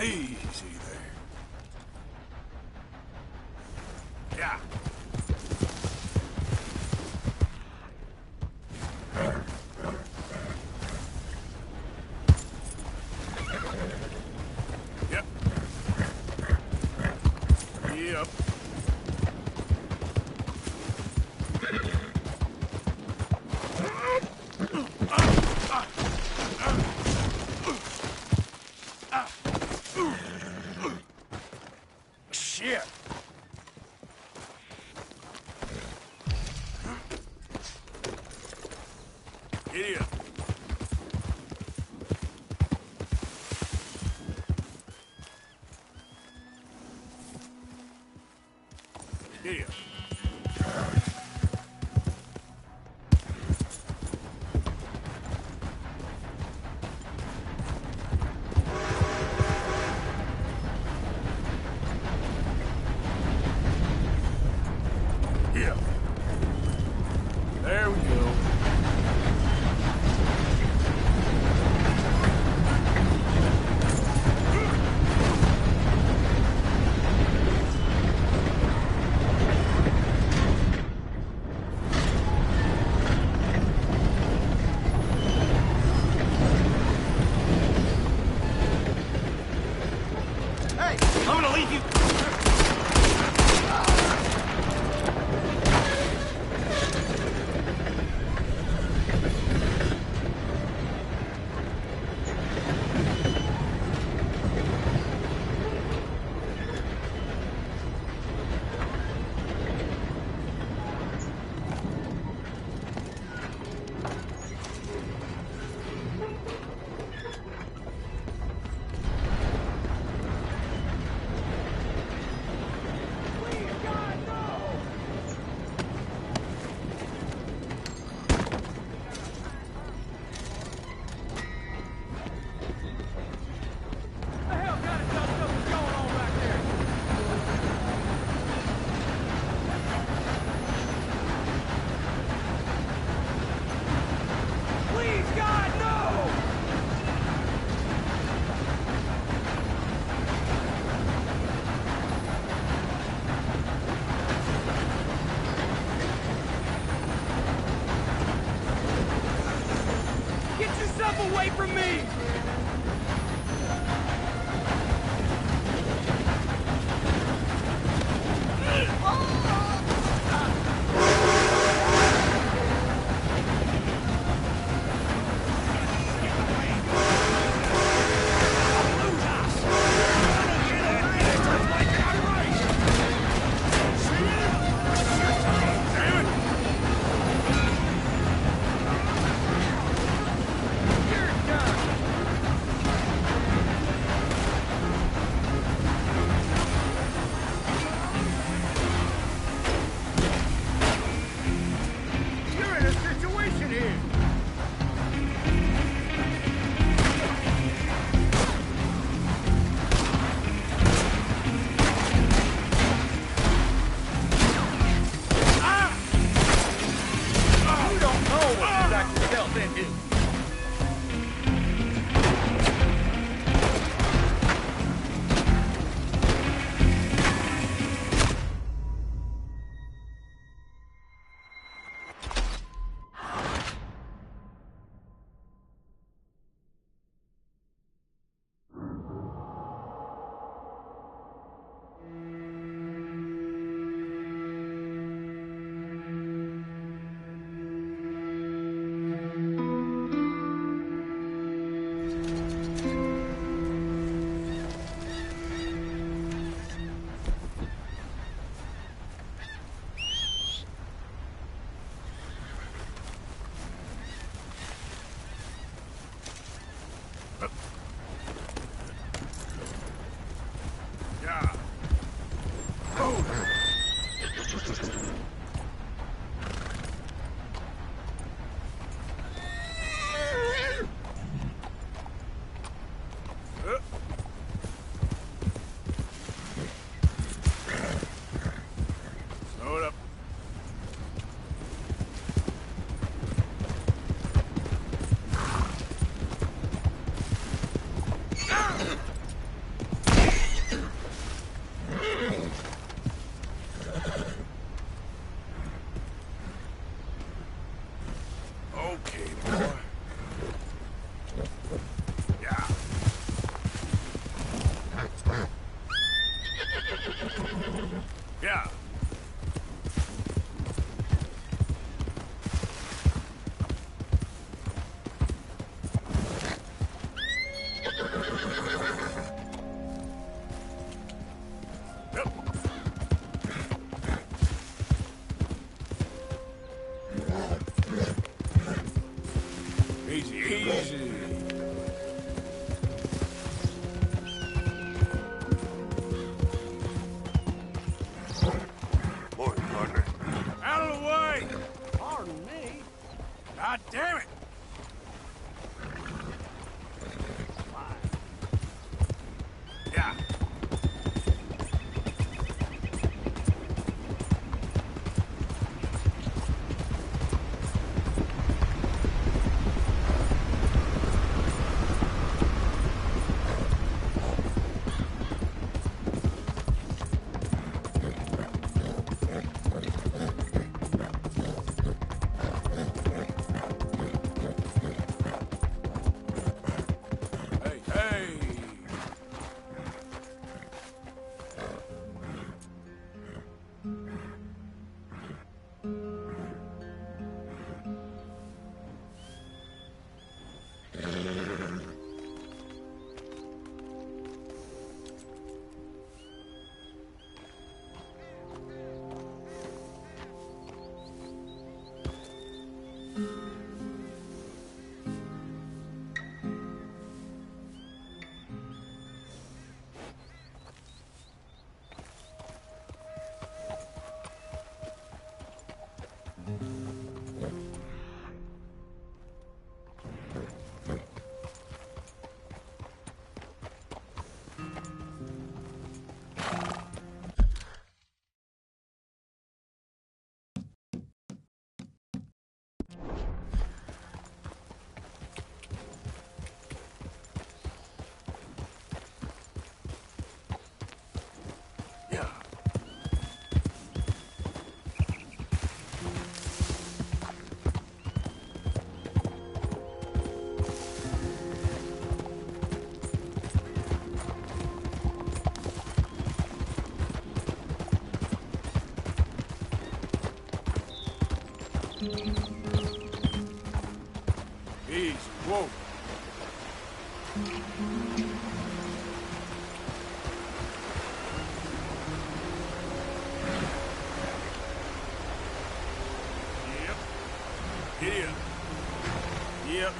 Easy there. Yeah. Yep. Yep. Shit. Idiot. Idiot. Yeah. There we go. Giddy up. Yep.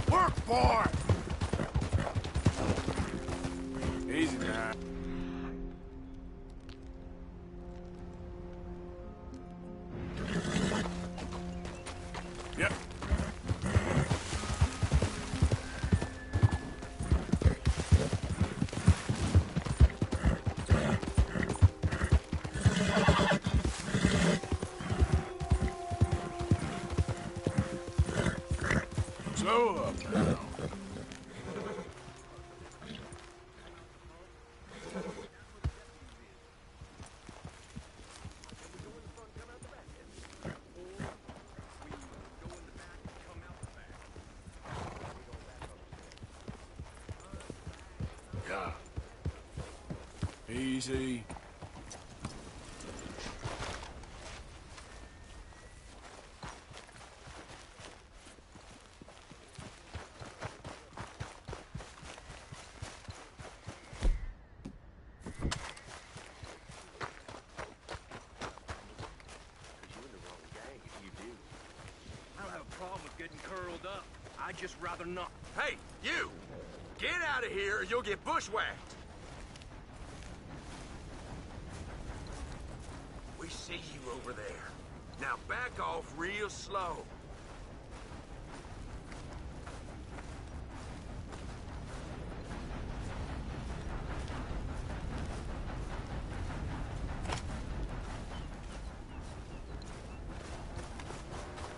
Work, boy! Easy now. Yep. Slow up now. Yeah. Easy. I don't have a problem with getting curled up. I'd just rather not. Hey, you! Get out of here or you'll get bushwhacked! We see you over there. Now back off real slow.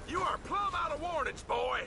You are plumb out of warnings, boy!